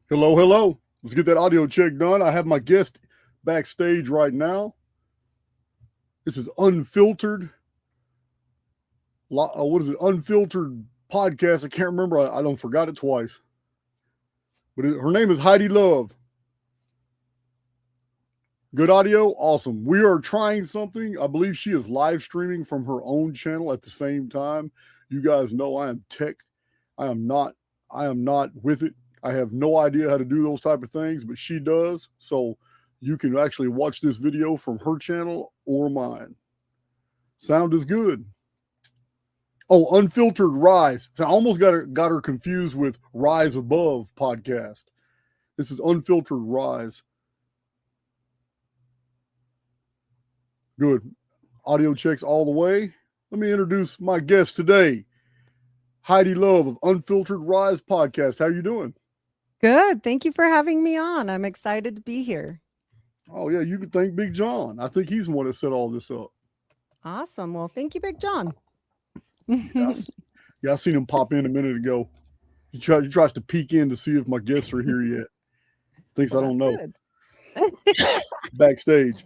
Hello, hello. Let's get that audio check done. I have my guest backstage right now. This is unfiltered. What is it? Unfiltered podcast. I can't remember. I don't forgot it twice. But her name is Heidi Love. Good audio? Awesome. We are trying something. I believe she is live streaming from her own channel at the same time. You guys know I am tech. I am not with it. I have no idea how to do those type of things, but she does. So you can actually watch this video from her channel or mine. Sound is good. Oh, Unfiltered Rise. So I almost got her confused with Rise Above podcast. This is Unfiltered Rise. Good. Audio checks all the way. Let me introduce my guest today, Heidi Love of Unfiltered Rise podcast. How you doing? Good. Thank you for having me on. I'm excited to be here. Oh, yeah, you can thank Big John. I think he's the one that set all this up. Awesome. Well, thank you, Big John. Yeah, I seen him pop in a minute ago. He tries to peek in to see if my guests are here yet. Thinks I don't know. Backstage.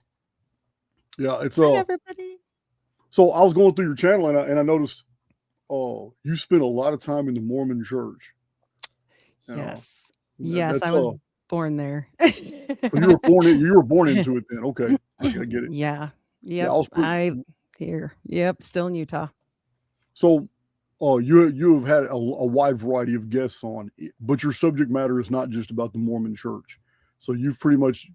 Yeah, it's Hi, everybody. So I was going through your channel and I noticed, you spent a lot of time in the Mormon church. Yes. Yes, I was born there. You were born into it then. Okay. I get it. Yeah. Yep. Yep. Still in Utah. So you have had a wide variety of guests on, but your subject matter is not just about the Mormon church. So you've pretty much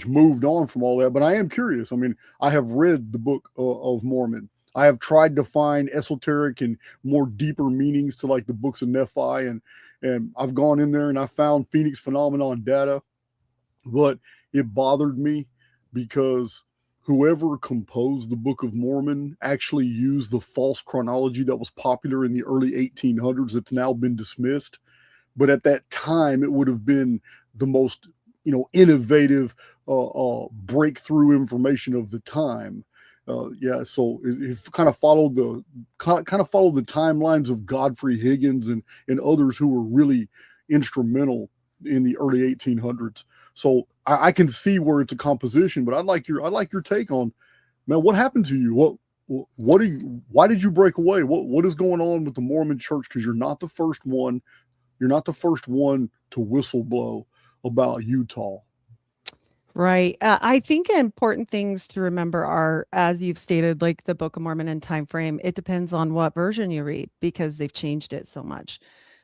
moved on from all that. But I am curious. I mean, I have read the Book of Mormon. I have tried to find esoteric and more deeper meanings to like the books of Nephi, and I've gone in there and I found Phoenix phenomenon data, but it bothered me because whoever composed the Book of Mormon actually used the false chronology that was popular in the early 1800s. It's now been dismissed, but at that time it would have been the most innovative breakthrough information of the time. So it kind of followed the timelines of Godfrey Higgins and others who were really instrumental in the early 1800s. So I can see where it's a composition, but I'd like your take on, man, what happened to you? Why did you break away? What is going on with the Mormon church? Because you're not the first one. You're not the first one to whistleblow about Utah. Right. I think important things to remember are, as you've stated, like the Book of Mormon and time frame, it depends on what version you read because they've changed it so much.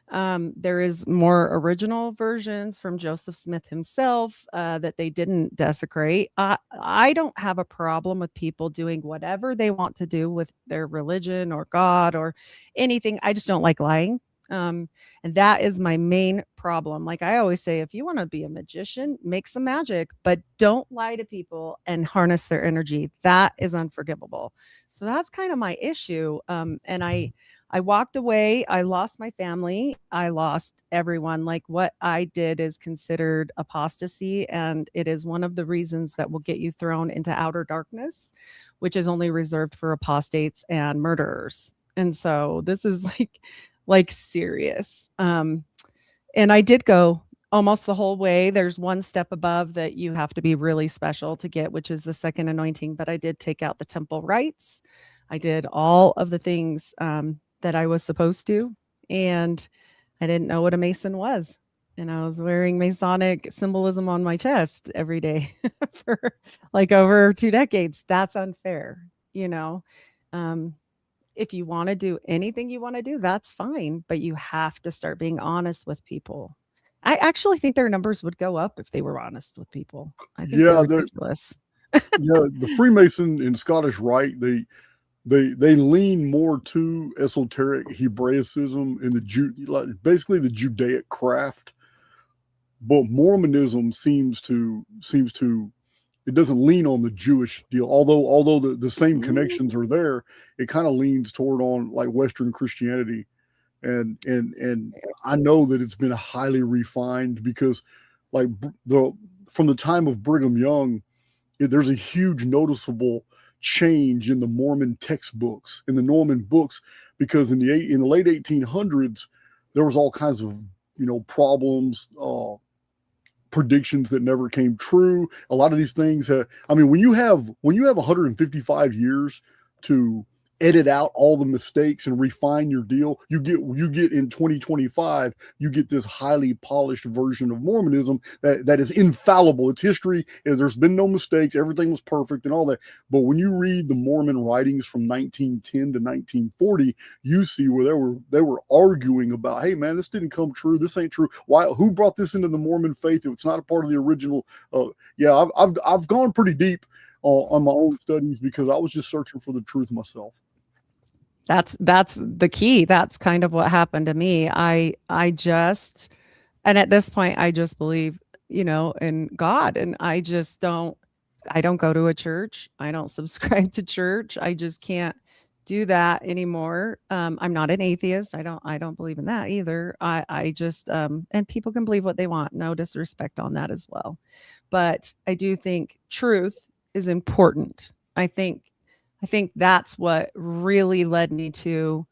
There is more original versions from Joseph Smith himself that they didn't desecrate. I don't have a problem with people doing whatever they want to do with their religion or God or anything. I just don't like lying. And that is my main problem. Like I always say, if you want to be a magician, make some magic, but don't lie to people and harness their energy. That is unforgivable. So that's kind of my issue. And I walked away. I lost my family. I lost everyone. Like what I did is considered apostasy. And it is one of the reasons that will get you thrown into outer darkness, which is only reserved for apostates and murderers. And so this is like serious. And I did go almost the whole way. There's one step above that you have to be really special to get, which is the second anointing. But I did take out the temple rites. I did all of the things that I was supposed to. And I didn't know what a Mason was. And I was wearing Masonic symbolism on my chest every day for like over 2 decades. That's unfair, if you want to do anything you want to do, that's fine. But you have to start being honest with people. I actually think their numbers would go up if they were honest with people. I think they're ridiculous. The Freemason and Scottish Rite, they lean more to esoteric Hebraicism and basically the Judaic craft. But Mormonism seems to it doesn't lean on the Jewish deal, although the same connections are there. It kind of leans toward on like Western Christianity, and I know that it's been highly refined because, like from the time of Brigham Young, there's a huge noticeable change in the Mormon textbooks, in the Norman books, because in the late 1800s there was all kinds of problems, predictions that never came true. A lot of these things when you have 155 years to edit out all the mistakes and refine your deal, you get in 2025, you get this highly polished version of Mormonism that is infallible. Its history is there's been no mistakes, everything was perfect and all that. But when you read the Mormon writings from 1910 to 1940, you see where they were arguing about, hey man, this didn't come true, this ain't true. Who brought this into the Mormon faith if it's not a part of the original? I've gone pretty deep on my own studies because I was just searching for the truth myself. That's the key. That's kind of what happened to me. And at this point I just believe, in God, and I don't go to a church. I don't subscribe to church. I just can't do that anymore. I'm not an atheist. I don't believe in that either. I just and people can believe what they want. No disrespect on that as well. But I do think truth is important. I think that's what really led me to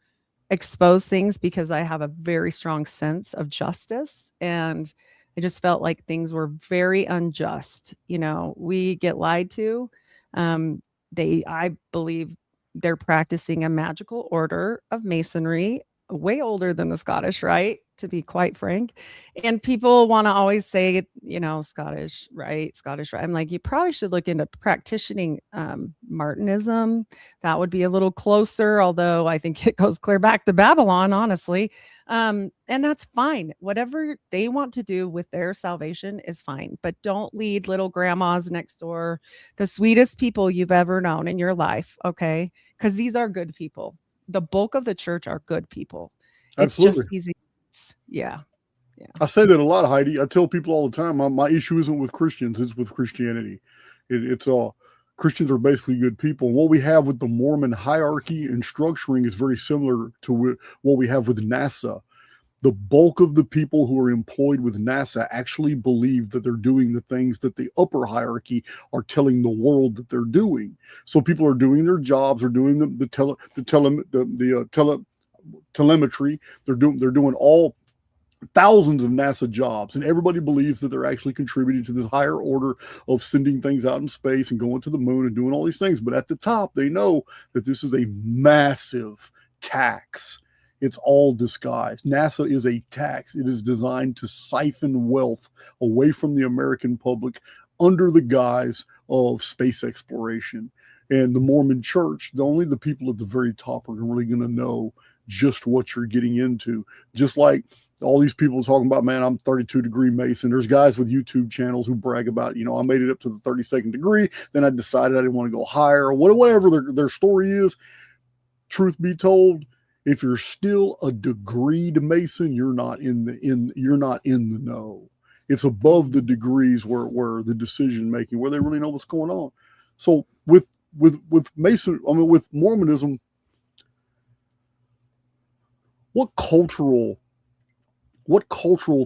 expose things, because I have a very strong sense of justice, and I just felt like things were very unjust. We get lied to. I believe they're practicing a magical order of masonry, way older than the Scottish Rite, to be quite frank. And people want to always say, Scottish Rite. I'm like, you probably should look into practicing Martinism. That would be a little closer, although I think it goes clear back to Babylon, honestly. And that's fine. Whatever they want to do with their salvation is fine. But don't lead little grandmas next door, the sweetest people you've ever known in your life, okay? Because these are good people. The bulk of the church are good people. Absolutely. It's just easy. Yeah. I say that a lot, Heidi. I tell people all the time, my issue isn't with Christians, it's with Christianity. It's Christians are basically good people. And what we have with the Mormon hierarchy and structuring is very similar to what we have with NASA. The bulk of the people who are employed with NASA actually believe that they're doing the things that the upper hierarchy are telling the world that they're doing. So people are doing their jobs, are doing the telemetry. They're doing all thousands of NASA jobs, and everybody believes that they're actually contributing to this higher order of sending things out in space and going to the moon and doing all these things. But at the top, they know that this is a massive tax. It's all disguised. NASA is a tax. It is designed to siphon wealth away from the American public under the guise of space exploration. And the Mormon church, only the people at the very top are really going to know just what you're getting into. Just like all these people talking about, man, I'm 32-degree Mason. There's guys with YouTube channels who brag about, I made it up to the 32nd degree. Then I decided I didn't want to go higher, or whatever their story is. Truth be told, if you're still a degreed Mason, you're not in the know. It's above the degrees where the decision making, where they really know what's going on. So with Mormonism, what cultural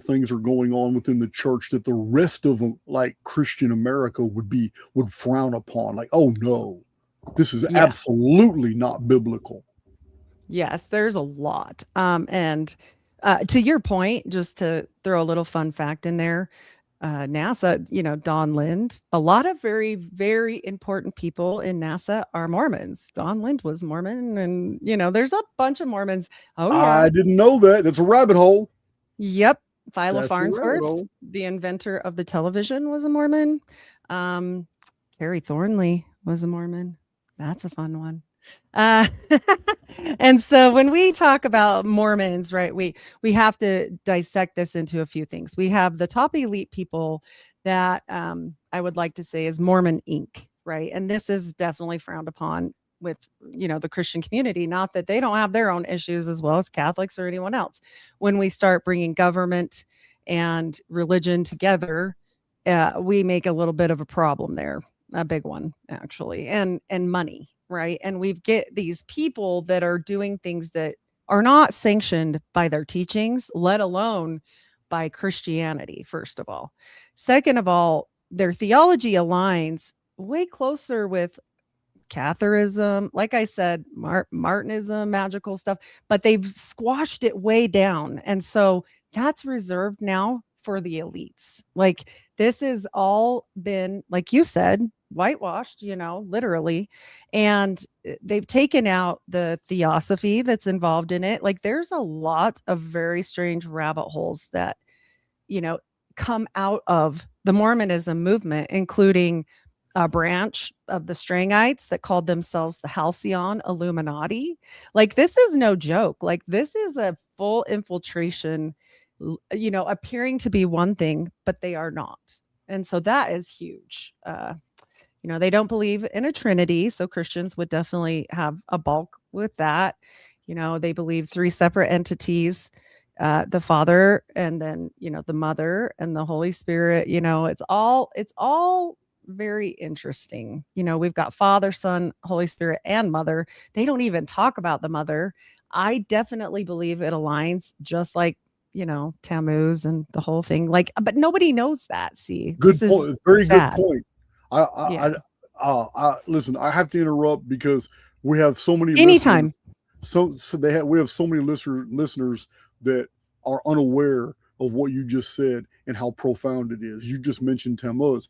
things are going on within the church that the rest of like Christian America would frown upon? Like, oh no, this is absolutely not biblical. Yes, there's a lot. And to your point, just to throw a little fun fact in there, NASA, Don Lind, a lot of very, very important people in NASA are Mormons. Don Lind was Mormon, and, there's a bunch of Mormons. Oh, yeah. I didn't know that. It's a rabbit hole. Yep. Philo Farnsworth, the inventor of the television, was a Mormon. Carrie Thornley was a Mormon. That's a fun one. And so when we talk about Mormons, right, we have to dissect this into a few things. We have the top elite people that I would like to say is Mormon Inc., right? And this is definitely frowned upon with, the Christian community. Not that they don't have their own issues as well as Catholics or anyone else. When we start bringing government and religion together, we make a little bit of a problem there, a big one, actually, and money. Right. And we get these people that are doing things that are not sanctioned by their teachings, let alone by Christianity, first of all. Second of all, their theology aligns way closer with Catharism, like I said, Martinism, magical stuff, but they've squashed it way down. And so that's reserved now for the elites. Like this has all been, like you said, whitewashed, literally. And they've taken out the theosophy that's involved in it. Like there's a lot of very strange rabbit holes that, you know, come out of the Mormonism movement, including a branch of the Strangites that called themselves the Halcyon Illuminati. Like this is no joke. Like this is a full infiltration, appearing to be one thing, but they are not. And so that is huge. They don't believe in a Trinity. So Christians would definitely have a bulk with that. They believe three separate entities, the Father, and then, the Mother and the Holy Spirit. It's all very interesting. We've got Father, Son, Holy Spirit, and Mother. They don't even talk about the Mother. I definitely believe it aligns just like, Tammuz and the whole thing. Like, but nobody knows that. See, Good point. Very good point. Yeah. Listen, I have to interrupt because we have so many Anytime. listeners. We have so many listeners that are unaware of what you just said and how profound it is. You just mentioned Tammuz.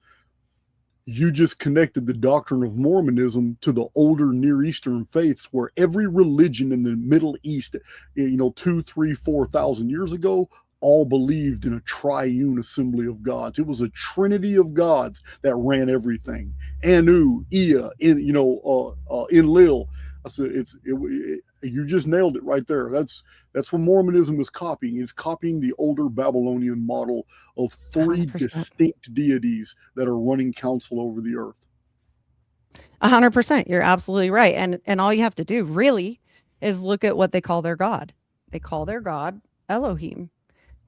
You just connected the doctrine of Mormonism to the older Near Eastern faiths, where every religion in the Middle East, 2, 3, 4,000 years ago, all believed in a triune assembly of gods. It was a trinity of gods that ran everything. Anu, Ea, Enlil. I said you just nailed it right there. That's what Mormonism is copying. It's copying the older Babylonian model of 3 100%. distinct deities that are running council over the earth. 100%. You're absolutely right. And all you have to do really is look at what they call their God. They call their God Elohim.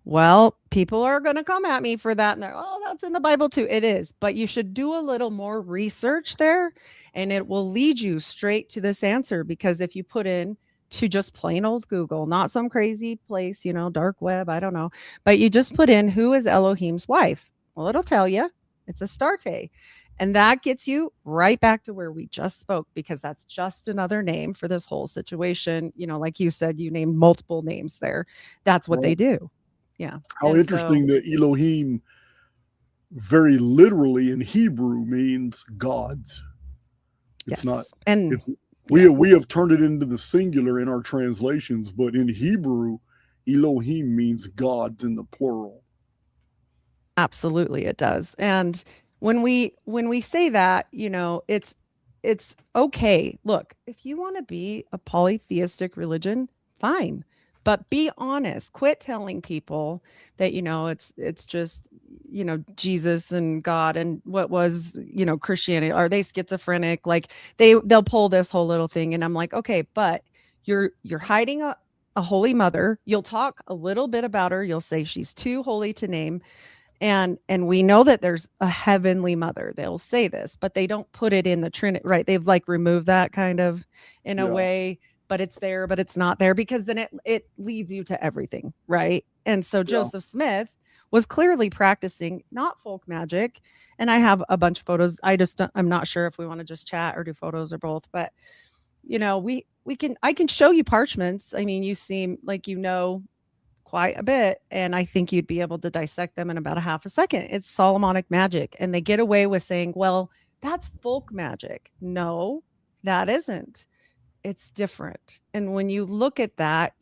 Well, people are going to come at me for that. And they're, that's in the Bible too. It is. But you should do a little more research there, and it will lead you straight to this answer. Because if you put in to just plain old Google, not some crazy place, dark web, I don't know, but you just put in who is Elohim's wife. Well, it'll tell you it's Astarte. And that gets you right back to where we just spoke, because that's just another name for this whole situation. Like you said, you named multiple names there. That's what they do. Yeah. How interesting that Elohim very literally in Hebrew means gods. It's not, and we have turned it into the singular in our translations, but in Hebrew, Elohim means gods in the plural. Absolutely, it does. And when we say that, it's okay. Look, if you want to be a polytheistic religion, fine. But be honest. Quit telling people that, it's just, Jesus and God and what was, Christianity. Are they schizophrenic? Like they'll pull this whole little thing. And I'm like, okay, but you're hiding a holy mother. You'll talk a little bit about her. You'll say she's too holy to name. And we know that there's a heavenly mother. They'll say this, but they don't put it in the Trinity, right? They've like removed that kind of in a way. But it's there, but it's not there, because then it leads you to everything, right? And so Joseph Smith was clearly practicing not folk magic. And I have a bunch of photos. I'm not sure if we want to just chat or do photos or both, but I can show you parchments. I mean, you seem like quite a bit, and I think you'd be able to dissect them in about a half a second. It's Solomonic magic, and they get away with saying, well, that's folk magic. No, that isn't. It's different. And when you look at that,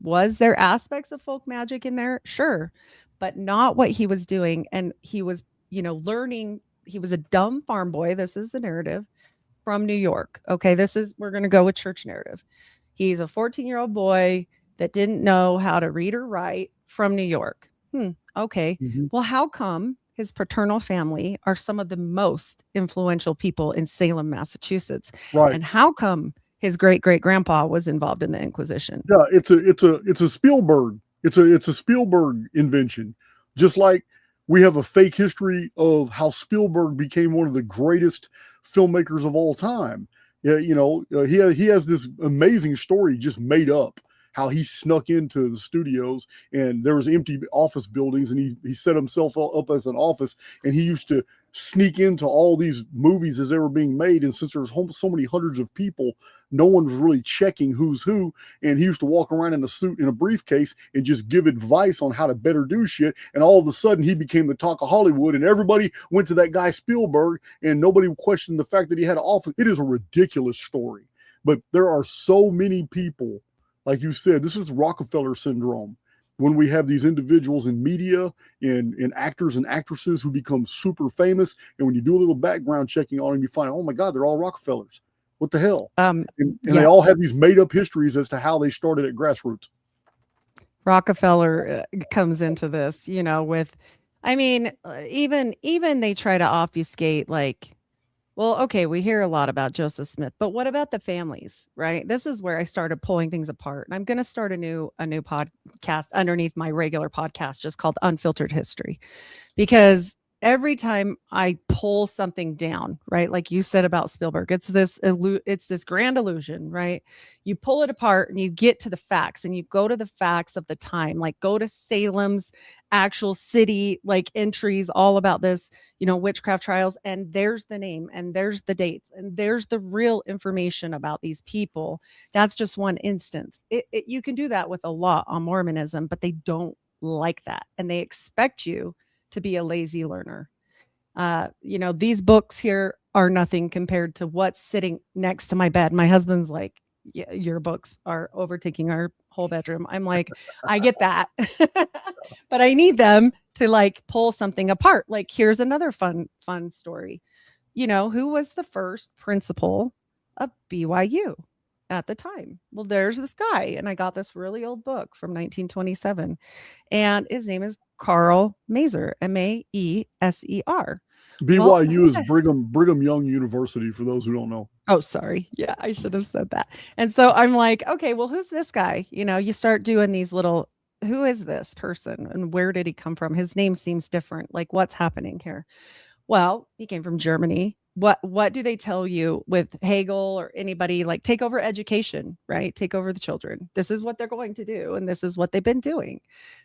was there aspects of folk magic in there? Sure, but not what he was doing. And he was, learning. He was a dumb farm boy. This is the narrative from New York. Okay, we're going to go with church narrative. He's a 14-year-old boy that didn't know how to read or write from New York. Okay. Mm-hmm. Well, how come his paternal family are some of the most influential people in Salem, Massachusetts? Right. And how come his great-great-grandpa was involved in the Inquisition? Yeah, it's a Spielberg. It's a Spielberg invention. Just like we have a fake history of how Spielberg became one of the greatest filmmakers of all time. Yeah, he has this amazing story just made up, how he snuck into the studios and there was empty office buildings, and he set himself up as an office, and he used to sneak into all these movies as they were being made. And since there's so many hundreds of people, no one was really checking who's who. And he used to walk around in a suit in a briefcase and just give advice on how to better do shit. And all of a sudden he became the talk of Hollywood, and everybody went to that guy Spielberg, and nobody questioned the fact that he had an office. It is a ridiculous story, but there are so many people, like you said, this is Rockefeller syndrome. When we have these individuals in media and actors and actresses who become super famous, and when you do a little background checking on them, you find, oh my God, they're all Rockefellers. What the hell? And they all have these made up histories as to how they started at grassroots. Rockefeller comes into this, with, I mean, even they try to obfuscate, like, well, okay, we hear a lot about Joseph Smith, but what about the families, right? This is where I started pulling things apart. And I'm going to start a new podcast underneath my regular podcast, just called Unfiltered History, because every time I pull something down, right, like you said about Spielberg, it's this grand illusion, right? You pull it apart and you get to the facts, and you go to the facts of the time, like go to Salem's actual city, like entries all about this, witchcraft trials, and there's the name, and there's the dates, and there's the real information about these people. That's just one instance. You can do that with a lot on Mormonism, but they don't like that, and they expect you to be a lazy learner. These books here are nothing compared to what's sitting next to my bed. My husband's like, yeah, your books are overtaking our whole bedroom. I'm like, I get that, but I need them to like pull something apart. Like, here's another fun story. Who was the first principal of BYU at the time? Well, there's this guy, and I got this really old book from 1927, and his name is Carl Maeser, Maeser. BYU is Brigham Young University, for those who don't know. Oh, sorry. Yeah, I should have said that. And so I'm like, okay, well, who's this guy? You start doing these little, who is this person and where did he come from? His name seems different. Like, what's happening here? Well, he came from Germany. What do they tell you with Hegel or anybody, like, take over education, right? Take over the children. This is what they're going to do, and this is what they've been doing.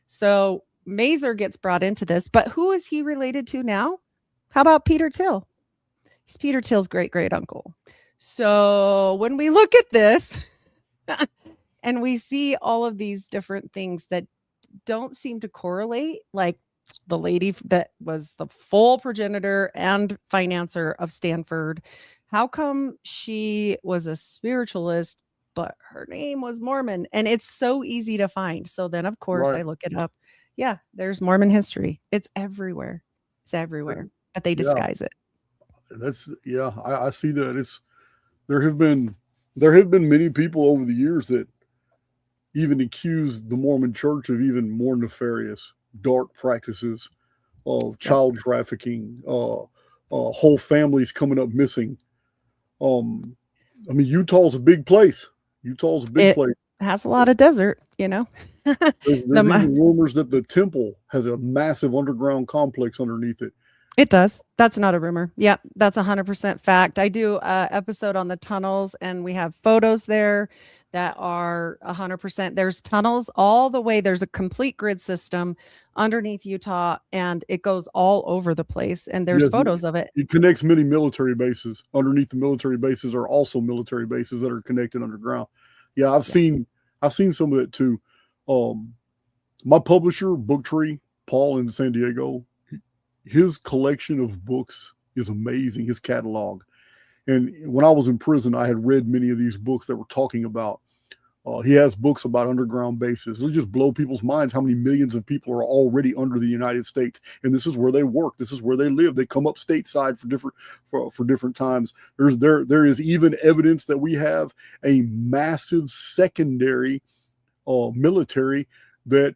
So Maeser gets brought into this, but who is he related to now? How about Peter Thiel? He's Peter Thiel's great uncle. So when we look at this and we see all of these different things that don't seem to correlate, like the lady that was the full progenitor and financer of Stanford, how come she was a spiritualist, but her name was Mormon? And it's so easy to find. So then, of course, I look it up. Yeah, there's Mormon history. It's everywhere. It's everywhere, but they disguise it. I see that. There have been many people over the years that even accuse the Mormon Church of even more nefarious, dark practices of child trafficking, whole families coming up missing. Utah's a big place. It has a lot of desert, There's even rumors that the temple has a massive underground complex underneath it. It does. That's not a rumor. Yeah, that's 100% fact. I do an episode on the tunnels, and we have photos there that are 100%. There's tunnels all the way. There's a complete grid system underneath Utah, and it goes all over the place. And there's photos of it. It connects many military bases. Underneath the military bases are also military bases that are connected underground. Yeah, I've seen some of it too. My publisher, Booktree, Paul in San Diego, his collection of books is amazing, his catalog. And when I was in prison, I had read many of these books that were talking about, he has books about underground bases. It'll just blow people's minds how many millions of people are already under the United States. And this is where they work. This is where they live. They come up stateside for different times. There is even evidence that we have a massive secondary military that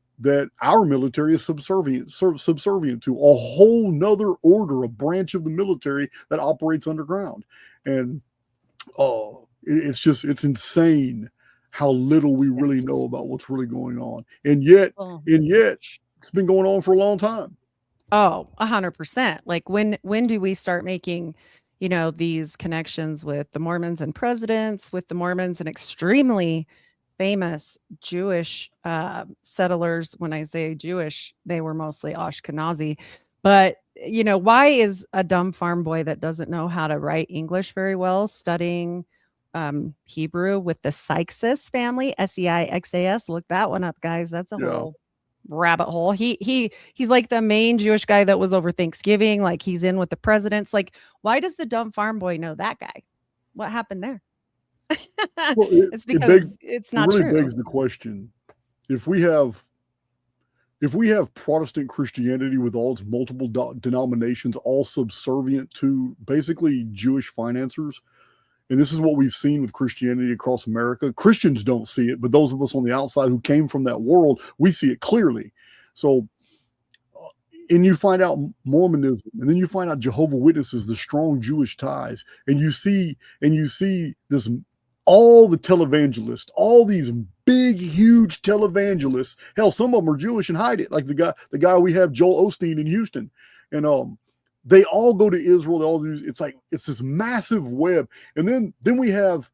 our military is subservient to, a whole nother order, a branch of the military that operates underground. And it's insane how little we really know about what's really going on. And yet it's been going on for a long time. Oh, 100%. Like, when do we start making, these connections with the Mormons and presidents, with the Mormons and extremely famous Jewish settlers? When I say Jewish, they were mostly Ashkenazi, but why is a dumb farm boy that doesn't know how to write English very well studying Hebrew with the Seixas family, Seixas? Look that one up, guys. That's a Yeah. whole rabbit hole. He's like the main Jewish guy that was over Thanksgiving, like he's in with the presidents. Like, why does the dumb farm boy know that guy? What happened there? Well, It's it begs, because it's it not really true. begs the question: if we have Protestant Christianity with all its multiple denominations, all subservient to basically Jewish financiers, and this is what we've seen with Christianity across America. Christians don't see it, but those of us on the outside who came from that world, we see it clearly. So, and you find out Mormonism, and then you find out Jehovah's Witnesses, the strong Jewish ties, and you see this, all the televangelists, all these big, huge televangelists. Hell, some of them are Jewish and hide it, like the guy we have, Joel Osteen in Houston, and they all go to Israel. They all do. It's this massive web, and then we have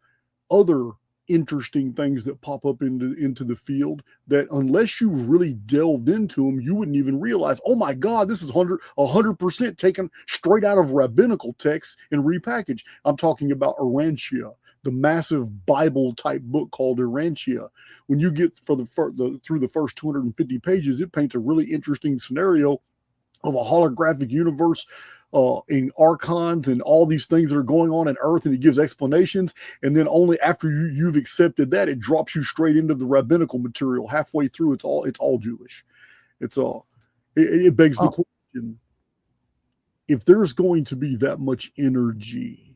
other interesting things that pop up into the field that, unless you really delved into them, you wouldn't even realize. Oh my God, this is 100% taken straight out of rabbinical texts and repackaged. I'm talking about Archaix, the massive Bible type book called Archaix. When you get through the first 250 pages, it paints a really interesting scenario of a holographic universe in archons and all these things that are going on Earth, and it gives explanations. And then only after you've accepted that, it drops you straight into the rabbinical material. Halfway through, it's all Jewish. It begs the question: if there's going to be that much energy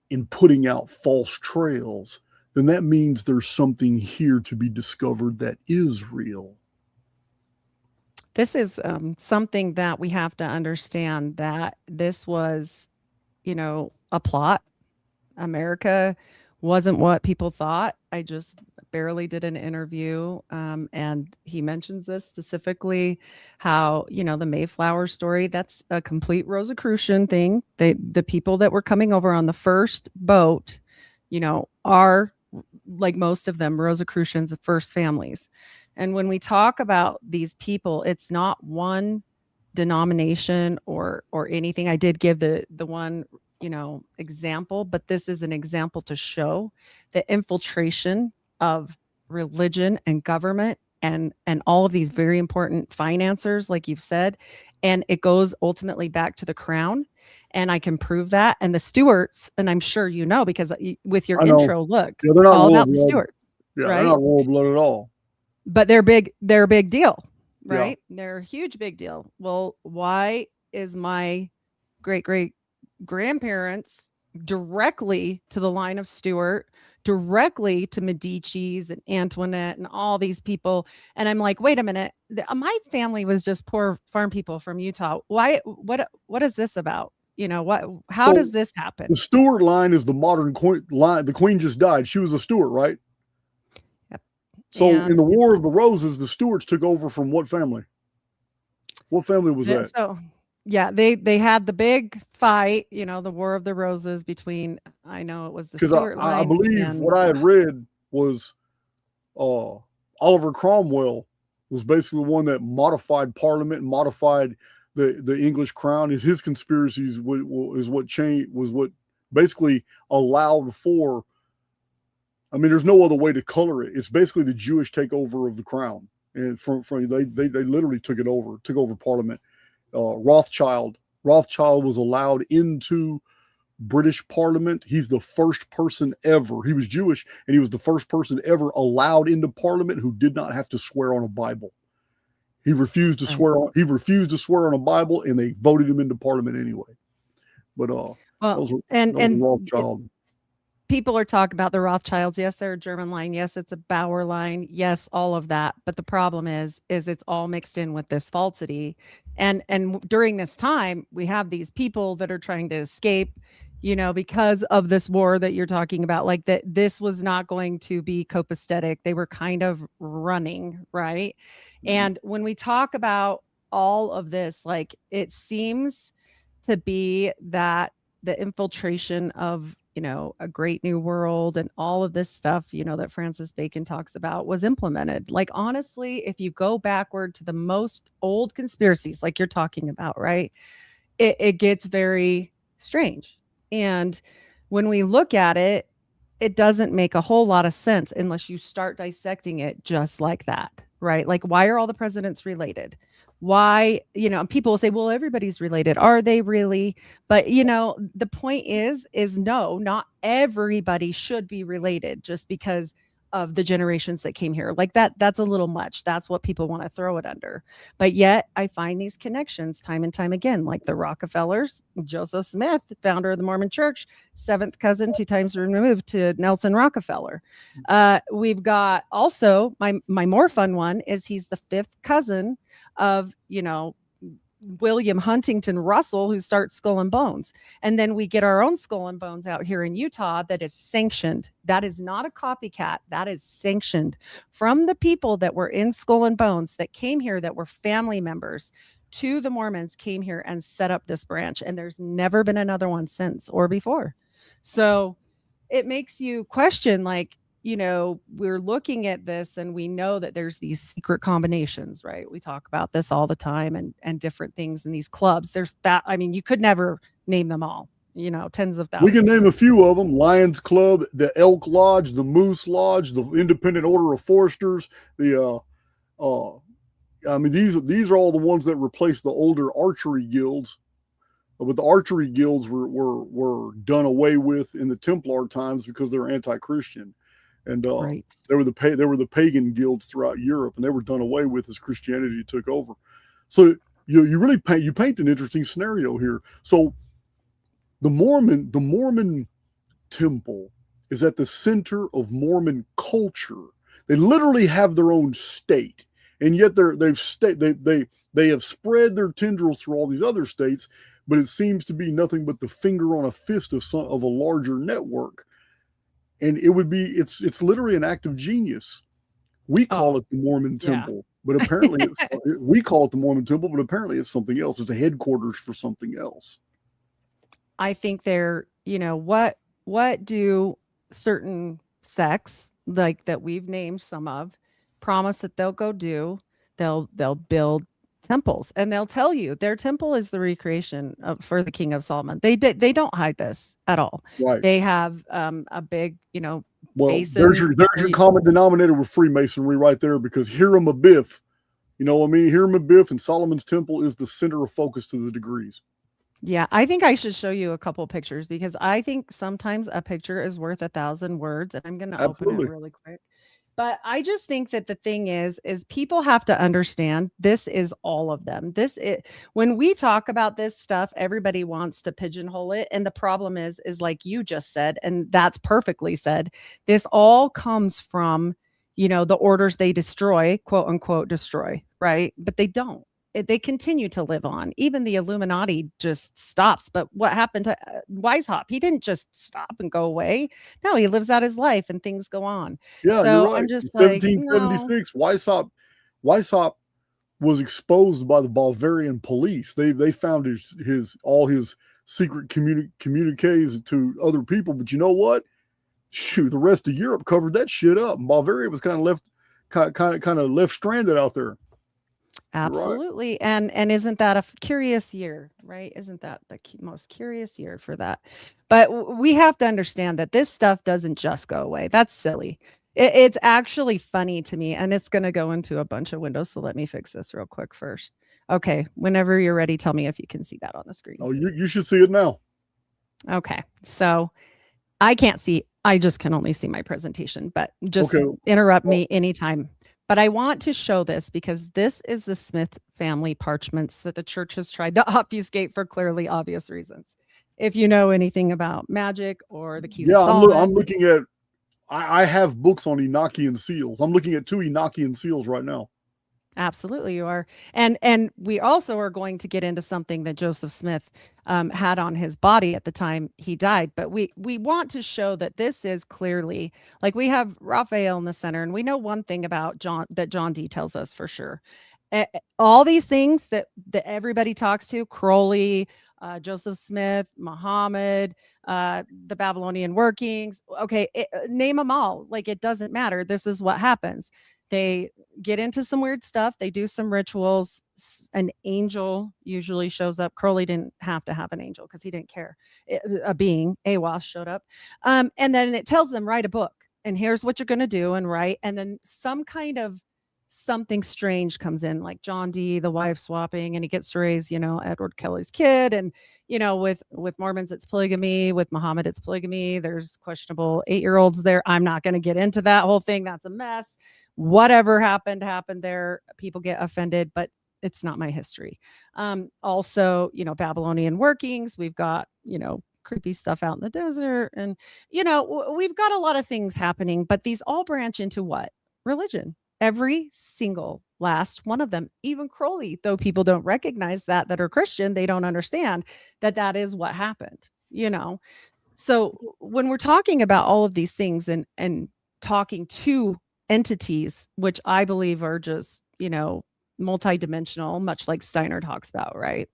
in putting out false trails, then that means there's something here to be discovered that is real. This is something that we have to understand, that this was, a plot. America wasn't what people thought. I just barely did an interview, and he mentions this specifically, how, the Mayflower story, that's a complete Rosicrucian thing. The people that were coming over on the first boat, are, like most of them, Rosicrucians, the first families. And when we talk about these people, it's not one denomination or anything. I did give the one, example, but this is an example to show the infiltration of religion and government and all of these very important financiers, like you've said. And it goes ultimately back to the crown. And I can prove that. And the Stuarts, and I'm sure because with your I know. intro, look, Yeah, they're not all royal about the blood. Stuarts, Yeah, they're right? not royal blood at all. But they're a big deal, Yeah. right? They're a huge big deal. Well, why is my great great grandparents directly to the line of Stuart, directly to Medici's and Antoinette and all these people? And I'm like, wait a minute, my family was just poor farm people from Utah. Why? What is this about? How does So this the happen? Stuart line is the modern line. The queen just died. She was a Stuart, right? Yep. So in And the War of the Roses, the Stuarts took over from what family? What family was that? so yeah, they had the big fight, the War of the Roses between, I know it was the Because Stuart I line believe and what I had read was Oliver Cromwell was basically the one that modified Parliament and modified the English crown. His conspiracies is what basically allowed for. I mean, there's no other way to color it. It's basically the Jewish takeover of the crown, and from they literally took over Parliament. Rothschild was allowed into British Parliament. He's the first person ever. He was Jewish, and he was the first person ever allowed into Parliament who did not have to swear on a Bible. He refused to right. swear on. He refused to swear on a Bible, and they voted him into Parliament anyway. But Well, those were and Rothschild. people are talking about the Rothschilds. Yes, they're a German line. Yes, it's a Bauer line. Yes, all of that. But the problem is it's all mixed in with this falsity. And during this time, we have these people that are trying to escape, because of this war that you're talking about. Like that, this was not going to be copacetic. They were kind of running, right? And when we talk about all of this, like it seems to be that the infiltration of a great new world and all of this stuff, that Francis Bacon talks about was implemented. Like, honestly, if you go backward to the most old conspiracies, like you're talking about, right, it gets very strange. And when we look at it, it doesn't make a whole lot of sense unless you start dissecting it just like that, right? Like, why are all the presidents related? Why, and people will say, well, everybody's related. Are they really? But, the point is no, not everybody should be related just because of the generations that came here. Like that's a little much. That's what people want to throw it under. But yet I find these connections time and time again, like the Rockefellers, Joseph Smith, founder of the Mormon Church, seventh cousin, 2 times removed to Nelson Rockefeller. We've got also my more fun one is he's the 5th cousin of, William Huntington Russell, who starts Skull and Bones. And then we get our own Skull and Bones out here in Utah that is sanctioned. That is not a copycat. That is sanctioned from the people that were in Skull and Bones that came here, that were family members to the Mormons, came here and set up this branch. And there's never been another one since or before. So it makes you question, like, we're looking at this and we know that there's these secret combinations, right? We talk about this all the time and different things in these clubs. There's that. I mean, you could never name them all, tens of thousands. We can name a few of them: Lions Club, the Elk Lodge, the Moose Lodge, the Independent Order of Foresters. These are all the ones that replaced the older archery guilds. But the archery guilds were done away with in the Templar times because they were anti-Christian. And right. they were the pagan guilds throughout Europe, and they were done away with as Christianity took over. So you really paint an interesting scenario here. So the Mormon temple is at the center of Mormon culture. They literally have their own state, and yet they have spread their tendrils through all these other states, but it seems to be nothing but the finger on a fist of a larger network. And it's literally an act of genius. We call it the Mormon Temple, but apparently we call it the Mormon Temple, but apparently it's something else. It's a headquarters for something else. I think they're, what do certain sects, like that we've named some of, promise that they'll go do? They'll build temples, and they'll tell you their temple is the recreation for the King of Solomon. They don't hide this at all. Right. They have a big, basin. There's your common denominator with Freemasonry right there, because Hiram Abiff, Hiram Abiff and Solomon's Temple is the center of focus to the degrees. Yeah, I think I should show you a couple pictures, because I think sometimes a picture is worth 1,000 words, and I'm going to open it really quick. But I just think that the thing is people have to understand this is all of them. When we talk about this stuff, everybody wants to pigeonhole it. And the problem is like you just said, and that's perfectly said, this all comes from, the orders they destroy, quote unquote, destroy, right? But they don't. They continue to live on. Even the Illuminati just stops. But what happened to Weishaupt? He didn't just stop and go away. No, he lives out his life and things go on. Yeah, so you're right. I'm just in 1776, no. Weishaupt was exposed by the Bavarian police. They found all his secret communiques to other people. But you know what? Shoot, the rest of Europe covered that shit up, and Bavaria was kind of left stranded out there. Absolutely. Right. And isn't that a curious year, right? Isn't that the most curious year for that? But we have to understand that this stuff doesn't just go away. That's silly. It's actually funny to me, and it's going to go into a bunch of windows. So let me fix this real quick first. Okay. Whenever you're ready, tell me if you can see that on the screen. Oh, you should see it now. Okay. So I can't see. I just can only see my presentation, but just interrupt me anytime. But I want to show this because this is the Smith family parchments that the church has tried to obfuscate for clearly obvious reasons. If you know anything about magic or the keys of Solomon. I'm looking at, I have books on Enochian seals. I'm looking at 2 Enochian seals right now. Absolutely, you are. And we also are going to get into something that Joseph Smith had on his body at the time he died. But we want to show that this is clearly, like, we have Raphael in the center, and we know one thing about John that John D tells us for sure. All these things that everybody talks to, Crowley, Joseph Smith, Muhammad, the Babylonian workings. Okay, name them all. Like, it doesn't matter. This is what happens. They get into some weird stuff. They do some rituals. An angel usually shows up. Crowley didn't have to have an angel because he didn't care. A being, Awas, showed up. And then it tells them, write a book. And here's what you're going to do and write. And then some kind of something strange comes in, like John Dee, the wife swapping, and he gets to raise, Edward Kelly's kid. And, with Mormons, it's polygamy. With Muhammad, it's polygamy. There's questionable 8-year-olds there. I'm not going to get into that whole thing. That's a mess. Whatever happened there. People get offended, but it's not my history. Also, Babylonian workings. We've got, creepy stuff out in the desert. And, we've got a lot of things happening, but these all branch into what? Religion. Every single last one of them. Even Crowley, though people don't recognize that are Christian, they don't understand that is what happened, So when we're talking about all of these things and talking to entities, which I believe are just, multidimensional, much like Steiner talks about, right?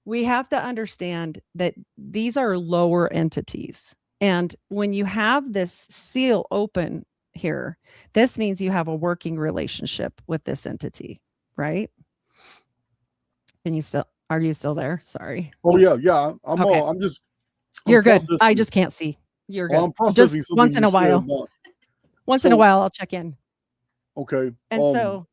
We have to understand that these are lower entities. And when you have this seal open here, this means you have a working relationship with this entity, right? Are you still there? Sorry. Oh yeah. Okay. I'm You're good. I just can't see. You're good. I'm processing just once in a while. Once in a while, I'll check in. Okay. And so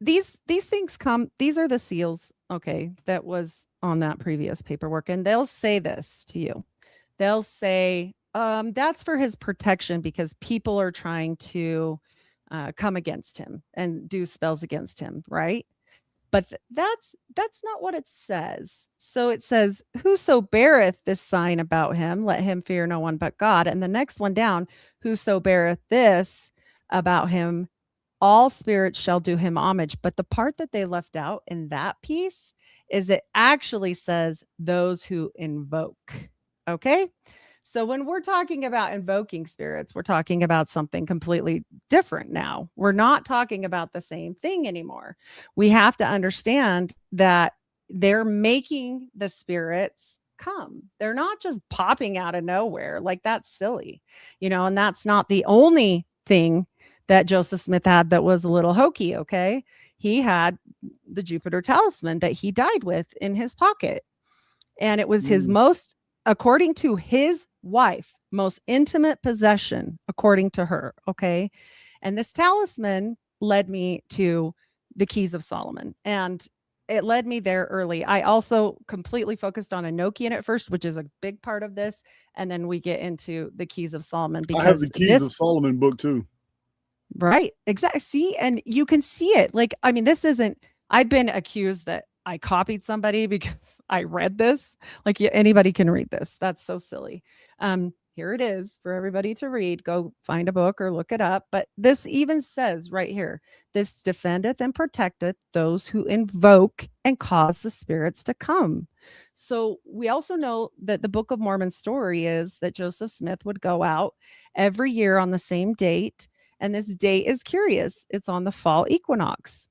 these things come, these are the seals, okay, that was on that previous paperwork. And they'll say this to you. They'll say, that's for his protection because people are trying to come against him and do spells against him, right? But that's not what it says. So it says, whoso beareth this sign about him, let him fear no one but God. And the next one down, whoso beareth this about him, all spirits shall do him homage. But the part that they left out in that piece is it actually says those who invoke. Okay. So when we're talking about invoking spirits, we're talking about something completely different now. We're not talking about the same thing anymore. We have to understand that they're making the spirits come. They're not just popping out of nowhere. Like, that's silly, and that's not the only thing that Joseph Smith had that was a little hokey, okay? He had the Jupiter talisman that he died with in his pocket. And it was his most, according to his wife, most intimate possession, according to her, okay? And this talisman led me to the Keys of Solomon. And it led me there early. I also completely focused on Enochian at first, which is a big part of this. And then we get into the Keys of Solomon. Because I have the Keys of Solomon book too. Right. Exactly. See, and you can see it. Like, I mean, I've been accused that I copied somebody because I read this. Like, anybody can read this. That's so silly. Here it is for everybody to read. Go find a book or look it up. But this even says right here, this defendeth and protecteth those who invoke and cause the spirits to come. So we also know that the Book of Mormon story is that Joseph Smith would go out every year on the same date. And this date is curious. It's on the fall equinox.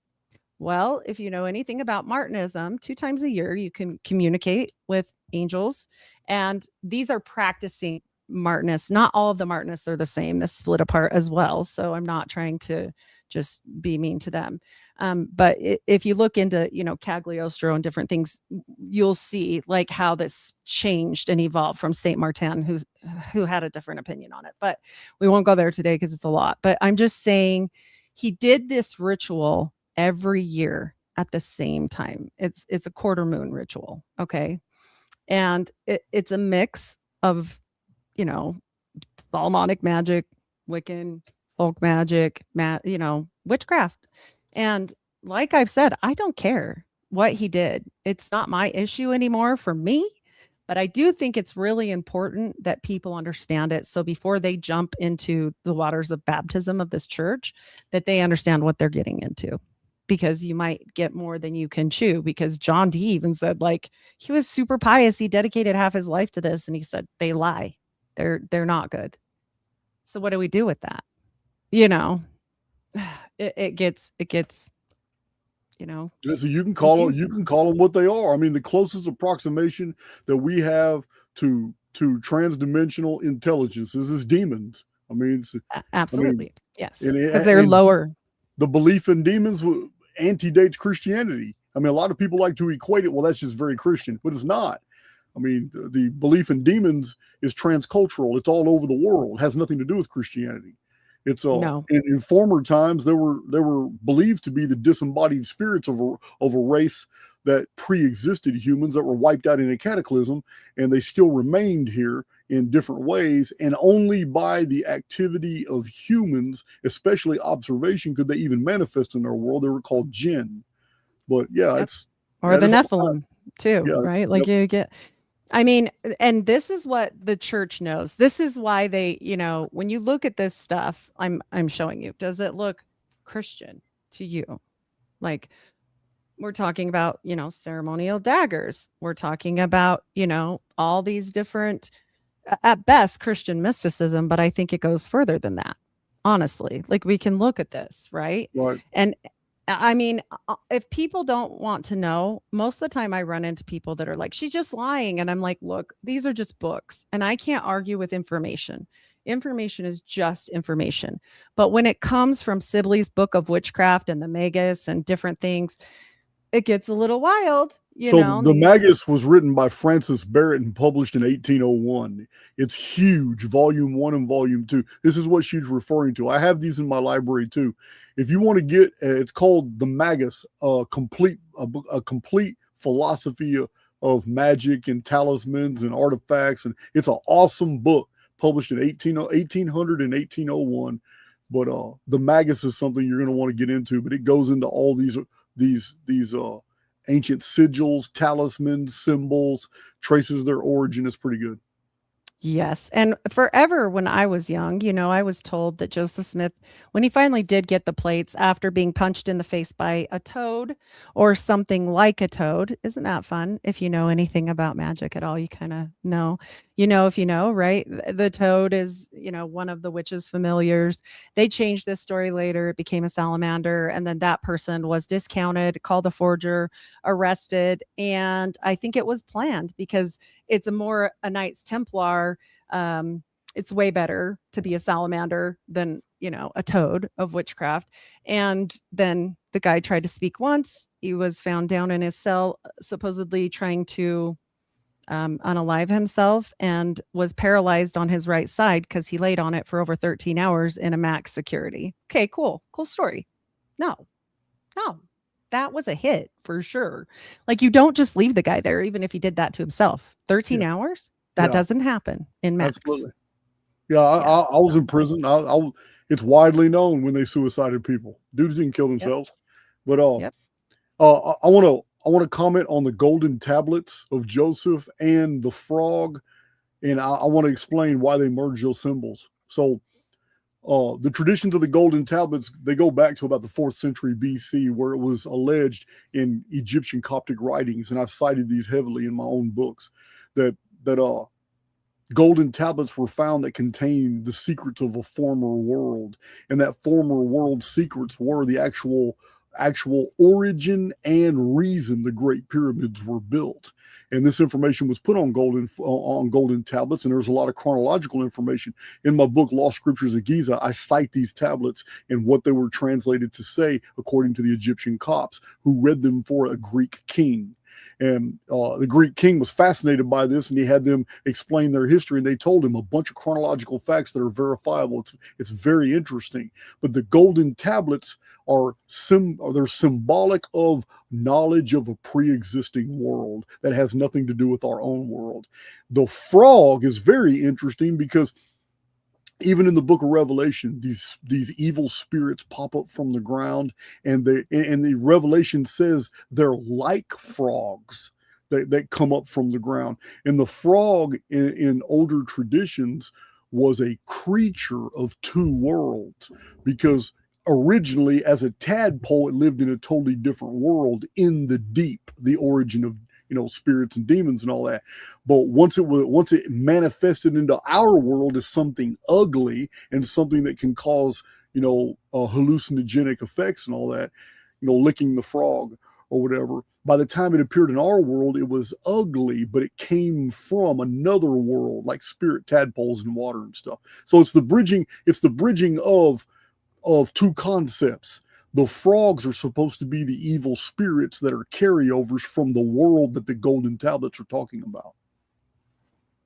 Well, if you know anything about Martinism, 2 times a year, you can communicate with angels. And these are practicing Martinists. Not all of the Martinists are the same. This split apart as well. So I'm not trying to just be mean to them. But if you look into, Cagliostro and different things, you'll see like how this changed and evolved from Saint Martin, who had a different opinion on it. But we won't go there today because it's a lot. But I'm just saying he did this ritual every year at the same time. It's a quarter moon ritual. Okay. And it's a mix of, Solomonic magic, Wiccan, folk magic, witchcraft. And like I've said, I don't care what he did. It's not my issue anymore for me, but I do think it's really important that people understand it. So before they jump into the waters of baptism of this church, that they understand what they're getting into. Because you might get more than you can chew. Because John Dee even said, like, he was super pious. He dedicated half his life to this. And he said, they lie. They're not good. So what do we do with that? It gets you know, Listen, you confusing. can call them what they are. I mean, the closest approximation that we have to transdimensional intelligence is demons. I mean, I mean, Absolutely. Yes. and Because they're and lower. the belief in demons antedates Christianity. I mean, a lot of people like to equate it. Well, that's just very Christian, but it's not. I mean, the belief in demons is transcultural. It's all over the world. It has nothing to do with Christianity. It's No. in former times there were believed to be the disembodied spirits of a race that pre-existed humans that were wiped out in a cataclysm, and they still remained here in different ways, and only by the activity of humans, especially observation, could they even manifest in their world. They were called jinn. But yeah, Yep. it's Or yeah, the there's all kinds. Nephilim too, Yeah, right? Like yep, you get, I mean, and this is what the church knows. This is why they, when you look at this stuff, I'm showing you, does it look Christian to you? Like we're talking about, ceremonial daggers. We're talking about, all these different, at best, Christian mysticism, but I think it goes further than that. Honestly, like we can look at this, right? right. And I mean, if people don't want to know, most of the time I run into people that are like, she's just lying. And I'm like, look, these are just books and I can't argue with information. Information is just information. But when it comes from Sibley's Book of Witchcraft and the Magus and different things, it gets a little wild, So the Magus was written by Francis Barrett and published in 1801. It's huge, volume 1 and volume 2. This is what she's referring to. I have these in my library too. If you want to get, it's called the Magus, a complete philosophy of magic and talismans and artifacts, and it's an awesome book published in 1800 and 1801. But the Magus is something you're going to want to get into. But it goes into all these ancient sigils, talismans, symbols, traces their origin. Is pretty good. Yes. And forever when I was young, I was told that Joseph Smith, when he finally did get the plates after being punched in the face by a toad or something like a toad, isn't that fun? If you know anything about magic at all, you kind of know, if you know, right? The toad is, one of the witch's familiars. They changed this story later. It became a salamander. And then that person was discounted, called a forger, arrested. And I think it was planned because it's a Knights Templar. It's way better to be a salamander than, a toad of witchcraft. And then the guy tried to speak once. He was found down in his cell, supposedly trying to unalive himself and was paralyzed on his right side because he laid on it for over 13 hours in a max security. Okay, cool story. No, that was a hit for sure. Like you don't just leave the guy there, even if he did that to himself. 13 Yeah, hours? That yeah, doesn't happen in max. absolutely. Yeah, Yeah. I was in prison. It's widely known when they suicided people. Dudes didn't kill Yep. themselves. But Yep. I want to comment on the golden tablets of Joseph and the frog, and I want to explain why they merged those symbols. So the traditions of the golden tablets, they go back to about the 4th century BC, where it was alleged in Egyptian Coptic writings, and I've cited these heavily in my own books, that golden tablets were found that contained the secrets of a former world, and that former world secrets were the actual origin and reason the Great Pyramids were built. And this information was put on golden tablets, and there's a lot of chronological information in my book Lost Scriptures of Giza. I cite these tablets and what they were translated to say according to the Egyptian Copts, who read them for a Greek king. And the Greek king was fascinated by this, and he had them explain their history, and they told him a bunch of chronological facts that are verifiable. It's very interesting. But the golden tablets they're symbolic of knowledge of a pre-existing world that has nothing to do with our own world. The frog is very interesting because even in the book of Revelation, these evil spirits pop up from the ground, and the Revelation says they're like frogs that come up from the ground. And the frog in older traditions was a creature of two worlds, because originally as a tadpole it lived in a totally different world in the deep, the origin of spirits and demons and all that. But once it manifested into our world as something ugly and something that can cause hallucinogenic effects and all that, licking the frog or whatever. By the time it appeared in our world, it was ugly, but it came from another world, like spirit tadpoles in water and stuff. So it's the bridging. It's the bridging of two concepts. The frogs are supposed to be the evil spirits that are carryovers from the world that the golden tablets are talking about.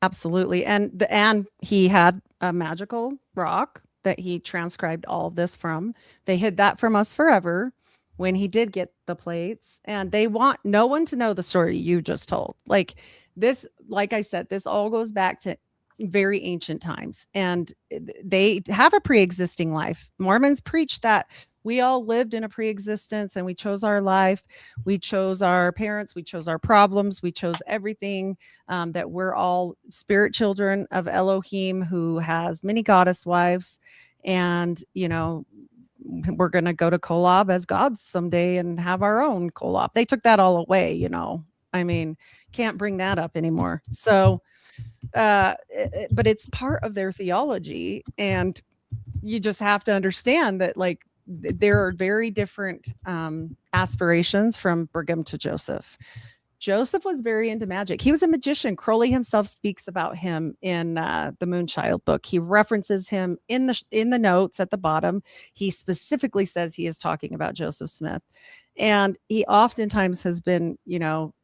Absolutely. And he had a magical rock that he transcribed all of this from. They hid that from us forever when he did get the plates, and they want no one to know the story you just told. Like this, like I said, this all goes back to very ancient times, and they have a pre-existing life. Mormons preach that we all lived in a pre-existence and we chose our life. We chose our parents. We chose our problems. We chose everything, that we're all spirit children of Elohim who has many goddess wives. And, we're going to go to Kolob as gods someday and have our own Kolob. They took that all away, I mean, can't bring that up anymore. So, but it's part of their theology. And you just have to understand that, like, there are very different aspirations from Brigham to Joseph. Joseph was very into magic. He was a magician. Crowley himself speaks about him in the Moonchild book. He references him in the notes at the bottom. He specifically says he is talking about Joseph Smith. And he oftentimes has been,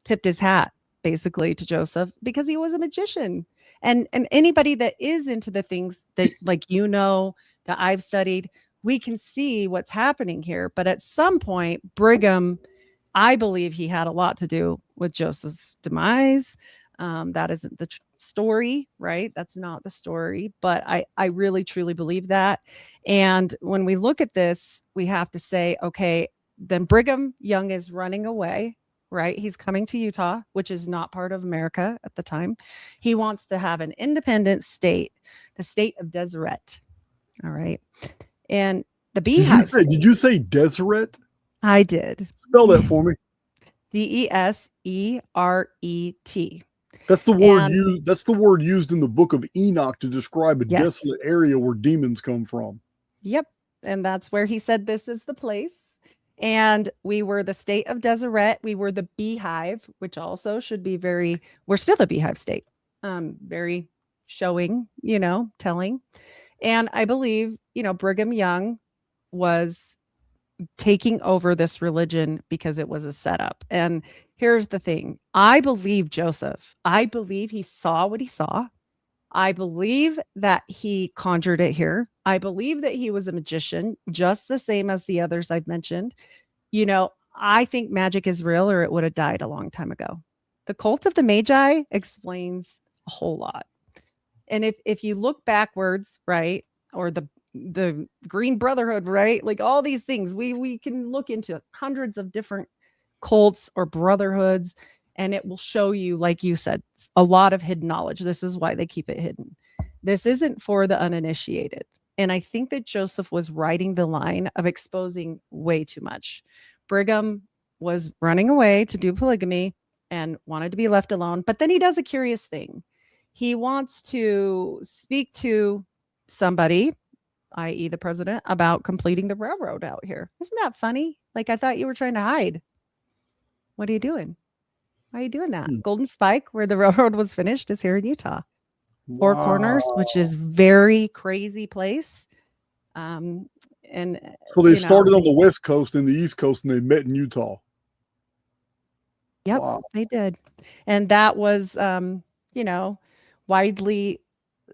tipped his hat basically to Joseph because he was a magician. And anybody that is into the things that, like, that I've studied, we can see what's happening here. But at some point, Brigham, I believe he had a lot to do with Joseph's demise. That isn't the story, right? That's not the story, but I really, truly believe that. And when we look at this, we have to say, okay, then Brigham Young is running away, right? He's coming to Utah, which is not part of America at the time. He wants to have an independent state, the state of Deseret. All right. And the beehive. Did you say Deseret? I did. Spell that for me. Deseret. That's the word used. That's the word used in the book of Enoch to describe a desolate area where demons come from. Yep. And that's where he said this is the place. And we were the state of Deseret. We were the beehive, which also should be we're still the beehive state. Very showing, telling. And I believe, Brigham Young was taking over this religion because it was a setup. And here's the thing. I believe Joseph. I believe he saw what he saw. I believe that he conjured it here. I believe that he was a magician, just the same as the others I've mentioned. I think magic is real, or it would have died a long time ago. The cult of the Magi explains a whole lot. And if you look backwards, right, or the Green Brotherhood, right, like all these things, we can look into hundreds of different cults or brotherhoods, and it will show you, like you said, a lot of hidden knowledge. This is why they keep it hidden. This isn't for the uninitiated. And I think that Joseph was riding the line of exposing way too much. Brigham was running away to do polygamy and wanted to be left alone. But then he does a curious thing. He wants to speak to somebody, i.e. the president, about completing the railroad out here. Isn't that funny? Like, I thought you were trying to hide. What are you doing? Why are you doing that? Golden Spike, where the railroad was finished, is here in Utah. Four Corners, which is very crazy place. And so they started on the West Coast and the East Coast, and they met in Utah. Yep, they did. And that was, widely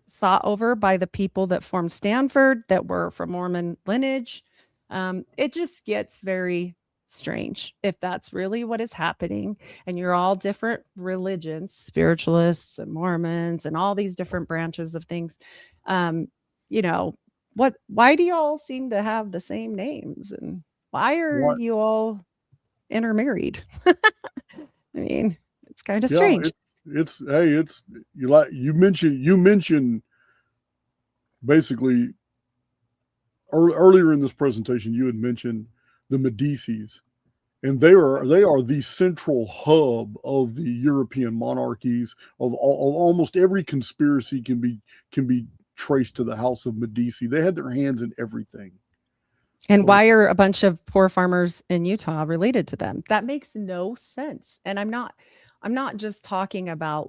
sought over by the people that formed Stanford that were from Mormon lineage. It just gets very strange if that's really what is happening, and you're all different religions, spiritualists and Mormons and all these different branches of things. Why do you all seem to have the same names, and why are you all intermarried? I mean, it's kind of strange. You mentioned basically earlier in this presentation, you had mentioned the Medicis, and they are the central hub of the European monarchies. Of almost every conspiracy can be traced to the House of Medici. They had their hands in everything. And So why are a bunch of poor farmers in Utah related to them? That makes no sense. And I'm not just talking about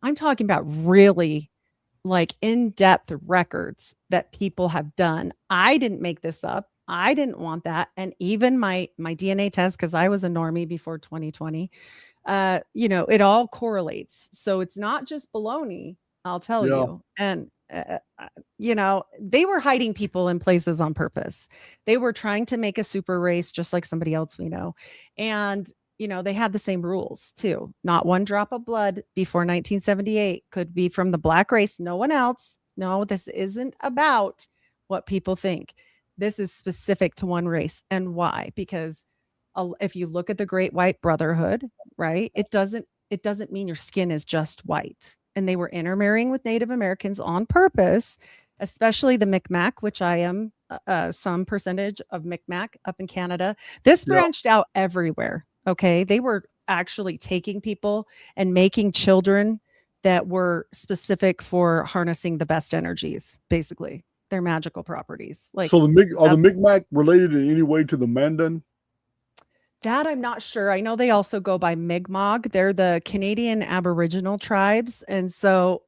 I'm talking about really in-depth records that people have done. I didn't make this up. I didn't want that. And even my DNA test, because I was a normie before 2020, it all correlates. So it's not just baloney, I'll tell yeah, you. And they were hiding people in places on purpose. They were trying to make a super race just like somebody else we know. And they had the same rules too. Not one drop of blood before 1978 could be from the black race, no one else. No, this isn't about what people think. This is specific to one race. And why? Because if you look at the Great White Brotherhood, right? It doesn't mean your skin is just white. And they were intermarrying with Native Americans on purpose, especially the Micmac, which I am some percentage of Micmac up in Canada. This yeah. branched out everywhere. Okay. They were actually taking people and making children that were specific for harnessing the best energies, basically their magical properties. So are the That's Mi'kmaq related in any way to the Mandan? that I'm not sure. I know they also go by Mi'kmaq. They're the Canadian Aboriginal tribes. And so,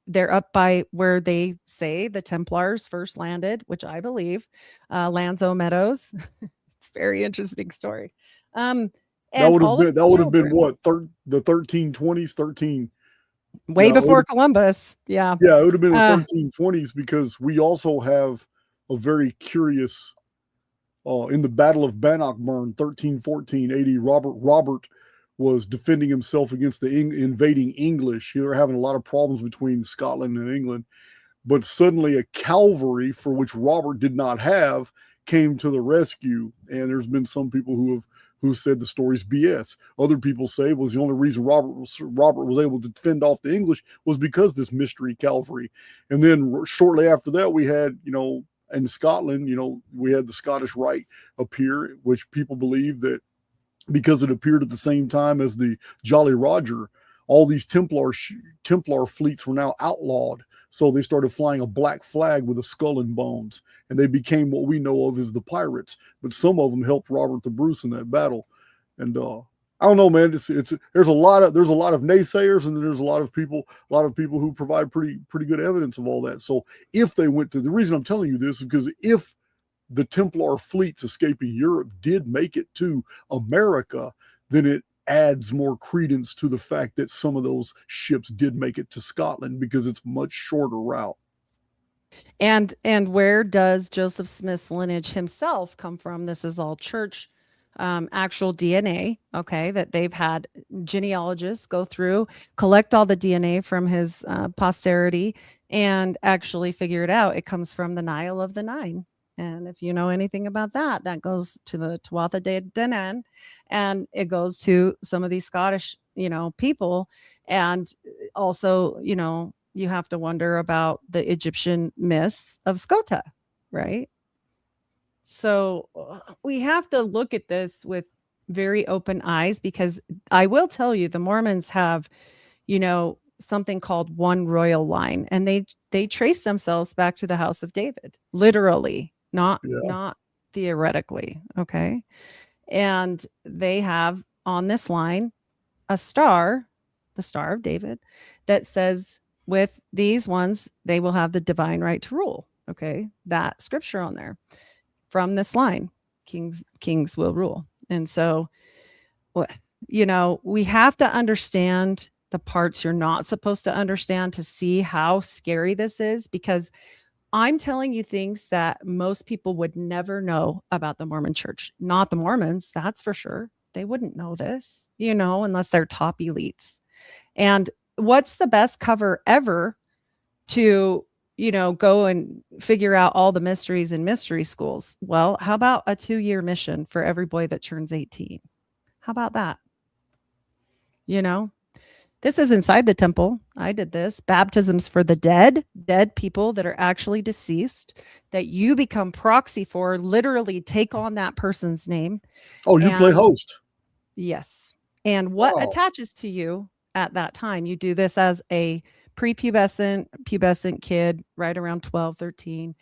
they're up by where they say the Templars first landed, which I believe, Lanzo Meadows. It's a very interesting story. And all of That the would have been children, what, the 1320s, 13. way Yeah, before Columbus. Yeah. yeah, it would have been the Uh, 1320s because we also have a very curious in the Battle of Bannockburn, 1314 AD. Robert was defending himself against the invading English. They were having a lot of problems between Scotland and England, but suddenly a cavalry for which Robert did not have came to the rescue. And there's been some people who said the story's BS. Other people say was the only reason Robert was able to fend off the English was because this mystery cavalry. And then shortly after that, we had in Scotland, we had the Scottish Rite appear, which people believe that because it appeared at the same time as the Jolly Roger, all these Templar fleets were now outlawed. So they started flying a black flag with a skull and bones, and they became what we know of as the pirates. But some of them helped Robert the Bruce in that battle, and I don't know, man. There's a lot of naysayers, and then there's a lot of people who provide pretty good evidence of all that. So if they went to the reason I'm telling you this is because if the Templar fleets escaping Europe did make it to America, then it adds more credence to the fact that some of those ships did make it to Scotland because it's a much shorter route. and where does Joseph Smith's lineage himself come from? This is all church actual DNA, okay, that they've had genealogists go through, collect all the DNA from his posterity, and actually figure it out. It comes from the Nile of the Nine. And if you know anything about that, that goes to the Tuatha De Danann, and it goes to some of these Scottish, people. And also, you have to wonder about the Egyptian myths of Skota, right? So we have to look at this with very open eyes, because I will tell you the Mormons have, something called one royal line, and they trace themselves back to the house of David, literally, not Yeah. not theoretically, okay? And they have on this line a star, the Star of David, that says with these ones they will have the divine right to rule, okay? That scripture on there from this line, kings will rule. And so we have to understand the parts you're not supposed to understand to see how scary this is, because I'm telling you things that most people would never know about the Mormon church. Not the Mormons, that's for sure. They wouldn't know this, unless they're top elites. And what's the best cover ever to go and figure out all the mysteries in mystery schools? Well, how about a 2-year mission for every boy that turns 18? How about that? This is inside the temple. I did this. Baptisms for the dead people that are actually deceased, that you become proxy for, literally take on that person's name. Oh, you play And host. yes. And what Wow. attaches to you at that time? You do this as a pubescent kid, right around 12, 13.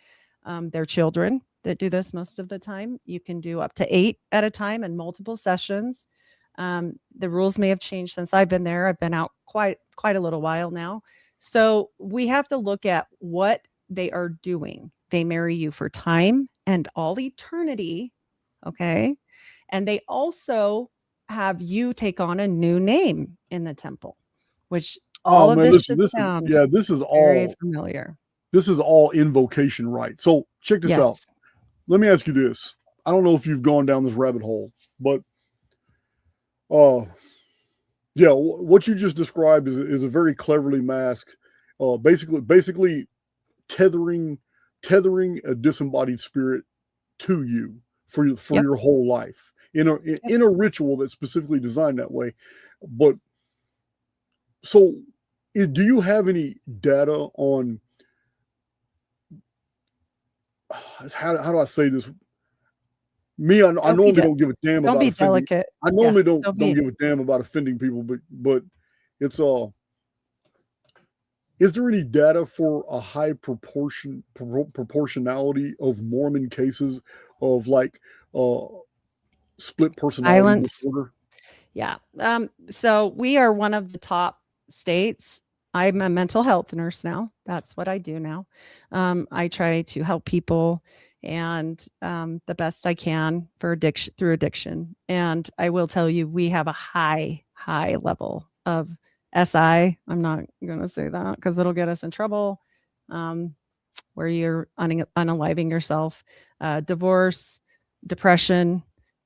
Their children. that do this most of the time. You can do up to 8 at a time in multiple sessions. The rules may have changed since I've been there. I've been out quite a little while now. So we have to look at what they are doing. They marry you for time and all eternity. Okay. And they also have you take on a new name in the temple, which Oh all of man, this listen, should sound this is very all familiar. invocation right. So check this out. Yes. Let me ask you this. I don't know if you've gone down this rabbit hole, but uh yeah, what you just described is a very cleverly masked, basically tethering a disembodied spirit to you for Yep. your whole life in a ritual that's specifically designed that way. But so, do you have any data on how do I say this? Me, I normally don't give a damn Don't about be offending. delicate. I Yeah. normally don't Be give a damn about offending people, but it's is there any data for a high proportionality of Mormon cases of like split personality violence. disorder? Yeah. So we are one of the top states. I'm a mental health nurse now. That's what I do now. I try to help people and the best I can for addiction through addiction. And I will tell you, we have a high level of SI. I'm not going to say that because it'll get us in trouble. Where you're unaliving yourself, divorce, depression,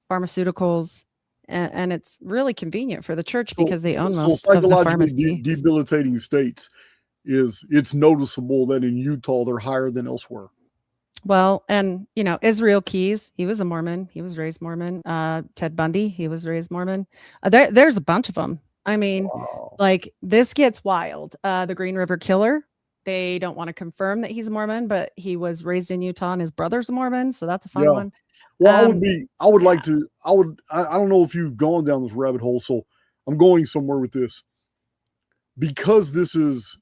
pharmaceuticals, and it's really convenient for the church because they own So most of the psychologically pharmacies. debilitating states it's noticeable that in Utah they're higher than elsewhere. Well, and Israel Keys, he was a Mormon. He was raised Mormon. Ted Bundy, he was raised Mormon. There's a bunch of them. I mean, Wow. like this gets wild. The Green River Killer, they don't want to confirm that he's a Mormon, but he was raised in Utah and his brother's a Mormon, so that's a fun Yeah. one. Well, I would Yeah. like to, I don't know if you've gone down this rabbit hole, so I'm going somewhere with this. Because this is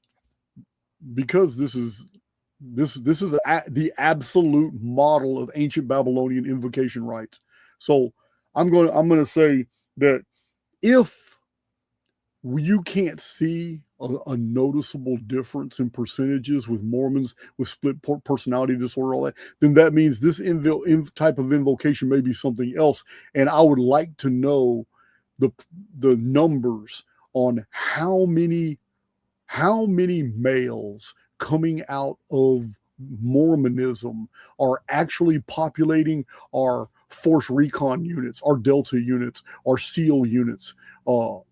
the absolute model of ancient Babylonian invocation rites. So I'm going to say that if you can't see a noticeable difference in percentages with Mormons with split personality disorder, all that, then that means this type of invocation may be something else. And I would like to know the numbers on how many males coming out of Mormonism are actually populating our force recon units, our Delta units, our SEAL units, all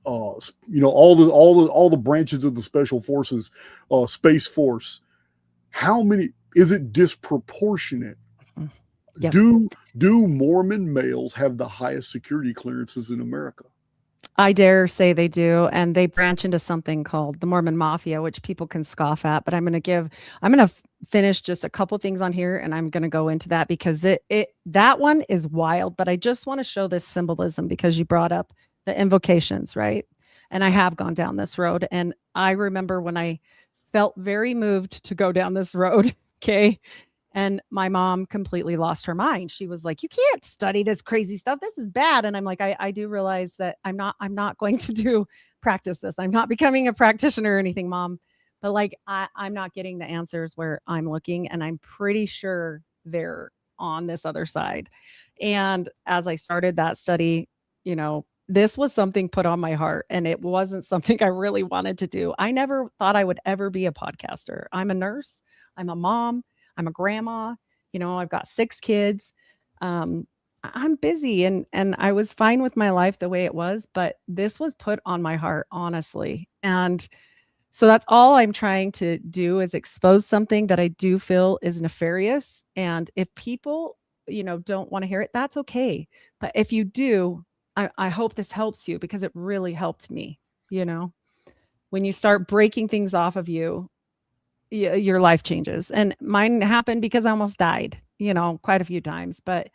the branches of the special forces, Space Force. How many? Is it disproportionate? Yep. Do Mormon males have the highest security clearances in America? I dare say they do, and they branch into something called the Mormon Mafia, which people can scoff at. But I'm going to finish just a couple things on here, and I'm going to go into that because that one is wild. But I just want to show this symbolism because you brought up the invocations, right? And I have gone down this road, and I remember when I felt very moved to go down this road. Okay. And my mom completely lost her mind. She was like, "You can't study this crazy stuff. This is bad." And I'm like, I do realize that I'm not going to practice this. I'm not becoming a practitioner or anything, Mom. But like I'm not getting the answers where I'm looking. And I'm pretty sure they're on this other side. And as I started that study, this was something put on my heart. And it wasn't something I really wanted to do. I never thought I would ever be a podcaster. I'm a nurse, I'm a mom. I'm a grandma, I've got 6 kids. I'm busy and I was fine with my life the way it was, but this was put on my heart, honestly. And so that's all I'm trying to do is expose something that I do feel is nefarious. And if people, don't want to hear it, that's okay. But if you do, I hope this helps you because it really helped me, when you start breaking things off of you, your life changes. And mine happened because I almost died, quite a few times, but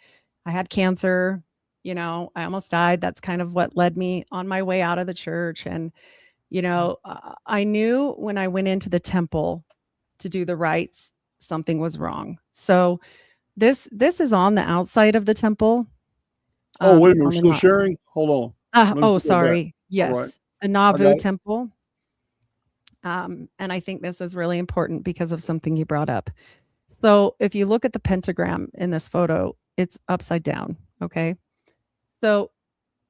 I had cancer, I almost died. That's kind of what led me on my way out of the church. And, I knew when I went into the temple to do the rites, something was wrong. So this is on the outside of the temple. Oh, wait a minute. We're On the still Na sharing? Hold on. Let me oh, put that back. sorry. All right. Yes, the I got Nauvoo it. temple. And I think this is really important because of something you brought up. So if you look at the pentagram in this photo, it's upside down. Okay. So,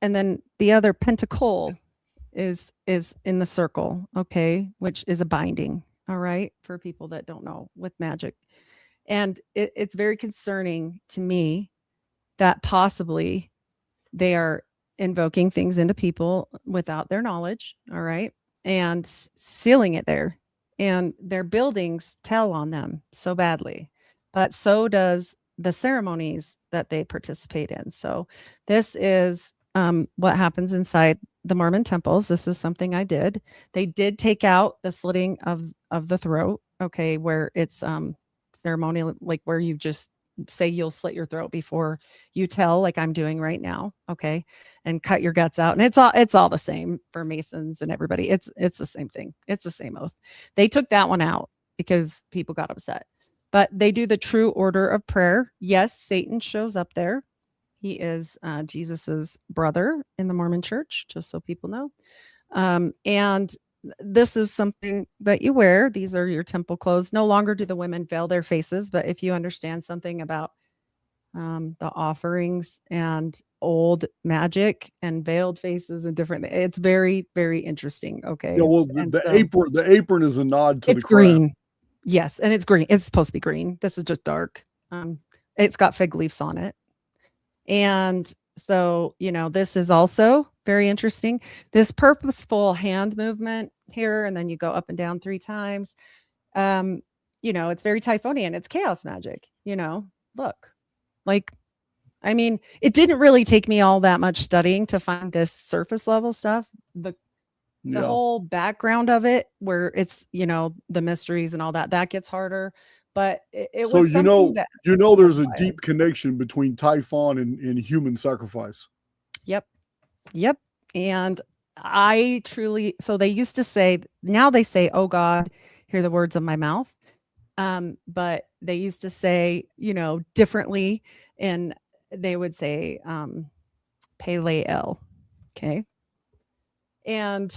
and then the other pentacle is in the circle. Okay, which is a binding. All right, for people that don't know with magic, and it's very concerning to me that possibly they are invoking things into people without their knowledge. All right, and sealing it there, and their buildings tell on them so badly, but so does the ceremonies that they participate in. So this is what happens inside the Mormon temples. This is something I did. They did take out the slitting of the throat, okay, where it's ceremonial, like where you just say you'll slit your throat before you tell, like I'm doing right now, okay, and cut your guts out. And it's all the same for Masons and everybody. It's the same thing. It's the same oath. They took that one out because people got upset. But they do the true order of prayer. Yes, Satan shows up there. He is Jesus's brother in the Mormon church, just so people know. And this is something that you wear. These are your temple clothes. No longer do the women veil their faces, but if you understand something about the offerings and old magic and veiled faces and different, it's very, very interesting. Okay. Yeah, well, And the so apron is a nod to the it's craft. green. Yes. And it's green. It's supposed to be green. This is just dark. It's got fig leaves on it. And so, this is also very interesting. This purposeful hand movement here, and then you go up and down 3 times. It's very Typhonian. It's chaos magic, look, like, I mean, it didn't really take me all that much studying to find this surface level stuff. The whole background of it, where it's, the mysteries and all that gets harder. But it So was something that was there's a wild. deep connection between Typhon and human sacrifice. Yep. Yep. And I truly, so they used to say, now they say, "Oh God, hear the words of my mouth." But they used to say, differently, and they would say, Pele El. Okay. And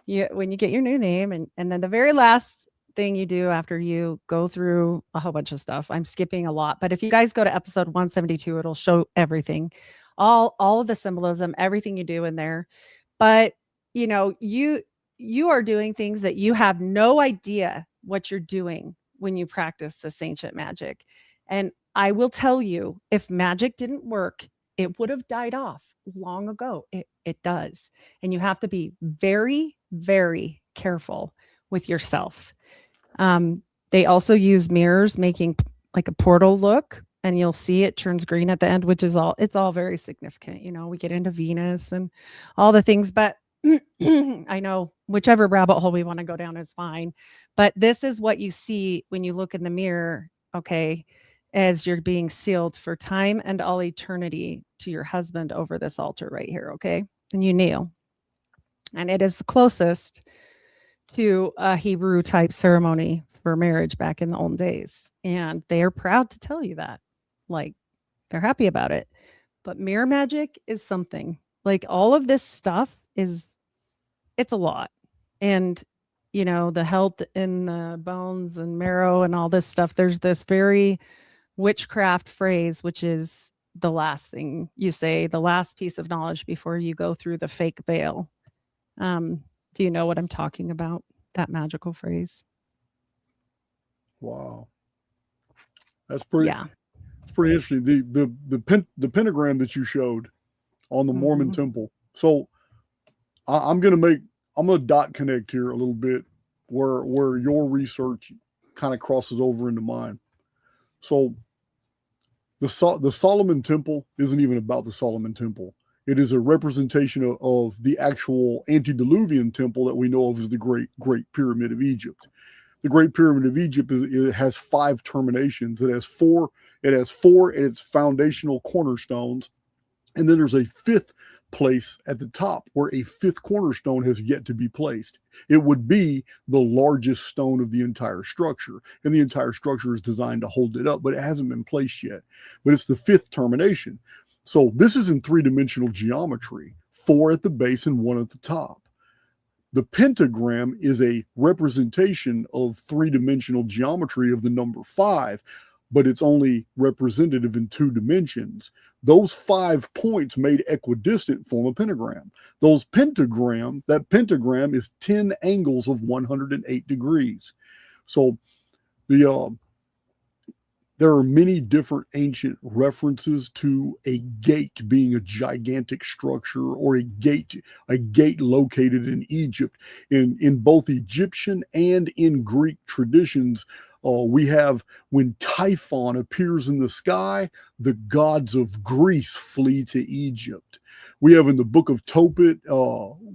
when you get your new name, and then the very last thing you do after you go through a whole bunch of stuff, I'm skipping a lot, but if you guys go to episode 172, it'll show everything, all of the symbolism, everything you do in there. But you are doing things that you have no idea what you're doing when you practice this ancient magic. And I will tell you, if magic didn't work, it would have died off long ago. It does. And you have to be very, very careful with yourself. They also use mirrors, making like a portal look, and you'll see it turns green at the end, which is it's all very significant. We get into Venus and all the things, but I know whichever rabbit hole we want to go down is fine. But this is what you see when you look in the mirror, okay, as you're being sealed for time and all eternity to your husband over this altar right here, okay? And you kneel. And it is the closest to a Hebrew type ceremony for marriage back in the old days. And they are proud to tell you that. Like, they're happy about it. But mirror magic is something. Like, all of this stuff it's a lot. And the health in the bones and marrow and all this stuff, there's this very witchcraft phrase, which is the last thing you say, the last piece of knowledge before you go through the fake veil. Do you know what I'm talking about? That magical phrase? Wow, that's pretty. Yeah. It's pretty interesting. The pentagram that you showed on the Mormon temple. So I'm gonna dot connect here a little bit where your research kind of crosses over into mine. So the Solomon Temple isn't even about the Solomon Temple. It is a representation of the actual antediluvian temple that we know of as the Great Pyramid of Egypt. The Great Pyramid of Egypt it has 5 terminations. It has four at its foundational cornerstones, and then there's a 5th place at the top where a fifth cornerstone has yet to be placed. It would be the largest stone of the entire structure, and the entire structure is designed to hold it up, but it hasn't been placed yet. But it's the fifth termination. So this is in three-dimensional geometry, 4 at the base and 1 at the top. The pentagram is a representation of three-dimensional geometry of the number 5, but it's only representative in 2 dimensions. Those 5 points made equidistant form a pentagram. That pentagram is 10 angles of 108 degrees. So there are many different ancient references to a gate being a gigantic structure, or a gate located in Egypt. In both Egyptian and in Greek traditions, we have, when Typhon appears in the sky, the gods of Greece flee to Egypt. We have in the book of Tophet,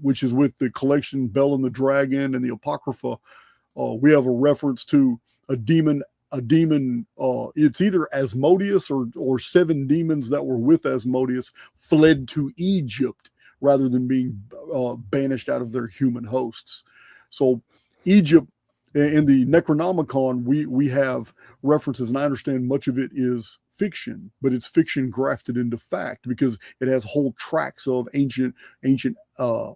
which is with the collection Bel and the Dragon and the Apocrypha, we have a reference to a demon. It's either Asmodeus or 7 demons that were with Asmodeus fled to Egypt rather than being banished out of their human hosts. So Egypt, in the Necronomicon, we have references, and I understand much of it is fiction, but it's fiction grafted into fact, because it has whole tracts of ancient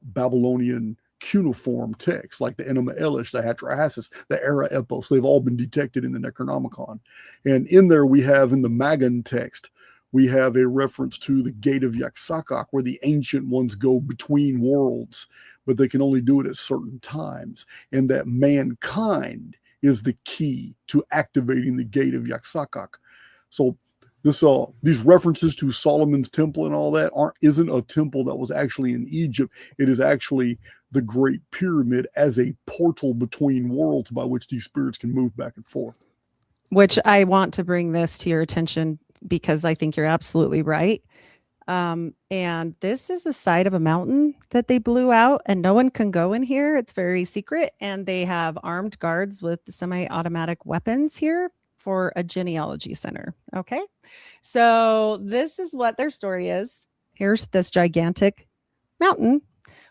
Babylonian cuneiform texts, like the Enuma Elish, the Hatrahasis, the Era Epos. They've all been detected in the Necronomicon. And in there we have, in the Magan text, we have a reference to the gate of Yaxakak, where the ancient ones go between worlds, but they can only do it at certain times. And that mankind is the key to activating the gate of Yaxakak. So these references to Solomon's temple and all that isn't a temple that was actually in Egypt. It is actually the Great Pyramid as a portal between worlds by which these spirits can move back and forth. Which I want to bring this to your attention, because I think you're absolutely right. And this is a side of a mountain that they blew out, and no one can go in here. It's very secret. And they have armed guards with semi-automatic weapons here for a genealogy center. Okay. So this is what their story is. Here's this gigantic mountain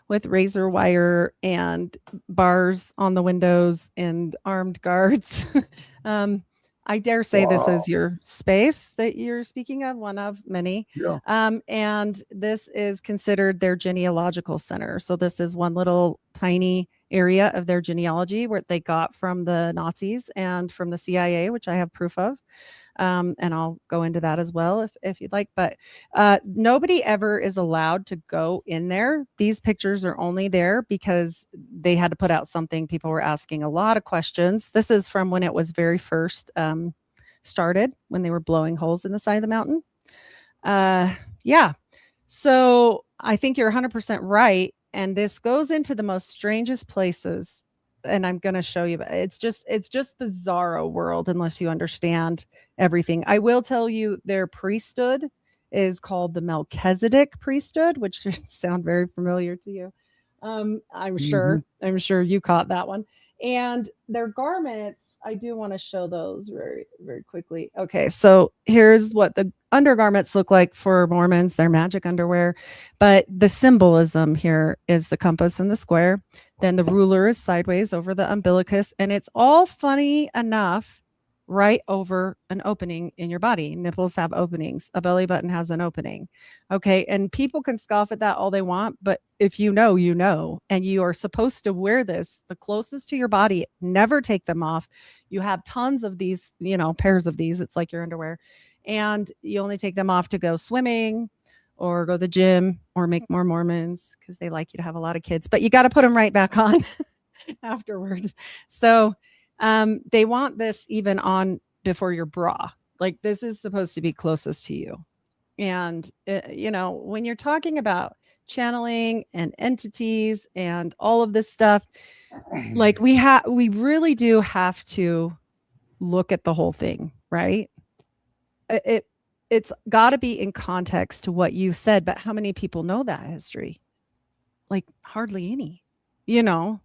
with razor wire and bars on the windows and armed guards. I dare say this is your space that you're speaking of, one of many. Yeah. And this is considered their genealogical center. So this is one little tiny area of their genealogy where they got from the Nazis and from the CIA, which I have proof of. And I'll go into that as well if you'd like. But nobody ever is allowed to go in there. These pictures are only there because they had to put out something. People were asking a lot of questions. This is from when it was very first started, when they were blowing holes in the side of the mountain. Yeah. So I think you're 100% right. And this goes into the most strangest places. And I'm going to show you, it's just bizarro world unless you understand everything. I will tell you their priesthood is called the Melchizedek priesthood, which should sound very familiar to you. I'm sure you caught that one. And their garments, I do want to show those very, very quickly. Okay, so here's what the undergarments look like for Mormons, their magic underwear. But the symbolism here is the compass and the square. Then the ruler is sideways over the umbilicus. And it's all funny enough right over an opening in your body. Nipples have openings. A belly button has an opening. Okay. And people can scoff at that all they want. But if you know, you know, and you are supposed to wear this the closest to your body, never take them off. You have tons of these, pairs of these. It's like your underwear. And you only take them off to go swimming or go to the gym or make more Mormons because they like you to have a lot of kids. But you got to put them right back on afterwards. So they want this even on before your bra. Like this is supposed to be closest to you. And, when you're talking about channeling and entities and all of this stuff, like we really do have to look at the whole thing, right? It's got to be in context to what you said, but how many people know that history? Like hardly any, And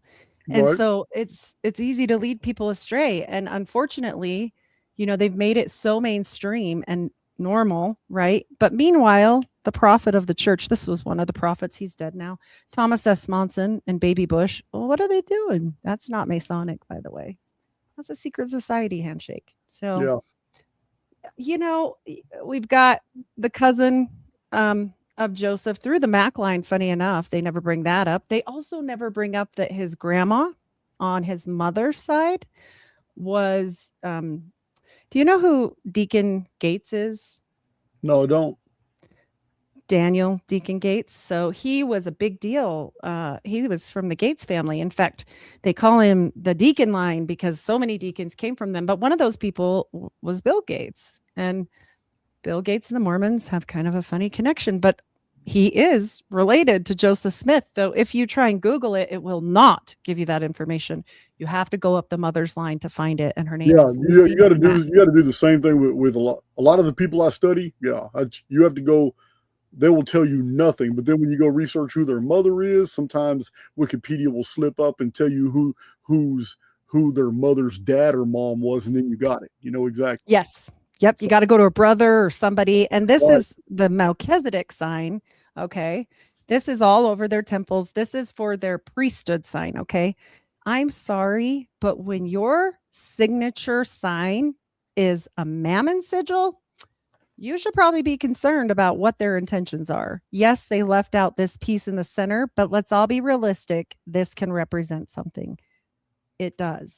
Right. so it's easy to lead people astray. And unfortunately, they've made it so mainstream and normal, right? But meanwhile, the prophet of the church. This was one of the prophets. He's dead now. Thomas S. Monson and Baby Bush. Well, what are they doing? That's not Masonic, by the way. That's a secret society handshake. So, Yeah. We've got the cousin of Joseph through the Mac line. Funny enough, they never bring that up. They also never bring up that his grandma on his mother's side was. Do you know who Deacon Gates is? No, don't. Daniel Deacon Gates. So he was a big deal. He was from the Gates family. In fact, they call him the Deacon line because so many deacons came from them. But one of those people was Bill Gates. And Bill Gates and the Mormons have kind of a funny connection. But he is related to Joseph Smith, though if you try and Google it, it will not give you that information. You have to go up the mother's line to find it, and her name is Lucy you got to Mack. do the same thing with a lot of the people I study. Yeah, you have to go. They will tell you nothing, but then when you go research who their mother is, sometimes Wikipedia will slip up and tell you who their mother's dad or mom was, and then you got it. You know exactly. Yes. Yep. You got to go to a brother or somebody. And this is the Melchizedek sign. Okay. This is all over their temples. This is for their priesthood sign. Okay. I'm sorry, but when your signature sign is a mammon sigil, you should probably be concerned about what their intentions are. Yes, they left out this piece in the center, but let's all be realistic. This can represent something. It does.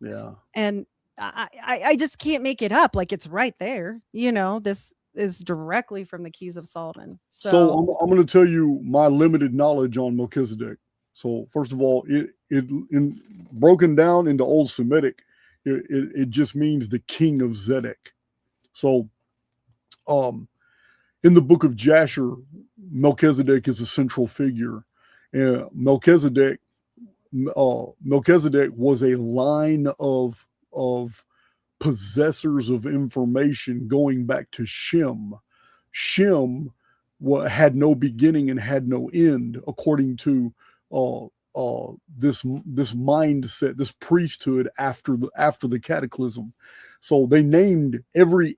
Yeah. And I just can't make it up. Like, it's right there. This is directly from the Keys of Solomon. So I'm going to tell you my limited knowledge on Melchizedek. So first of all, it broken down into Old Semitic, it just means the king of Zedek. So, in the book of Jasher, Melchizedek is a central figure. Melchizedek was a line of possessors of information going back to Shem. Shem had no beginning and had no end, according to this mindset, this priesthood after the cataclysm. So they named every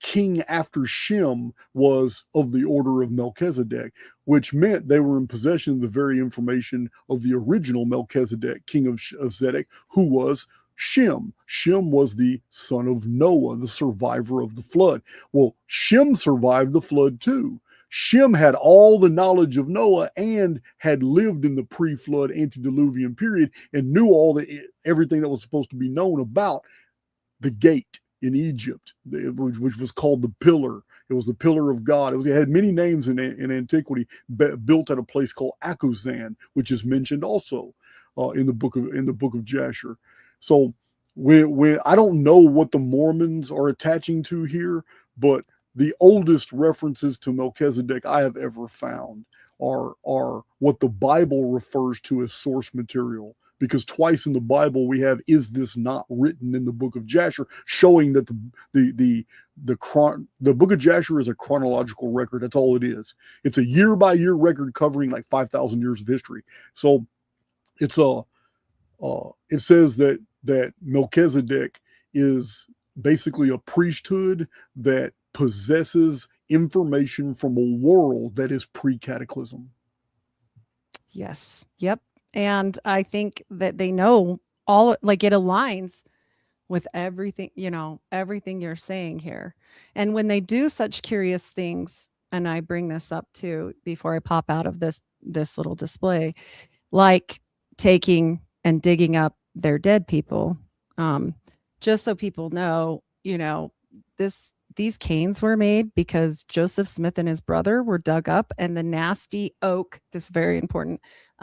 king after Shem was of the order of Melchizedek, which meant they were in possession of the very information of the original Melchizedek, king of Zedek, who was Shem. Shem was the son of Noah, the survivor of the flood. Well, Shem survived the flood too. Shem had all the knowledge of Noah and had lived in the pre-flood antediluvian period and knew everything that was supposed to be known about the gate in Egypt, which was called the pillar. It was the pillar of God. It had many names in antiquity, built at a place called Akuzan, which is mentioned also in the book of Jasher. So when I don't know what the Mormons are attaching to here, but the oldest references to Melchizedek I have ever found are what the Bible refers to as source material. Because twice in the Bible we have, is this not written in the book of Jasher, showing that the book of Jasher is a chronological record. That's all it is. It's a year by year record covering like 5,000 years of history. So it says that Melchizedek is basically a priesthood that possesses information from a world that is pre-cataclysm. Yes. Yep. And I think that they know it aligns with everything, everything you're saying here. And when they do such curious things, and I bring this up too before I pop out of this little display, like taking and digging up their dead people, just so people know, these canes were made because Joseph Smith and his brother were dug up, and the nasty oak, this is very important.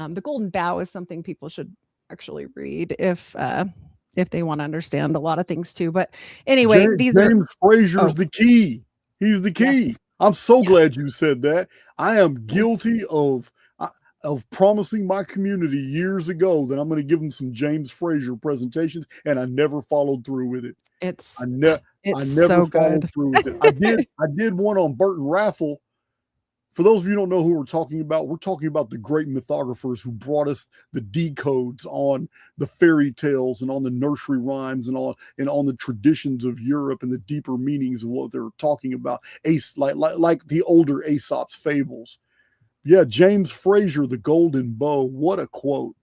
The Golden Bough is something people should actually read if they want to understand a lot of things too. But anyway, James Frazier's the key. He's the key. Yes. I'm so glad you said that. I am guilty of promising my community years ago that I'm going to give them some James Frazier presentations, and I never followed through with it. I never so followed good. through with it. I did one on Burton Raffle, For those of you who don't know who we're talking about the great mythographers who brought us the decodes on the fairy tales and on the nursery rhymes and on the traditions of Europe and the deeper meanings of what they're talking about. Like the older Aesop's fables. Yeah, James Frazier, The Golden Bow. What a quote.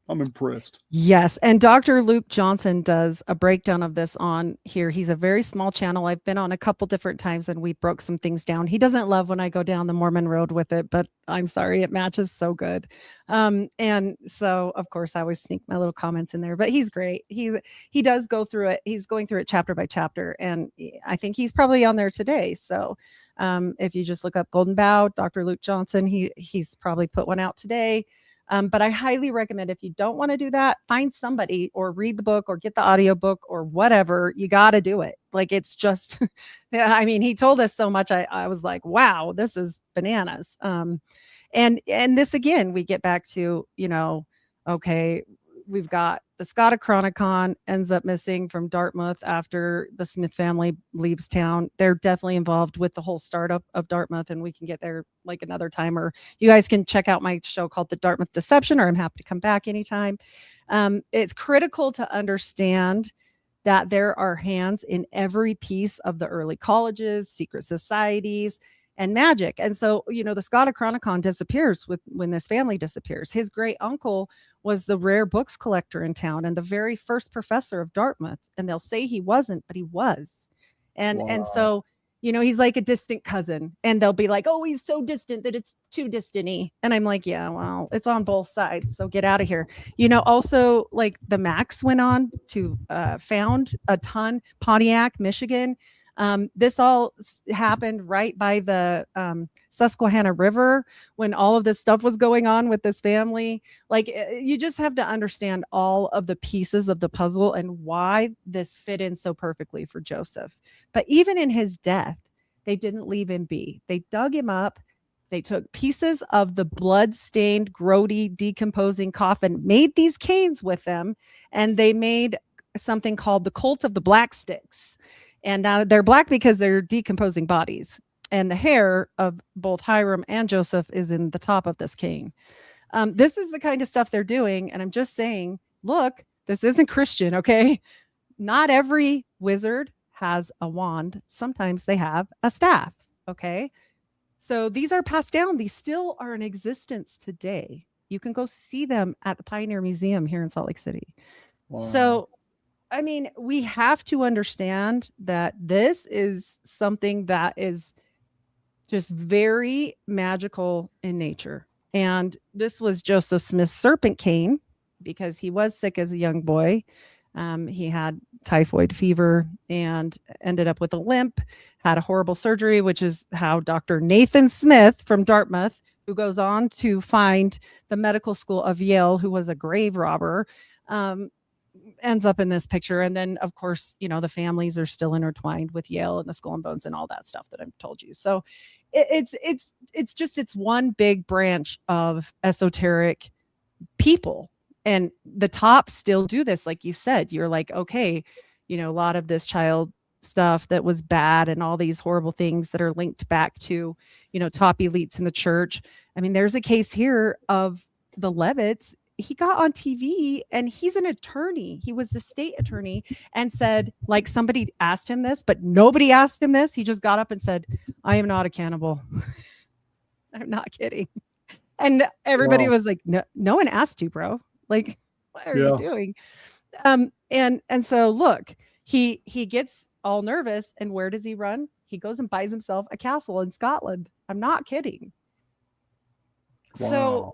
I'm impressed. Yes. And Dr. Luke Johnson does a breakdown of this on here. He's a very small channel. I've been on a couple different times and we broke some things down. He doesn't love when I go down the Mormon road with it, but I'm sorry, it matches so good. And so of course I always sneak my little comments in there, but he's great. He does go through it. He's going through it chapter by chapter. And I think he's probably on there today. So if you just look up Golden Bow, Dr. Luke Johnson, he's probably put one out today. But I highly recommend, if you don't want to do that, find somebody or read the book or get the audiobook or whatever. You got to do it. Like, it's just, I mean, he told us so much. I was like, wow, this is bananas. And this, again, we get back to, okay, we've got the Scotta Chronicon ends up missing from Dartmouth after the Smith family leaves town. They're definitely involved with the whole startup of Dartmouth, and we can get there like another time, or you guys can check out my show called The Dartmouth Deception, or I'm happy to come back anytime. It's critical to understand that there are hands in every piece of the early colleges, secret societies, and magic. And so, the Scotta Chronicon disappears when this family disappears. His great uncle was the rare books collector in town and the very first professor of Dartmouth. And they'll say he wasn't, but he was. And so, he's like a distant cousin, and they'll be like, oh, he's so distant that it's too distant-y. And I'm like, yeah, well, it's on both sides. So get out of here. Also, like, the Macs went on to found a ton, Pontiac, Michigan. This all happened right by the Susquehanna River when all of this stuff was going on with this family. Like, you just have to understand all of the pieces of the puzzle and why this fit in so perfectly for Joseph. But even in his death, they didn't leave him be. They dug him up. They took pieces of the blood-stained, grody, decomposing coffin, made these canes with them, and they made something called the Cult of the Black Sticks. And now they're black because they're decomposing bodies. And the hair of both Hiram and Joseph is in the top of this cane. This is the kind of stuff they're doing. And I'm just saying, look, this isn't Christian, okay? Not every wizard has a wand. Sometimes they have a staff, okay? So these are passed down. These still are in existence today. You can go see them at the Pioneer Museum here in Salt Lake City. Wow. So, I mean, we have to understand that this is something that is just very magical in nature. And this was Joseph Smith's serpent cane because he was sick as a young boy. He had typhoid fever and ended up with a limp, had a horrible surgery, which is how Dr. Nathan Smith from Dartmouth, who goes on to find the medical school of Yale, who was a grave robber, ends up in this picture. And then, of course, the families are still intertwined with Yale and the Skull and Bones and all that stuff that I've told you. So it's one big branch of esoteric people. And the top still do this. Like you said, you're like, okay, a lot of this child stuff that was bad and all these horrible things that are linked back to, top elites in the church. I mean, there's a case here of the Levitts. He got on TV and he's an attorney. He was the state attorney and said, like, somebody asked him this, but nobody asked him this. He just got up and said, I am not a cannibal. I'm not kidding. And everybody was like, no one asked you, bro. Like, what are you doing? And so look, he gets all nervous, and where does he run? He goes and buys himself a castle in Scotland. I'm not kidding. Wow. So,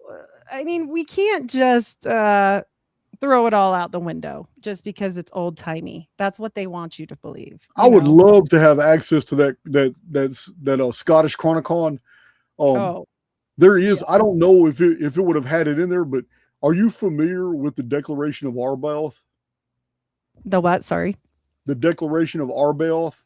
I mean, we can't just throw it all out the window just because it's old timey. That's what they want you to believe. I would love to have access to that Scottish Chronicon. There is. Yeah. I don't know if it would have had it in there, but are you familiar with the Declaration of Arbaoth? The what? Sorry. The Declaration of Arbaoth.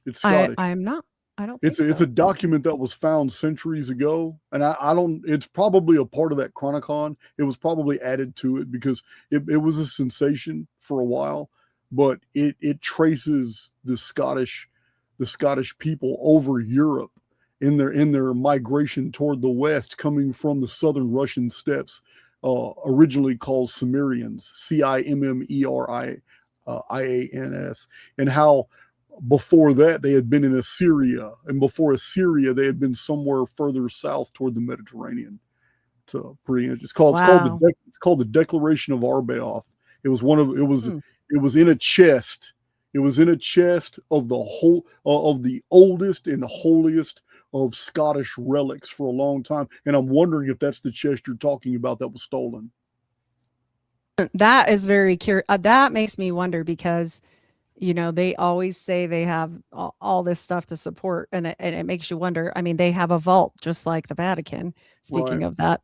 It's Scottish. I am not. I don't. It's a document that was found centuries ago, and I don't. It's probably a part of that Chronicon. It was probably added to it because it was a sensation for a while, but it traces the Scottish people over Europe, in their migration toward the west, coming from the southern Russian steppes, originally called Cimmerians, Cimmerians, and how before that they had been in Assyria, and before Assyria they had been somewhere further south toward the Mediterranean. So it's called Wow. it's called the Declaration of Arbaoth. It was Hmm. it was in a chest. It was in a chest of the whole of the oldest and holiest of Scottish relics for a long time, and I'm wondering if that's the chest you're talking about that was stolen. That is very curious. That makes me wonder because, they always say they have all this stuff to support, and it makes you wonder. I mean, they have a vault just like the Vatican. Right, Speaking of that,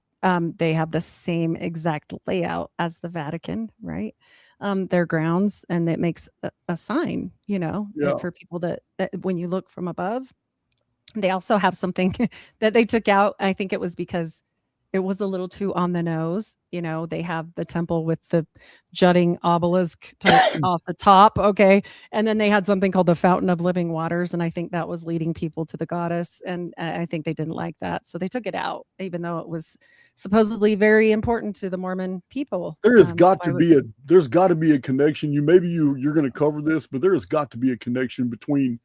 they have the same exact layout as the Vatican, right? Their grounds, and it makes a sign, yeah. for people that when you look from above. They also have something that they took out. I think it was because it was a little too on the nose. They have the temple with the jutting obelisk type off the top. Okay. And then they had something called the Fountain of Living Waters. And I think that was leading people to the goddess. And I think they didn't like that. So they took it out, even though it was supposedly very important to the Mormon people. There has got Why to would be a connection. You're going to cover this, but there has got to be a connection between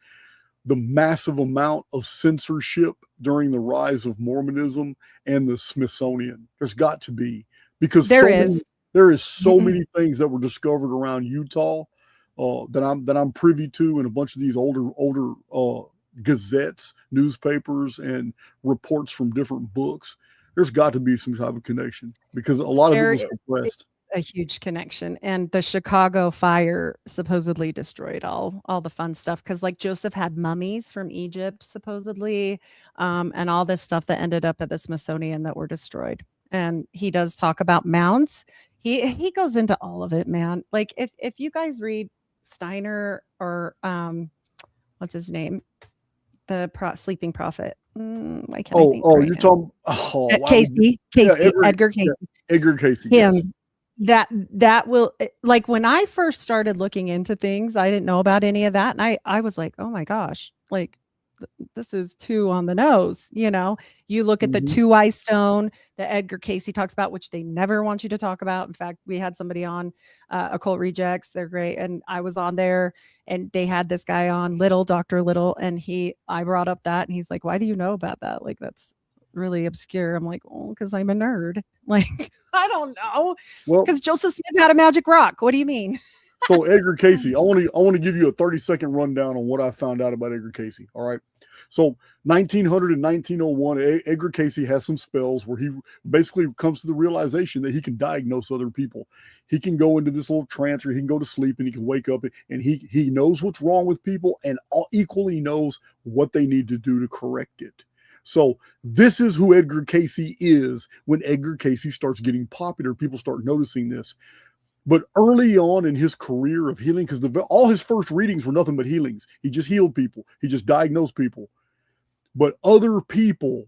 the massive amount of censorship during the rise of Mormonism and the Smithsonian. There's got to be, because there is. there is so many things that were discovered around Utah that I'm privy to, and a bunch of these older gazettes, newspapers, and reports from different books. There's got to be some type of connection because a lot of it There was is suppressed. a huge connection, and the Chicago fire supposedly destroyed all the fun stuff because, like, Joseph had mummies from Egypt supposedly, and all this stuff that ended up at the Smithsonian that were destroyed. And he does talk about mounds. He goes into all of it, man. Like, if you guys read Steiner or what's his name, the sleeping prophet. Why can't I think right You now? talking? Oh, why would you? Casey, Yeah, Edgar yeah, Casey. Edgar Casey. Yes. Him, that will like, when I first started looking into things, I didn't know about any of that, and I was like, "Oh my gosh, like, this is too on the nose," You look at the Mhm. two-eye stone that Edgar Casey talks about, which they never want you to talk about. In fact, we had somebody on, Occult Rejects, they're great, and I was on there, and they had this guy on, Dr. Little, and I brought up that, and he's like, "Why do you know about that? Like, that's really obscure." I'm like, "Oh, because I'm a nerd." Like, I don't know, Well, because Joseph Smith had a magic rock. What do you mean? so Edgar Casey, I want to give you a 30-second rundown on what I found out about Edgar Casey. All right. So 1900 and 1901, Edgar Casey has some spells where he basically comes to the realization that he can diagnose other people. He can go into this little trance, or he can go to sleep and he can wake up, and he knows what's wrong with people, and equally knows what they need to do to correct it. So this is who Edgar Casey is when Edgar Casey starts getting popular. People start noticing this. But early on in his career of healing, because all his first readings were nothing but healings. He just healed people. He just diagnosed people. But other people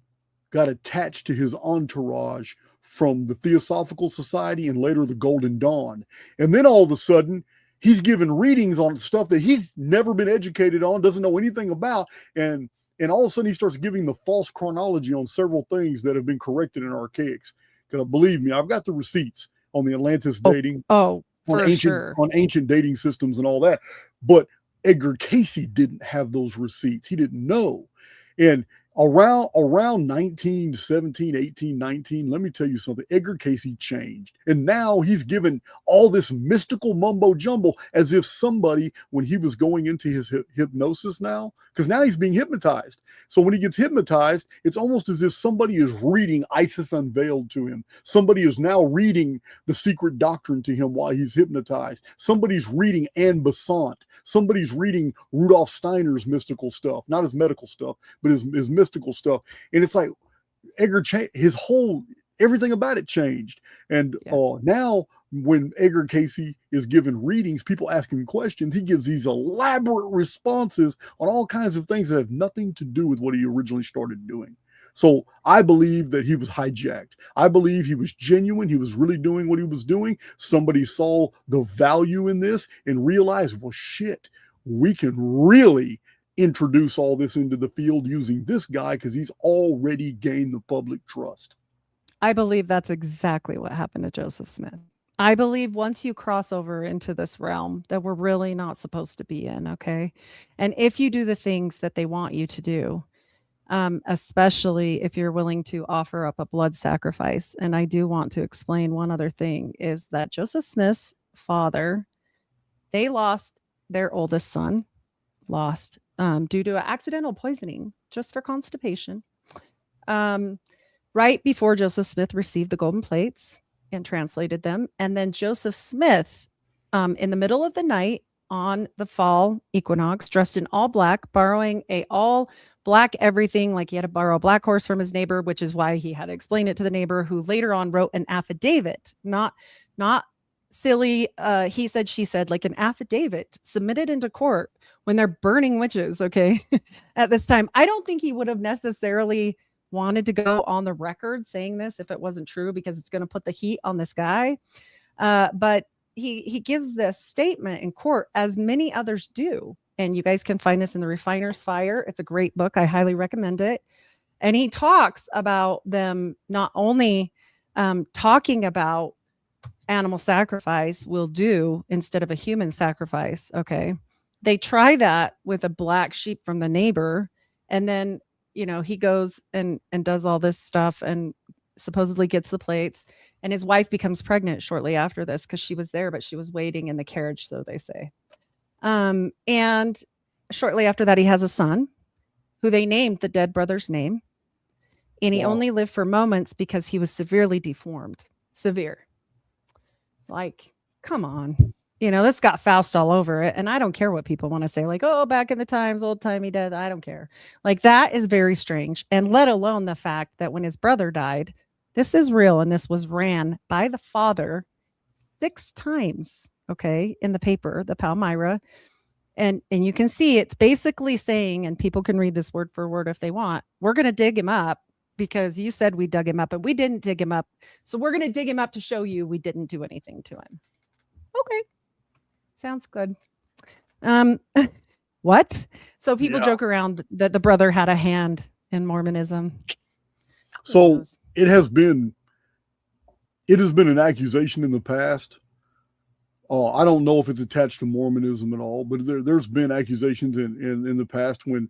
got attached to his entourage from the Theosophical Society and later the Golden Dawn. And then all of a sudden, he's given readings on stuff that he's never been educated on, doesn't know anything about. And all of a sudden, he starts giving the false chronology on several things that have been corrected in Archaix. Because believe me, I've got the receipts on the Atlantis dating, Oh, for sure. on ancient dating systems and all that. But Edgar Casey didn't have those receipts. He didn't know. And around 1917, 18, 19, let me tell you something. Edgar Casey changed. And now he's given all this mystical mumbo jumbo as if somebody, when he was going into his hypnosis now, because now he's being hypnotized. So when he gets hypnotized, it's almost as if somebody is reading Isis Unveiled to him. Somebody is now reading the secret doctrine to him while he's hypnotized. Somebody's reading Anne Besant. Somebody's reading Rudolf Steiner's mystical stuff, not his medical stuff, but his mystical stuff. And it's like his whole, everything about it changed. And now when Edgar Casey is given readings, people ask him questions, he gives these elaborate responses on all kinds of things that have nothing to do with what he originally started doing. So I believe that he was hijacked. I believe he was genuine. He was really doing what he was doing. Somebody saw the value in this and realized, well, shit, we can really introduce all this into the field using this guy because he's already gained the public trust. I believe that's exactly what happened to Joseph Smith. I believe once you cross over into this realm that we're really not supposed to be in, okay? And if you do the things that they want you to do, especially if you're willing to offer up a blood sacrifice. And I do want to explain one other thing is that Joseph Smith's father, they lost their oldest son, lost due to accidental poisoning just for constipation. Right before Joseph Smith received the golden plates and translated them. And then Joseph Smith, in the middle of the night on the fall equinox, dressed in all black, borrowing a all black everything, like he had to borrow a black horse from his neighbor, which is why he had to explain it to the neighbor, who later on wrote an affidavit, not silly, he said, she said, like an affidavit submitted into court when they're burning witches, okay, at this time. I don't think he would have necessarily wanted to go on the record saying this if it wasn't true, because it's going to put the heat on this guy. But he gives this statement in court, as many others do. And you guys can find this in The Refiner's Fire. It's a great book. I highly recommend it. And he talks about them not only talking about animal sacrifice will do instead of a human sacrifice. Okay. They try that with a black sheep from the neighbor. And then, he goes and does all this stuff and supposedly gets the plates. And his wife becomes pregnant shortly after this, because she was there, but she was waiting in the carriage, so they say. And shortly after that, he has a son who they named the dead brother's name. And he only lived for moments because he was severely deformed. Severe. Like, come on. This got Faust all over it. And I don't care what people want to say, like, oh, back in the times, old timey dead. I don't care. Like, that is very strange. And let alone the fact that when his brother died, this is real. And this was ran by the father 6 times, okay, in the paper, the Palmyra. And you can see it's basically saying, and people can read this word for word if they want, we're going to dig him up because you said we dug him up, and we didn't dig him up. So we're going to dig him up to show you we didn't do anything to him. Okay. Sounds good. What? So people joke around that the brother had a hand in Mormonism. So it has been an accusation in the past. I don't know if it's attached to Mormonism at all, but there's been accusations in the past when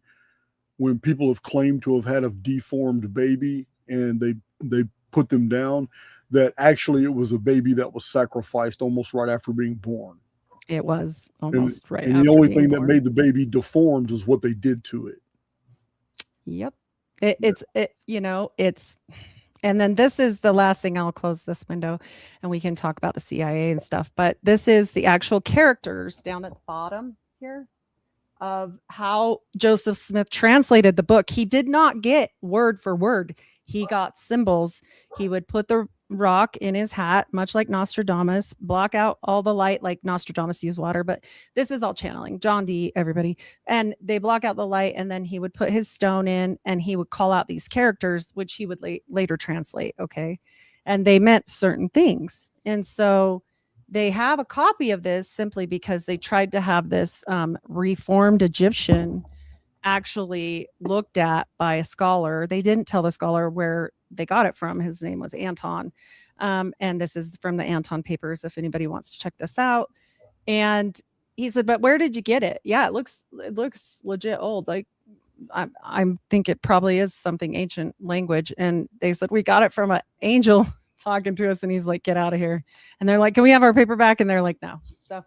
people have claimed to have had a deformed baby and they put them down, that actually it was a baby that was sacrificed almost right after being born. It was almost right. And the only thing that made the baby deformed was what they did to it. Yep. And then this is the last thing. I'll close this window and we can talk about the CIA and stuff. But this is the actual characters down at the bottom here of how Joseph Smith translated the book. He did not get word for word. He got symbols. He would put the rock in his hat, much like Nostradamus, block out all the light like Nostradamus used water. But this is all channeling. John D, everybody. And they block out the light, and then he would put his stone in and he would call out these characters, which he would later translate. Okay. And they meant certain things. And so they have a copy of this simply because they tried to have this reformed Egyptian actually looked at by a scholar. They didn't tell the scholar where they got it from. His name was Anton. And this is from the Anton papers, if anybody wants to check this out. And he said, but where did you get it? Yeah, it looks legit old. Like, I think it probably is something ancient language. And they said, we got it from an angel talking to us. And he's like, get out of here. And they're like, can we have our paper back? And they're like, no. So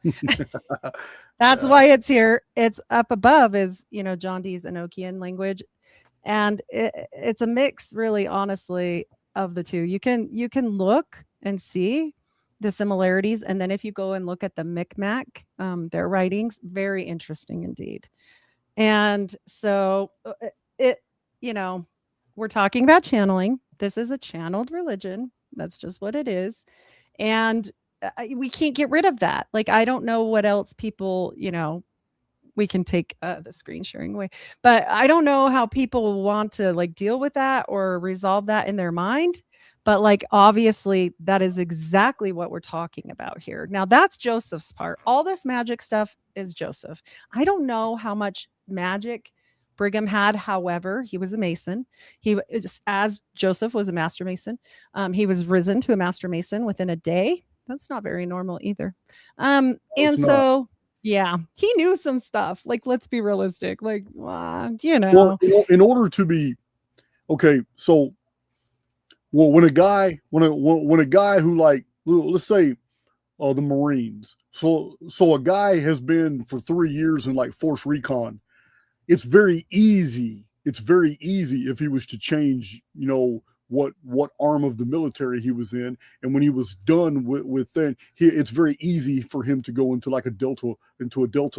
that's why it's here. It's up above is, John Dee's Enochian language. And it's a mix, really, honestly, of the two. You can look and see the similarities. And then if you go and look at the Micmac, their writings, very interesting indeed. And so we're talking about channeling. This is a channeled religion. That's just what it is. And we can't get rid of that. Like, I don't know what else people, we can take the screen sharing away, but I don't know how people want to like deal with that or resolve that in their mind. But like, obviously, that is exactly what we're talking about here. Now, that's Joseph's part. All this magic stuff is Joseph. I don't know how much magic Brigham had. However, he was a Mason. As Joseph was a master Mason, he was risen to a master Mason within a day. That's not very normal either. And so, yeah, he knew some stuff. Like, let's be realistic. Like, you know. Well, in order to be okay, so when a guy who, like, let's say the Marines, so a guy has been for 3 years in like force recon, it's very easy if he was to change, what arm of the military he was in, and when he was done with then, it's very easy for him to go into like a Delta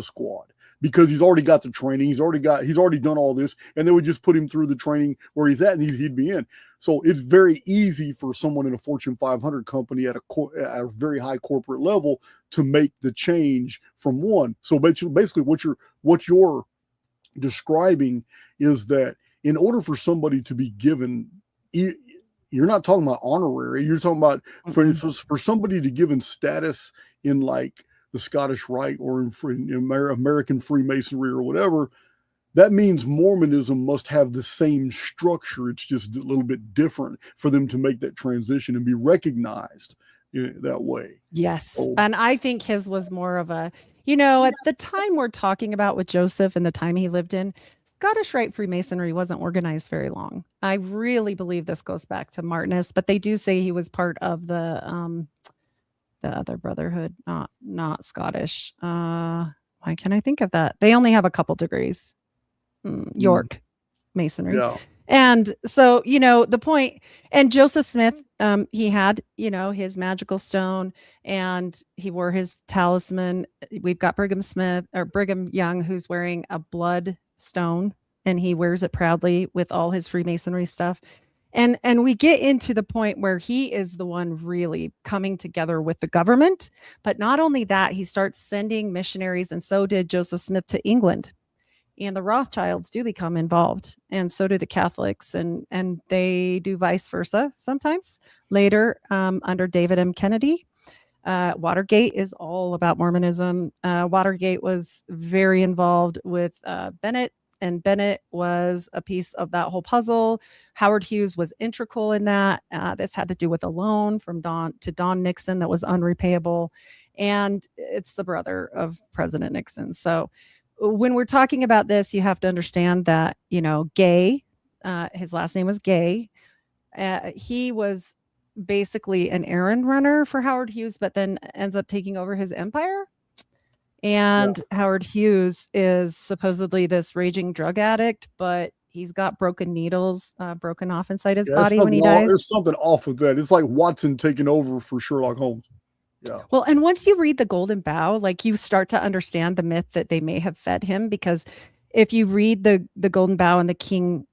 squad, because he's already got the training, he's already done all this, and they would just put him through the training where he's at, and he'd be in. So it's very easy for someone in a Fortune 500 company at a very high corporate level to make the change from one. So basically, what you're describing is that in order for somebody to be given, you're not talking about honorary, you're talking about for somebody to given status in like the Scottish Rite or in American Freemasonry or whatever, that means Mormonism must have the same structure. It's just a little bit different for them to make that transition and be recognized that way. Yes. And I think his was more of a, at the time we're talking about with Joseph and the time he lived in, Scottish Rite Freemasonry wasn't organized very long. I really believe this goes back to Martinus, but they do say he was part of the other brotherhood, not Scottish. Why can't I think of that? They only have a couple degrees. York Masonry. Yeah. And so, the point, and Joseph Smith, he had, his magical stone, and he wore his talisman. We've got Brigham Young, who's wearing a blood stone, and he wears it proudly with all his Freemasonry stuff. And we get into the point where he is the one really coming together with the government. But not only that, he starts sending missionaries, and so did Joseph Smith, to England. And the Rothschilds do become involved, and so do the Catholics, and they do vice versa sometimes later under David M. Kennedy. Watergate is all about Mormonism. Watergate was very involved with Bennett, and Bennett was a piece of that whole puzzle. Howard Hughes was integral in that. This had to do with a loan from Don Nixon that was unrepayable, and it's the brother of President Nixon. So when we're talking about this, you have to understand that, Gay, his last name was Gay. He was basically an errand runner for Howard Hughes, but then ends up taking over his empire. And Howard Hughes is supposedly this raging drug addict, but he's got broken needles broken off inside his body when he dies. There's something off with that. It's like Watson taking over for Sherlock Holmes. Yeah. Well, and once you read the Golden Bough, like, you start to understand the myth that they may have fed him, because if you read the Golden Bough and the king,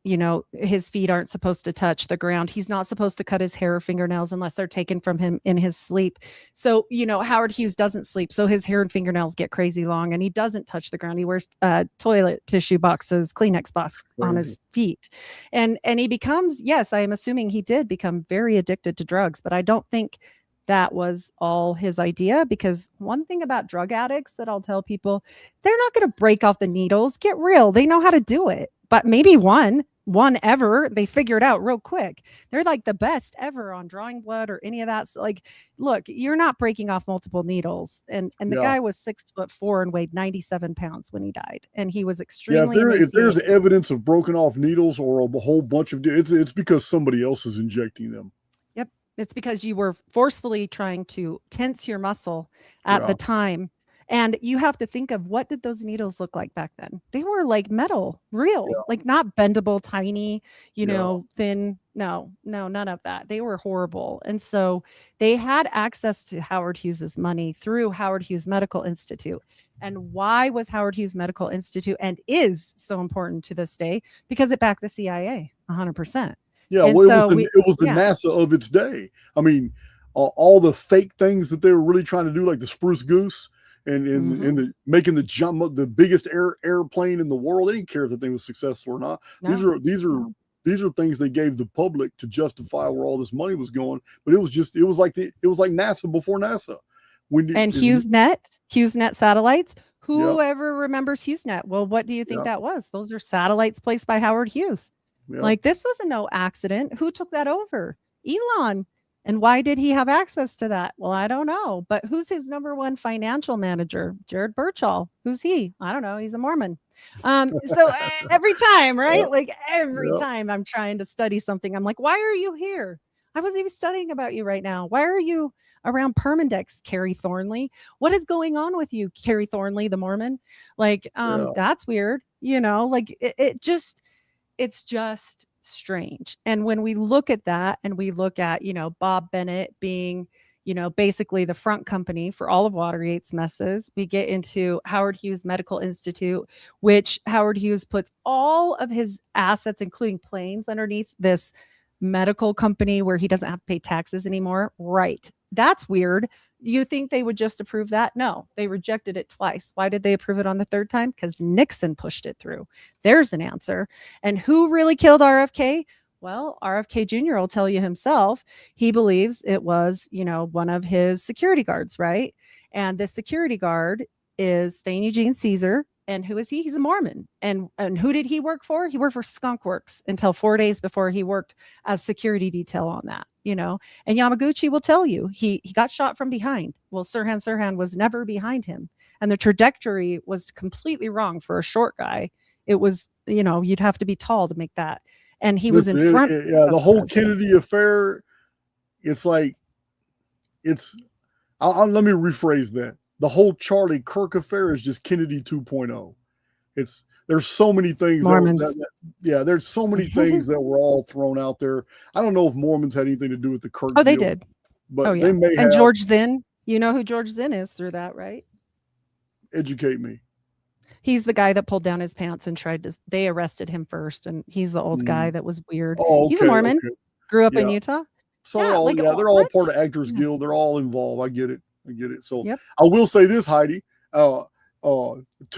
his feet aren't supposed to touch the ground. He's not supposed to cut his hair or fingernails unless they're taken from him in his sleep. So, Howard Hughes doesn't sleep, so his hair and fingernails get crazy long, and he doesn't touch the ground. He wears toilet tissue boxes, Kleenex box on his feet. And he becomes, yes, I am assuming he did become very addicted to drugs, but I don't think that was all his idea, because one thing about drug addicts that I'll tell people, they're not going to break off the needles. Get real. They know how to do it. But maybe one ever, they figure it out real quick. They're like the best ever on drawing blood or any of that. So, like, look, you're not breaking off multiple needles. And the guy was 6'4" and weighed 97 pounds when he died. And he was extremely if there's evidence of broken off needles or a whole bunch of it's because somebody else is injecting them. It's because you were forcefully trying to tense your muscle at the time. And you have to think of, what did those needles look like back then? They were like metal, real, like not bendable, tiny, thin. No, none of that. They were horrible. And so they had access to Howard Hughes's money through Howard Hughes Medical Institute. And why was Howard Hughes Medical Institute and is so important to this day? Because it backed the CIA 100%. Yeah, well, it was the NASA of its day. I mean, all the fake things that they were really trying to do, like the Spruce Goose and making the jump, the biggest airplane in the world. They didn't care if the thing was successful or not. No. These are These are things they gave the public to justify where all this money was going. But it was like NASA before NASA. And HughesNet satellites. Yep, Whoever remembers HughesNet? Well, what do you think yep, that was? Those are satellites placed by Howard Hughes. yep. Like, this was no accident. Who took that over? Elon. And why did he have access to that? Well, I don't know. But who's his number one financial manager? Jared Birchall. Who's he? I don't know. He's a Mormon. So every time, right? Yep, Like every yep. time I'm trying to study something, I'm like, why are you here? I wasn't even studying about you right now. Why are you around Permindex, Carrie Thornley? What is going on with you, Carrie Thornley, the Mormon? Like, Yeah. that's weird. Like it's just strange. And when we look at that and we look at, Bob Bennett being, basically the front company for all of Watergate's messes, we get into Howard Hughes Medical Institute, which Howard Hughes puts all of his assets, including planes, underneath this medical company where he doesn't have to pay taxes anymore. Right. That's weird. You think they would just approve that? No, they rejected it twice. Why did they approve it on the third time? Because Nixon pushed it through. There's an answer. And who really killed RFK? Well, RFK Jr. will tell you himself. He believes it was, one of his security guards, right? And the security guard is Thane Eugene Caesar. And who is he? He's a Mormon. And who did he work for? He worked for Skunk Works until 4 days before he worked as security detail on that, And Yamaguchi will tell you he got shot from behind. Well, Sirhan was never behind him. And the trajectory was completely wrong for a short guy. It was, you'd have to be tall to make that. And he was in front. Yeah, the whole Kennedy affair, it's like, let me rephrase that. The whole Charlie Kirk affair is just Kennedy 2.0. There's so many things. There's so many things that were all thrown out there. I don't know if Mormons had anything to do with the Kirk. Oh, they did. But they may have. And George Zinn, you know who George Zinn is through that, right? Educate me. He's the guy that pulled down his pants and they arrested him first. And he's the old guy that was weird. Oh, okay, he's a Mormon, grew up in Utah. So they're all part of Actors Guild. They're all involved. I get it. So I will say this, Heidi, to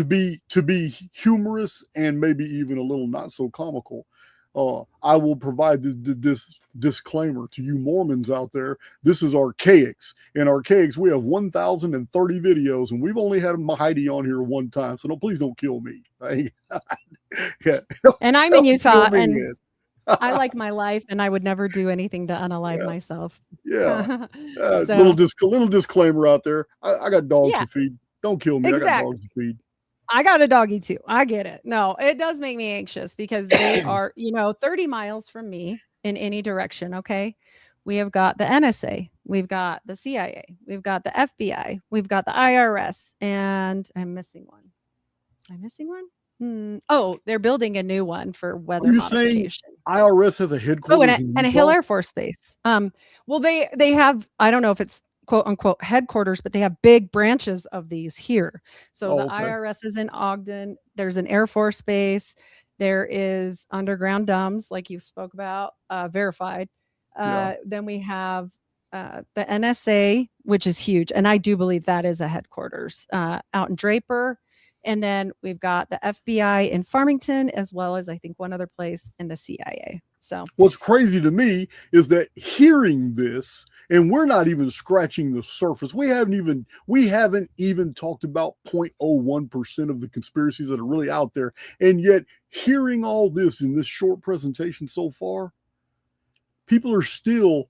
be humorous and maybe even a little not so comical, I will provide this disclaimer to you Mormons out there. This is Archaix. In Archaix, we have 1,030 videos, and we've only had Heidi on here one time. So please don't kill me. Yeah. And I'm in Utah, and I like my life, and I would never do anything to unalive myself. Yeah. Little disclaimer out there. I got dogs to feed. Don't kill me. Exactly. I got dogs to feed. I got a doggy too. I get it. No, it does make me anxious because they are, 30 miles from me in any direction. Okay. We have got the NSA. We've got the CIA. We've got the FBI. We've got the IRS. And I'm missing one. Am I missing one? Oh, they're building a new one for weather modification. IRS has a headquarters and a Hill Air Force Base. Well, they have, I don't know if it's quote unquote headquarters, but they have big branches of these here. So the IRS is in Ogden. There's an Air Force Base. There is underground dumps, like you spoke about, verified. Then we have the NSA, which is huge. And I do believe that is a headquarters out in Draper. And then we've got the FBI in Farmington, as well as I think one other place in the CIA. So what's crazy to me is that hearing this, and we're not even scratching the surface. We haven't even talked about 0.01% of the conspiracies that are really out there. And yet hearing all this in this short presentation so far, people are still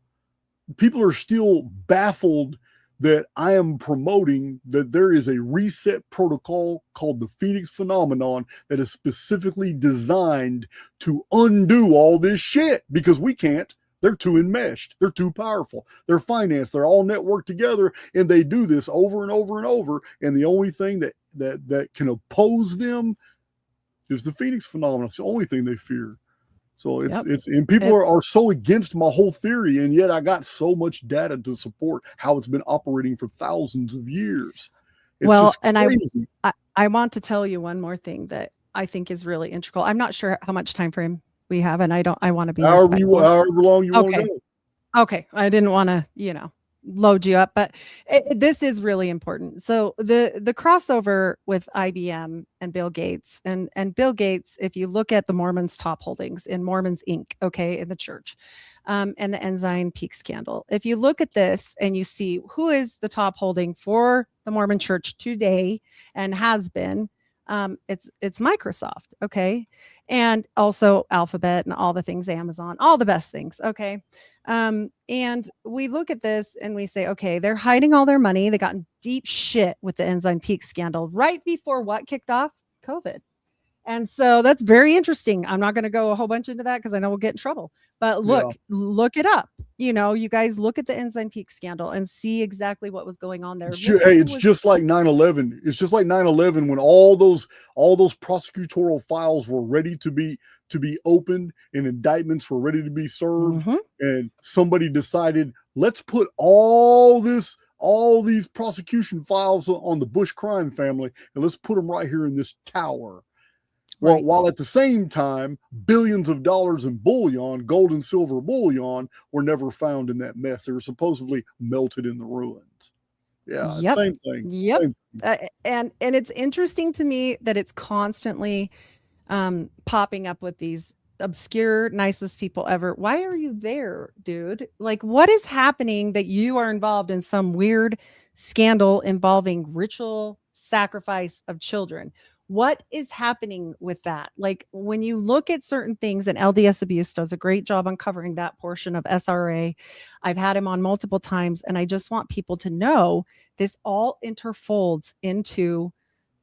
baffled that I am promoting that there is a reset protocol called the Phoenix phenomenon that is specifically designed to undo all this shit, because we can't. They're too enmeshed. They're too powerful. They're financed. They're all networked together, and they do this over and over and over. And the only thing that can oppose them is the Phoenix phenomenon. It's the only thing they fear. So and people are so against my whole theory, and yet I got so much data to support how it's been operating for thousands of years. And I want to tell you one more thing that I think is really integral. I'm not sure how much time frame we have, and I want to be however long you want to go. Okay, I didn't want to, load you up, but this is really important. So the crossover with IBM and Bill Gates, and Bill Gates, if you look at the Mormons' top holdings in Mormons Inc., okay, in the church, and the Ensign Peak scandal. If you look at this and you see who is the top holding for the Mormon Church today and has been, it's Microsoft, okay, and also Alphabet and all the things, Amazon, all the best things, okay. And we look at this and we say, okay, they're hiding all their money. They got in deep shit with the Ensign Peak scandal right before what kicked off? COVID. And so that's very interesting. I'm not going to go a whole bunch into that because I know we'll get in trouble. But Yeah. look it up. You guys look at the Ensign Peak scandal and see exactly what was going on there. It's just like 9/11. It's just like 9/11 when all those prosecutorial files were ready to be opened and indictments were ready to be served, and somebody decided, let's put all these prosecution files on the Bush crime family and let's put them right here in this tower. Well, while at the same time, billions of dollars in bullion, gold and silver bullion, were never found in that mess. They were supposedly melted in the ruins. Yeah, same thing. Yep. Same thing. And it's interesting to me that it's constantly popping up with these obscure, nicest people ever. Why are you there, dude? Like, what is happening that you are involved in some weird scandal involving ritual sacrifice of children? What is happening with that? Like, when you look at certain things, and LDS Abuse does a great job uncovering that portion of SRA. I've had him on multiple times, and I just want people to know this all interfolds into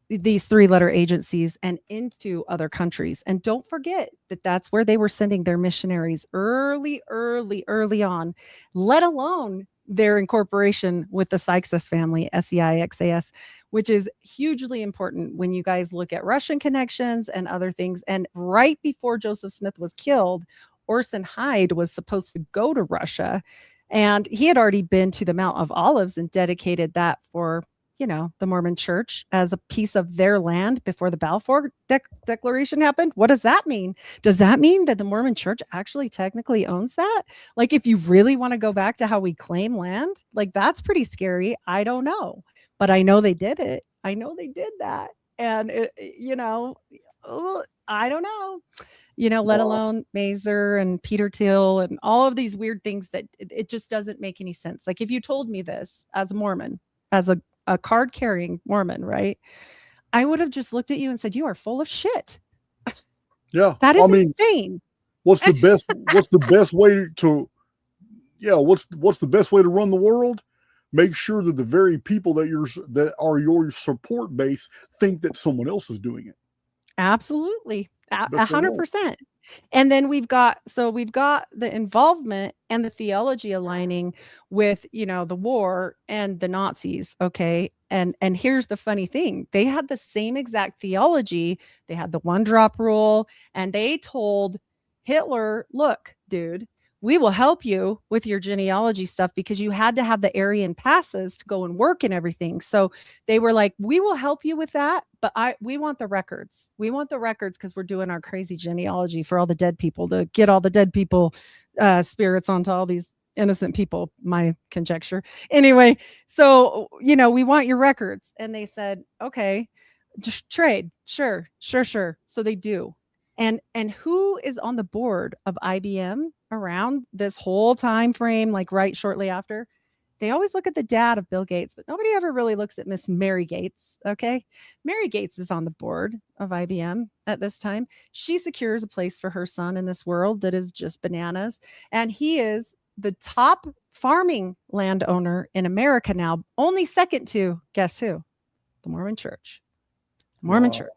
these 3-letter agencies and into other countries. And don't forget that that's where they were sending their missionaries early on, let alone their incorporation with the Seixas family, SEIXAS, which is hugely important when you guys look at Russian connections and other things. And right before Joseph Smith was killed, Orson Hyde was supposed to go to Russia, and he had already been to the Mount of Olives and dedicated that for, the Mormon Church as a piece of their land before the Balfour Declaration happened. What does that mean? Does that mean that the Mormon Church actually technically owns that? Like, if you really want to go back to how we claim land, like, that's pretty scary. I don't know, but I know they did it. I know they did that. And, I don't know, let alone Mazer and Peter Thiel and all of these weird things that it just doesn't make any sense. Like, if you told me this as a Mormon, as a card-carrying Mormon, right, I would have just looked at you and said, you are full of shit. Yeah. That is insane. What's the best way to run the world? Make sure that the very people that are your support base think that someone else is doing it. Absolutely. 100%. And then we've got the involvement and the theology aligning with, the war and the Nazis. Okay. And here's the funny thing. They had the same exact theology. They had the 1-drop rule, and they told Hitler, look, dude, we will help you with your genealogy stuff, because you had to have the Aryan passes to go and work and everything. So they were like, we will help you with that, but we want the records. We want the records because we're doing our crazy genealogy for all the dead people, to get all the dead people spirits onto all these innocent people, my conjecture. Anyway, so, we want your records. And they said, okay, just trade. Sure. So they do. And who is on the board of IBM around this whole time frame, like right shortly after? They always look at the dad of Bill Gates, but nobody ever really looks at Miss Mary Gates. Okay. Mary Gates is on the board of IBM at this time. She secures a place for her son in this world that is just bananas. And he is the top farming landowner in America now, only second to, guess who? The Mormon Church. Church.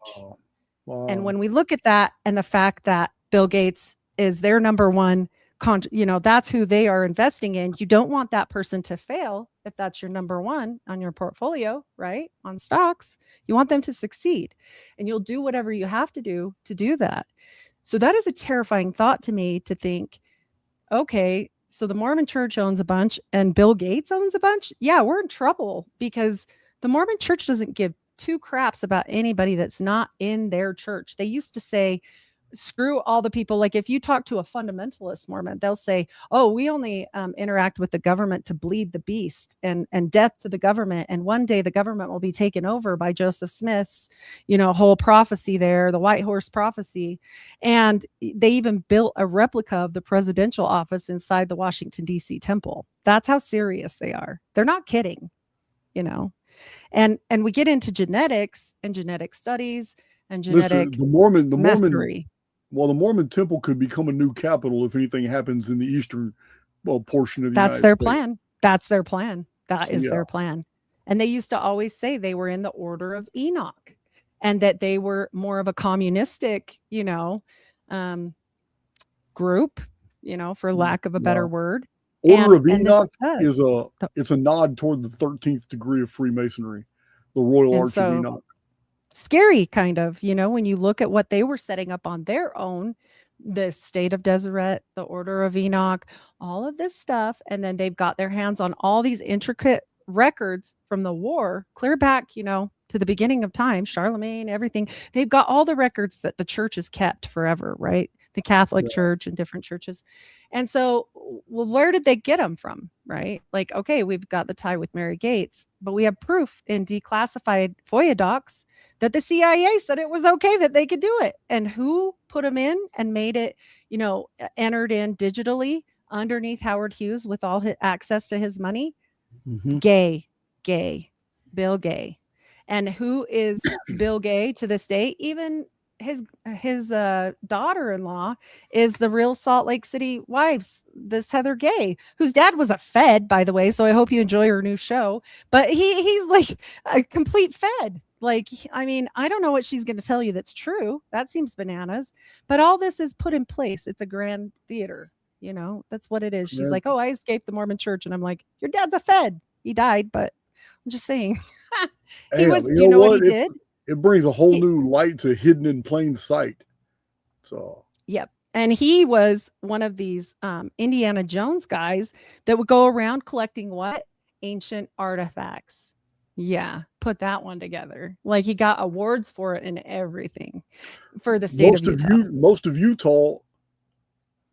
Wow. And when we look at that, and the fact that Bill Gates is their number one, that's who they are investing in. You don't want that person to fail if that's your number one on your portfolio, right? On stocks, you want them to succeed, and you'll do whatever you have to do that. So that is a terrifying thought to me, to think, okay, so the Mormon Church owns a bunch and Bill Gates owns a bunch. Yeah, we're in trouble, because the Mormon Church doesn't give 2 craps about anybody that's not in their church. They used to say, screw all the people. Like if you talk to a fundamentalist Mormon, they'll say, oh, we only interact with the government to bleed the beast and death to the government. And one day the government will be taken over by Joseph Smith's, whole prophecy there, the white horse prophecy. And they even built a replica of the presidential office inside the Washington, D.C. temple. That's how serious they are. They're not kidding, and we get into genetics and genetic studies and genetic Listen, the mastery. Well, the Mormon temple could become a new capital if anything happens in the eastern portion of the That's United their States. plan. That's their plan. That So, is yeah. their plan. And they used to always say they were in the order of Enoch and that they were more of a communistic, group, for lack of a better word. Order of Enoch is it's a nod toward the 13th degree of Freemasonry, the Royal Arch of Enoch. Scary, kind of, when you look at what they were setting up on their own, the state of Deseret, the Order of Enoch, all of this stuff. And then they've got their hands on all these intricate records from the war, clear back, to the beginning of time, Charlemagne, everything. They've got all the records that the church has kept forever, right? The Catholic Church and different churches. And so, well, where did they get them from, right? Like, okay, we've got the tie with Mary Gates, but we have proof in declassified FOIA docs that the CIA said it was okay that they could do it. And who put them in and made it, entered in digitally underneath Howard Hughes with all his access to his money? Mm-hmm. Bill Gay. And who is Bill Gay to this day? Even his daughter-in-law is the real Salt Lake City wives, this Heather Gay, whose dad was a Fed, by the way. So I hope you enjoy her new show. But he's like a complete Fed. Like, I mean, I don't know what she's going to tell you that's true. That seems bananas. But all this is put in place. It's a grand theater. That's what it is. She's like, oh, I escaped the Mormon church. And I'm like, your dad's a Fed. He died, but I'm just saying. Do you know what he did? It brings a whole new light to hidden in plain sight. So, yep. And he was one of these Indiana Jones guys that would go around collecting what? Ancient artifacts. Yeah, put that one together. Like he got awards for it and everything for the state of Utah. Most of Utah,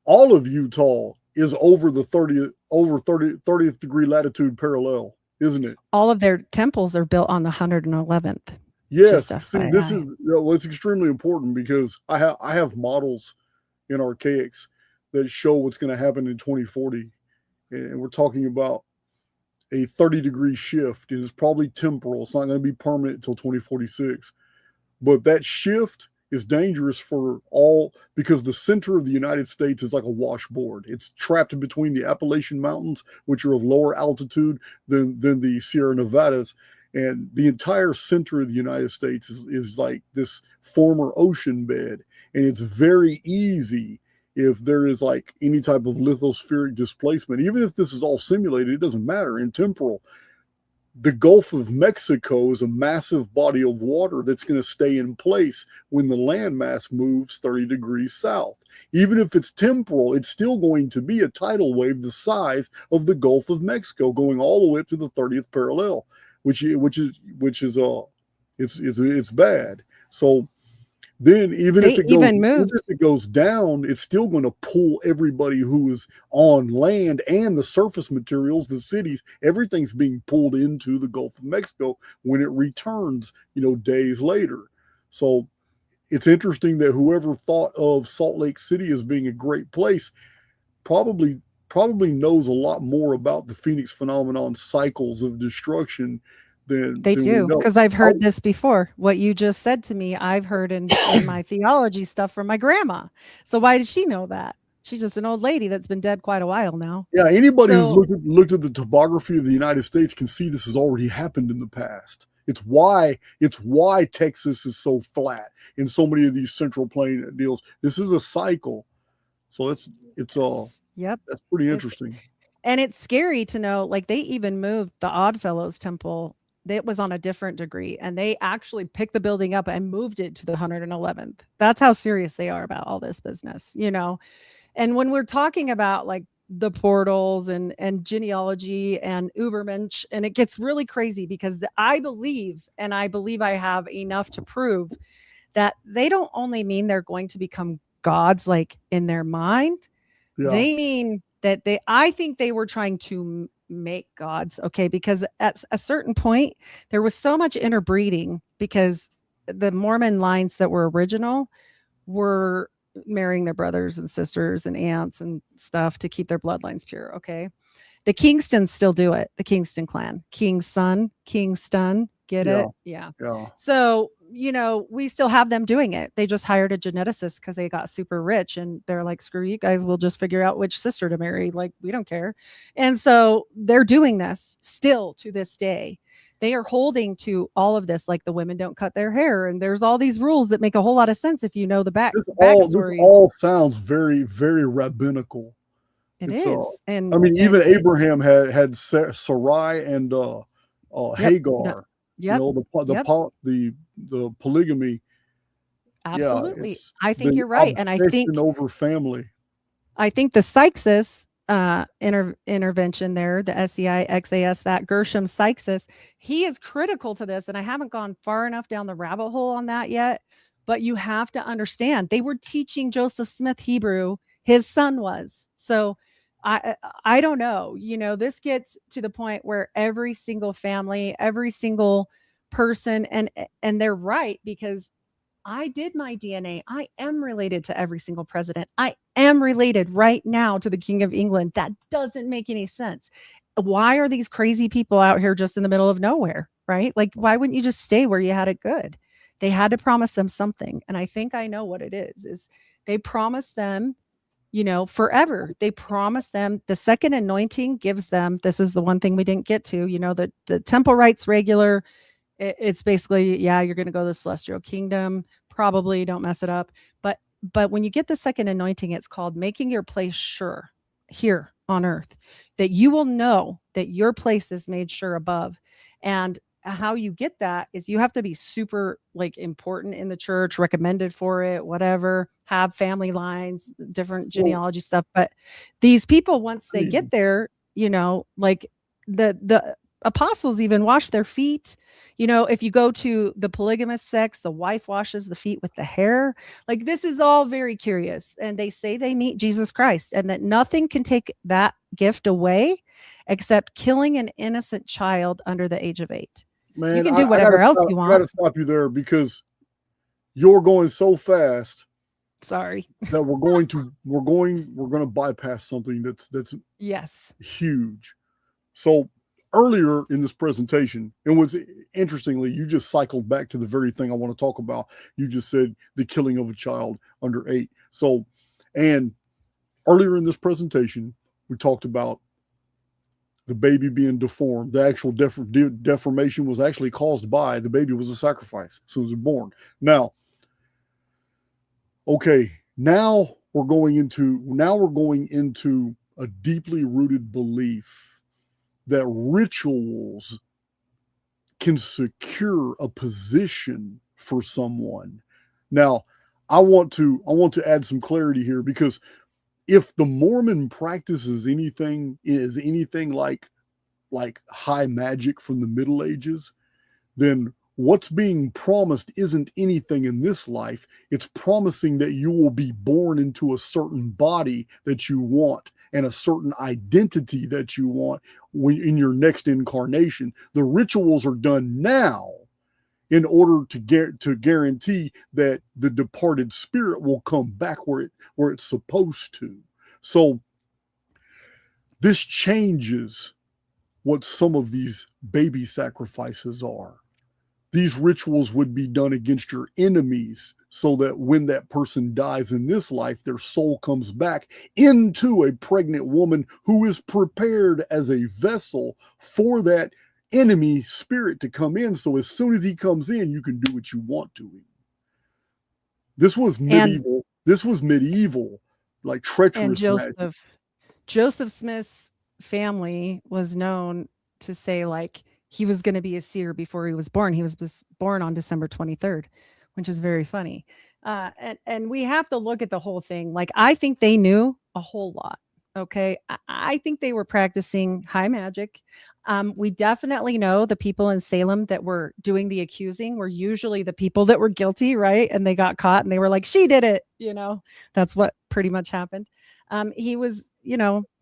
all of Utah is over the 30th degree latitude parallel, isn't it? All of their temples are built on the 111th. Yes, see, this is it's extremely important because I have models in Archaix that show what's going to happen in 2040, and we're talking about a 30-degree shift. It is probably temporal. It's not going to be permanent until 2046, but that shift is dangerous for all because the center of the United States is like a washboard. It's trapped between the Appalachian Mountains, which are of lower altitude than the Sierra Nevadas. And the entire center of the United States is like this former ocean bed. And it's very easy if there is like any type of lithospheric displacement. Even if this is all simulated, it doesn't matter. In temporal, the Gulf of Mexico is a massive body of water that's going to stay in place when the landmass moves 30 degrees south. Even if it's temporal, it's still going to be a tidal wave the size of the Gulf of Mexico going all the way up to the 30th parallel. Which is it's bad. So then even if it goes down, it's still going to pull everybody who is on land and the surface materials, the cities, everything's being pulled into the Gulf of Mexico when it returns, days later. So it's interesting that whoever thought of Salt Lake City as being a great place probably knows a lot more about the Phoenix phenomenon cycles of destruction than they do, because I've heard this before. What you just said to me, I've heard in my theology stuff from my grandma. So why did she know that? She's just an old lady that's been dead quite a while now. Yeah, anybody who's looked at the topography of the United States can see this has already happened in the past. It's why Texas is so flat in so many of these central plain deals. This is a cycle. So that's pretty interesting. And it's scary to know, like they even moved the Oddfellows temple. It was on a different degree, and they actually picked the building up and moved it to the 111th. That's how serious they are about all this business, And when we're talking about like the portals and genealogy and Ubermensch, and it gets really crazy because I believe I have enough to prove that they don't only mean they're going to become gods like in their mind. Yeah. They mean that I think they were trying to make gods, okay? Because at a certain point, there was so much interbreeding because the Mormon lines that were original were marrying their brothers and sisters and aunts and stuff to keep their bloodlines pure, okay? The Kingstons still do it. The Kingston clan. King's son, Kingston. Get Yeah. it? Yeah. Yeah. So, we still have them doing it. They just hired a geneticist because they got super rich and they're like, screw you guys, we'll just figure out which sister to marry. Like, we don't care. And so they're doing this still to this day. They are holding to all of this, like the women don't cut their hair. And there's all these rules that make a whole lot of sense if you know the This backstory. all sounds very, very rabbinical. It It's is. I mean, even And Abraham had Sarai and yep. Hagar. Yep. Yep. The polygamy. Yeah, Absolutely. it's I think the you're right. And obsession over family. I think the Sykes intervention there, the SEIXAS, that Gershom Sykes, he is critical to this. And I haven't gone far enough down the rabbit hole on that yet. But you have to understand, they were teaching Joseph Smith Hebrew. His son was. So I don't know. This gets to the point where every single family, every single person, and they're right, because I did my DNA. I am related to every single president. I am related right now to the King of England. That doesn't make any sense. Why are these crazy people out here just in the middle of nowhere, right? Like, why wouldn't you just stay where you had it good? They had to promise them something. And I think I know what it is they promised them, forever. They promised them the second anointing gives them, this is the one thing we didn't get to, the temple rights regular. It's basically, yeah, you're going to go to the celestial kingdom. Probably don't mess it up. But when you get the second anointing, it's called making your place sure here on earth, that you will know that your place is made sure above. And how you get that is you have to be super important in the church, recommended for it, whatever, have family lines, different genealogy stuff. But these people, once they get there, like the apostles even wash their feet. If you go to the polygamous sex, the wife washes the feet with the hair. Like, this is all very curious. And they say they meet Jesus Christ and that nothing can take that gift away except killing an innocent child under the age of 8. Man, you can do whatever else you want. I gotta stop you there because you're going so fast. Sorry. That we're going to bypass something that's yes, huge. So earlier in this presentation, and what's interestingly, you just cycled back to the very thing I want to talk about. You just said the killing of a child under 8. So, and earlier in this presentation, we talked about the baby being deformed. The actual deformation was actually caused by the baby was a sacrifice as soon as it was born. Now, okay, now we're going into a deeply rooted belief that rituals can secure a position for someone. Now, I want to add some clarity here, because if the Mormon practice is anything like high magic from the Middle Ages, then what's being promised isn't anything in this life. It's promising that you will be born into a certain body that you want and a certain identity that you want in your next incarnation. The rituals are done now in order to guarantee that the departed spirit will come back where it's supposed to. So this changes what some of these baby sacrifices are. These rituals would be done against your enemies so that when that person dies in this life, their soul comes back into a pregnant woman who is prepared as a vessel for that enemy spirit to come in. So as soon as he comes in, you can do what you want to him. This was medieval. Like treacherous and Joseph Smith's family was known to say, like, he was going to be a seer before he was born. He was born on December 23rd, which is very funny. And we have to look at the whole thing. Like, I think they knew a whole lot. Okay. I think they were practicing high magic. We definitely know the people in Salem that were doing the accusing were usually the people that were guilty, right? And they got caught and they were like, she did it. That's what pretty much happened. He was,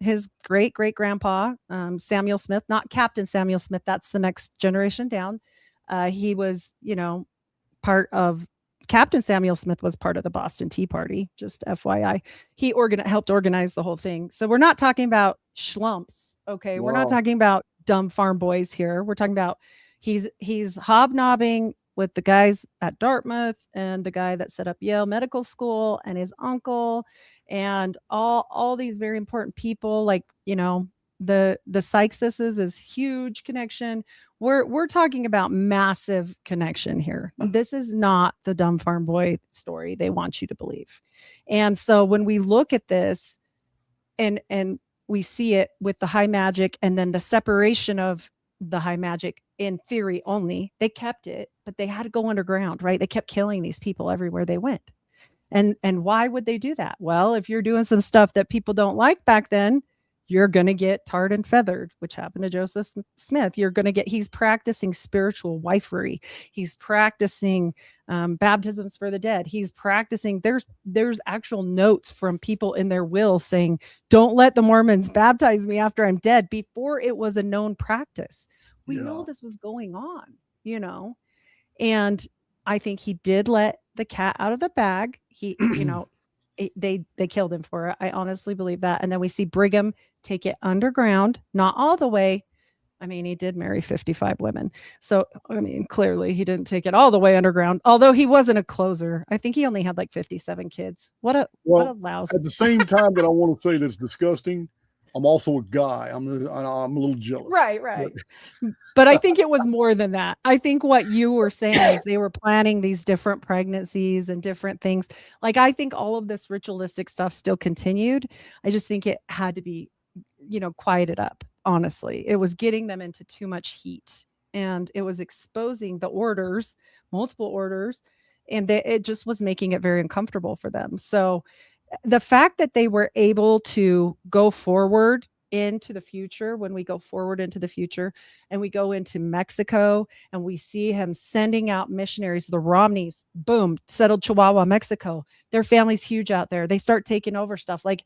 his great great grandpa, Samuel Smith, not Captain Samuel Smith. That's the next generation down. He was, part of Captain Samuel Smith was part of the Boston Tea Party, just FYI. He helped organize the whole thing. So we're not talking about schlumps, okay? We're not Wow. talking about dumb farm boys here. We're talking about he's hobnobbing with the guys at Dartmouth and the guy that set up Yale Medical School and his uncle and all these very important people like, the Sykes is huge connection. We're talking about massive connection here. This is not the dumb farm boy story they want you to believe. And so when we look at this and we see it with the high magic and then the separation of the high magic in theory only, they kept it, but they had to go underground, right? They kept killing these people everywhere they went. And why would they do that? Well, if you're doing some stuff that people don't like back then, you're going to get tarred and feathered, which happened to Joseph Smith. He's practicing spiritual wifery. He's practicing baptisms for the dead. He's practicing, there's actual notes from people in their will saying, don't let the Mormons baptize me after I'm dead, before it was a known practice. We know this was going on, and I think he did let the cat out of the bag. He, they killed him for it. I honestly believe that. And then we see Brigham take it underground, not all the way. I mean, he did marry 55 women. So, I mean, clearly he didn't take it all the way underground, although he wasn't a closer. I think he only had like 57 kids. What a louse. At the same time that I want to say that's disgusting, I'm also a guy. I'm a little jealous. Right. But I think it was more than that. I think what you were saying is they were planning these different pregnancies and different things. Like, I think all of this ritualistic stuff still continued. I just think it had to be, quieted up. Honestly, it was getting them into too much heat and it was exposing the orders, multiple orders, and it just was making it very uncomfortable for them. So the fact that they were able to go forward into the future, when we go forward into the future and we go into Mexico and we see him sending out missionaries, the Romneys, boom, settled Chihuahua, Mexico. Their family's huge out there. They start taking over stuff like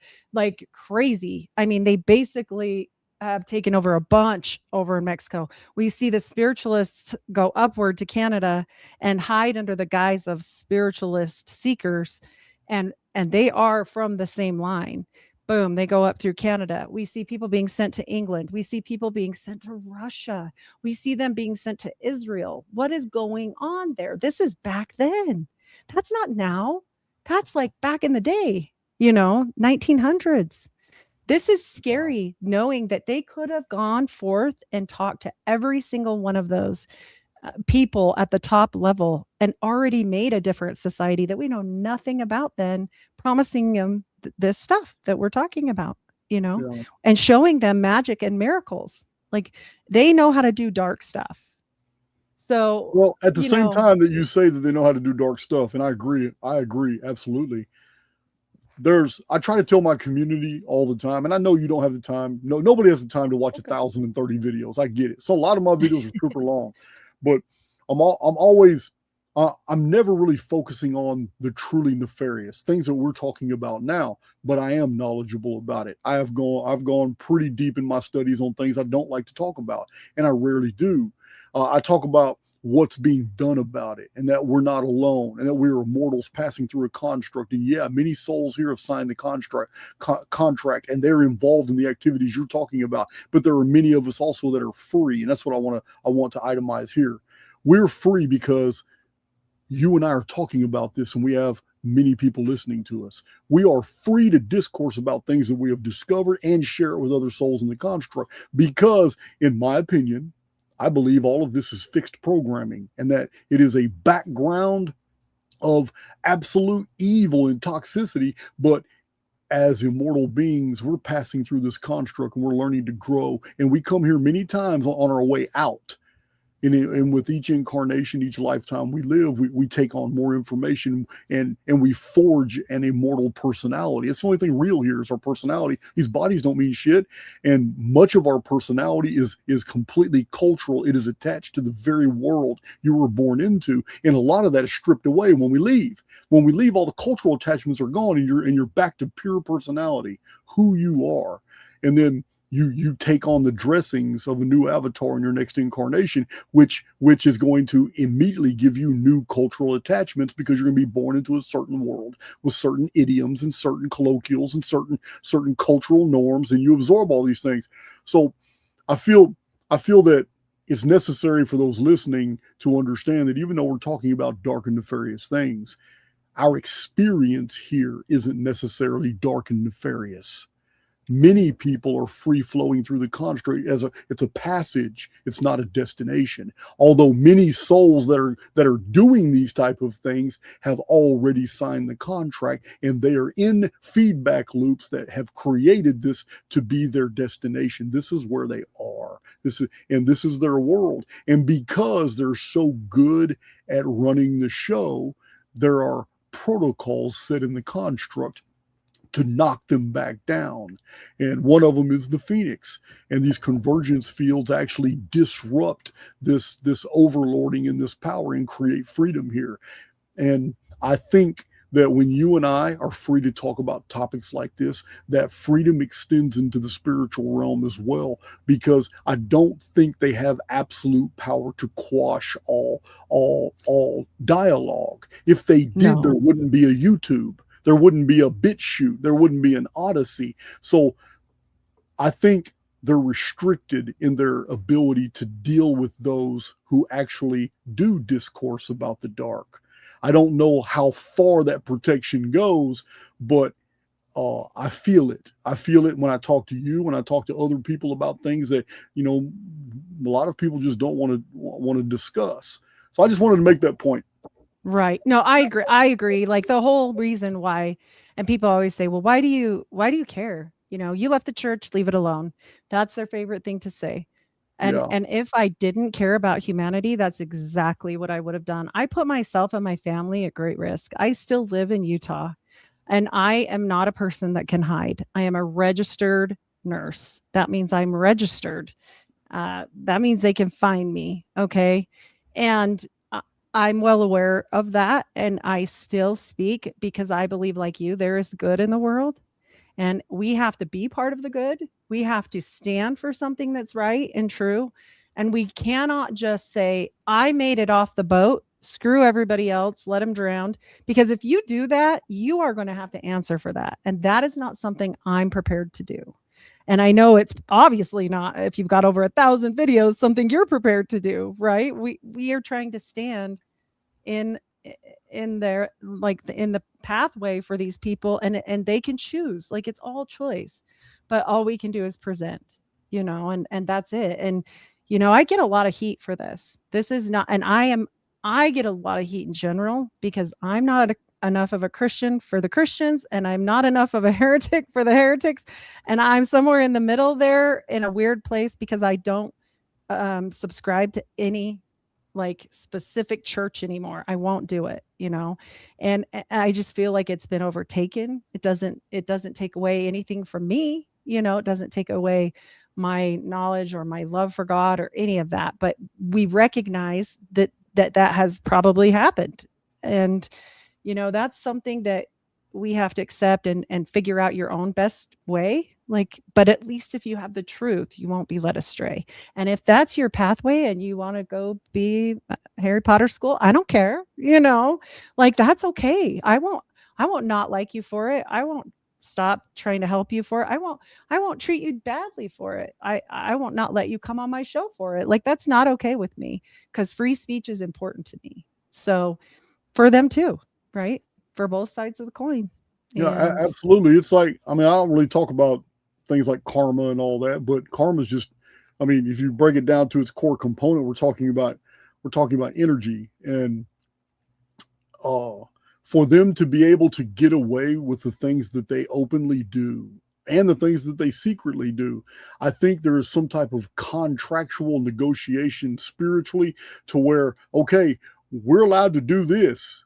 crazy. I mean, they basically have taken over a bunch over in Mexico. We see the spiritualists go upward to Canada and hide under the guise of spiritualist seekers. And they are from the same line. Boom, they go up through Canada. We see people being sent to England. We see people being sent to Russia. We see them being sent to Israel. What is going on there? This is back then. That's not now. That's like back in the day, 1900s. This is scary, knowing that they could have gone forth and talked to every single one of those people at the top level and already made a different society that we know nothing about then, promising them this stuff that we're talking about, and showing them magic and miracles. Like, they know how to do dark stuff. So, well, at the same time that you say that they know how to do dark stuff, and I agree, absolutely. I try to tell my community all the time, and I know you don't have the time. No, nobody has the time to watch 1,030 videos. I get it. So a lot of my videos are super long, but I'm never really focusing on the truly nefarious things that we're talking about now, but I am knowledgeable about it. I've gone pretty deep in my studies on things I don't like to talk about, and I rarely do. I talk about what's being done about it, and that we're not alone, and that we're immortals passing through a construct. And yeah, many souls here have signed the contract, and they're involved in the activities you're talking about. But there are many of us also that are free, and that's what I want to itemize here. We're free because you and I are talking about this, and we have many people listening to us. We are free to discourse about things that we have discovered and share it with other souls in the construct, because, in my opinion, I believe all of this is fixed programming, and that it is a background of absolute evil and toxicity. But as immortal beings, we're passing through this construct and we're learning to grow. And we come here many times on our way out And with each incarnation, each lifetime we live, we take on more information, and we forge an immortal personality. It's the only thing real here is our personality. These bodies don't mean shit. And much of our personality is completely cultural. It is attached to the very world you were born into. And a lot of that is stripped away when we leave. When we leave, all the cultural attachments are gone, and you're back to pure personality, who you are. And then you take on the dressings of a new avatar in your next incarnation, which is going to immediately give you new cultural attachments, because you're going to be born into a certain world with certain idioms and certain colloquials and certain cultural norms, and you absorb all these things. So I feel that it's necessary for those listening to understand that even though we're talking about dark and nefarious things, our experience here isn't necessarily dark and nefarious. Many people are free flowing through the construct it's a passage. It's not a destination. Although many souls that are doing these type of things have already signed the contract, and they are in feedback loops that have created this to be their destination. This is where they are. This is their world. And because they're so good at running the show, there are protocols set in the construct to knock them back down. And one of them is the Phoenix. And these convergence fields actually disrupt this overlording and this power and create freedom here. And I think that when you and I are free to talk about topics like this, that freedom extends into the spiritual realm as well, because I don't think they have absolute power to quash all dialogue. If they did, there wouldn't be a YouTube. There wouldn't be a BitChute. There wouldn't be an Odyssey. So I think they're restricted in their ability to deal with those who actually do discourse about the dark. I don't know how far that protection goes, but I feel it. I feel it when I talk to you, when I talk to other people about things that, a lot of people just don't want to discuss. So I just wanted to make that point. Right. No, I agree. Like the whole reason why, and people always say, well, why do you care? You left the church, leave it alone. That's their favorite thing to say. And if I didn't care about humanity, that's exactly what I would have done. I put myself and my family at great risk. I still live in Utah, and I am not a person that can hide. I am a registered nurse. That means I'm registered. That means they can find me. Okay. And I'm well aware of that, and I still speak because I believe, like you, there is good in the world, and we have to be part of the good. We have to stand for something that's right and true, and we cannot just say, I made it off the boat, screw everybody else, let them drown, because if you do that, you are going to have to answer for that, and that is not something I'm prepared to do. And I know it's obviously not, if you've got over 1,000 videos, something you're prepared to do, right? We are trying to stand in their, like, in the pathway for these people, and they can choose. Like, it's all choice, but all we can do is present, and that's it. And I get a lot of heat for this. This is not, and I get a lot of heat in general because I'm not enough of a Christian for the Christians, and I'm not enough of a heretic for the heretics, and I'm somewhere in the middle there in a weird place because I don't subscribe to any like specific church anymore. I won't do it, and I just feel like it's been overtaken. It doesn't take away anything from me, it doesn't take away my knowledge or my love for God or any of that, but we recognize that has probably happened. And that's something that we have to accept and figure out your own best way. Like, but at least if you have the truth, you won't be led astray. And if that's your pathway and you want to go be Harry Potter school, I don't care, like, that's okay. I won't not like you for it. I won't stop trying to help you for it. I won't treat you badly for it. I won't not let you come on my show for it. Like, that's not okay with me, because free speech is important to me. So for them too, right? For both sides of the coin. Yeah, absolutely. It's like, I don't really talk about things like karma and all that, but karma is just, if you break it down to its core component, we're talking about energy. And for them to be able to get away with the things that they openly do and the things that they secretly do. I think there is some type of contractual negotiation spiritually to where, okay, we're allowed to do this,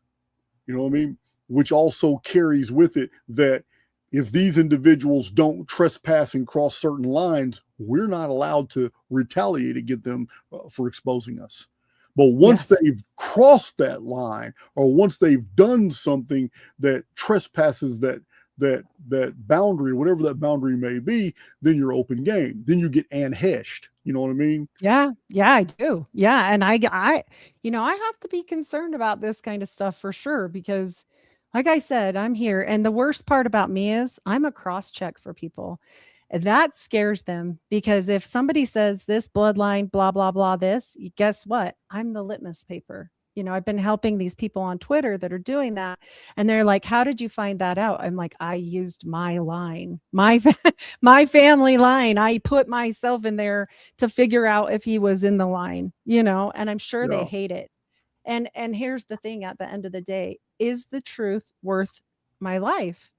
you know what I mean? Which also carries with it that if these individuals don't trespass and cross certain lines, we're not allowed to retaliate against them for exposing us. But once they've crossed that line, or once they've done something that trespasses that boundary, whatever that boundary may be, then you're open game. Then you get anheshed. You know what I mean? Yeah, I do. Yeah, and I have to be concerned about this kind of stuff for sure because, like I said, I'm here, and the worst part about me is I'm a cross check for people. And that scares them because if somebody says this bloodline, blah, blah, blah, this, guess what? I'm the litmus paper. I've been helping these people on Twitter that are doing that. And they're like, how did you find that out? I'm like, I used my line, my family line. I put myself in there to figure out if he was in the line, and I'm sure they hate it. And here's the thing at the end of the day, is the truth worth my life?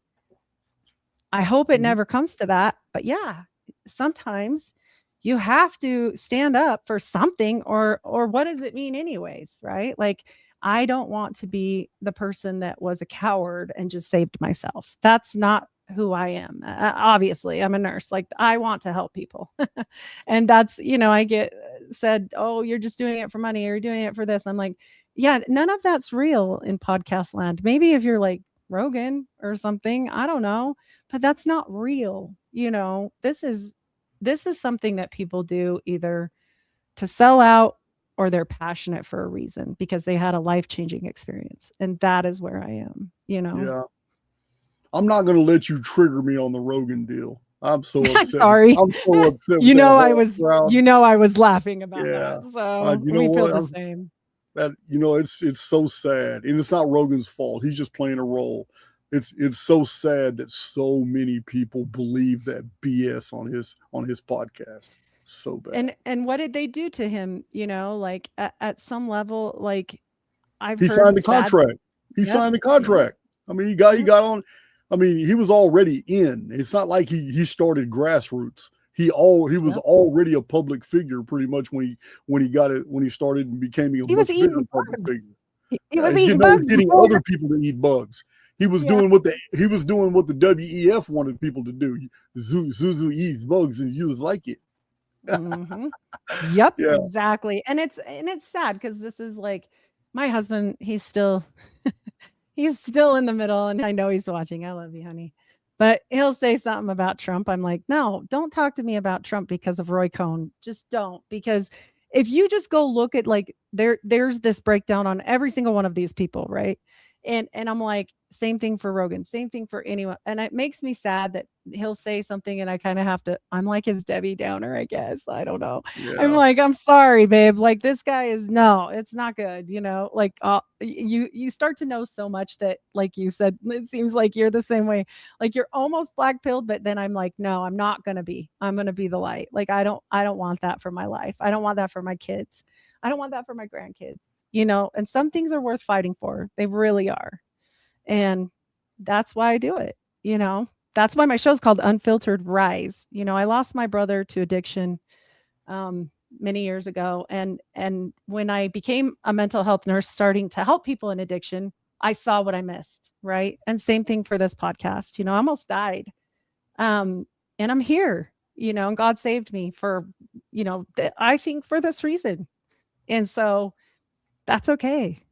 I hope it never comes to that. But yeah, sometimes you have to stand up for something or what does it mean anyways, right? Like, I don't want to be the person that was a coward and just saved myself. That's not who I am. Obviously, I'm a nurse. Like, I want to help people. And that's, I get said, oh, you're just doing it for money or you're doing it for this. I'm like, yeah, none of that's real in podcast land. Maybe if you're like Rogan or something, I don't know, but that's not real. This is something that people do either to sell out or they're passionate for a reason because they had a life-changing experience. And that is where I am, Yeah. I'm not going to let you trigger me on the Rogan deal. I'm so upset. Sorry. I'm so upset. I was laughing about that. So we feel the same. That, it's so sad, and it's not Rogan's fault. He's just playing a role. It's so sad that so many people believe that BS on his podcast. So bad. And what did they do to him? Like at some level, like he signed the contract. He signed the contract. I mean, he got on. I mean, he was already in. It's not like he started grassroots. He was already a public figure pretty much when he started and became a much bigger public figure. He was eating bugs. Getting other people to eat bugs. He was doing what the WEF wanted people to do. Zuzu eats bugs and you just like it. Mm-hmm. Yep, exactly. And it's sad because this is like my husband. He's still in the middle, and I know he's watching. I love you, honey. But he'll say something about Trump. I'm like, no, don't talk to me about Trump because of Roy Cohn. Just don't. Because if you just go look at like there's this breakdown on every single one of these people, right? And I'm like, same thing for Rogan, same thing for anyone. And it makes me sad that he'll say something and I kind of have to, I'm like his Debbie Downer, I guess. I don't know. Yeah. I'm like, I'm sorry, babe. Like this guy it's not good. Like you start to know so much that, like you said, it seems like you're the same way. Like you're almost black pilled, but then I'm like, no, I'm not going to be. I'm going to be the light. Like I don't want that for my life. I don't want that for my kids. I don't want that for my grandkids. And some things are worth fighting for. They really are. And that's why I do it. That's why my show's called Unfiltered Rise. I lost my brother to addiction many years ago. And when I became a mental health nurse starting to help people in addiction, I saw what I missed. Right. And same thing for this podcast. I almost died. And I'm here, and God saved me for, I think for this reason. And so that's okay.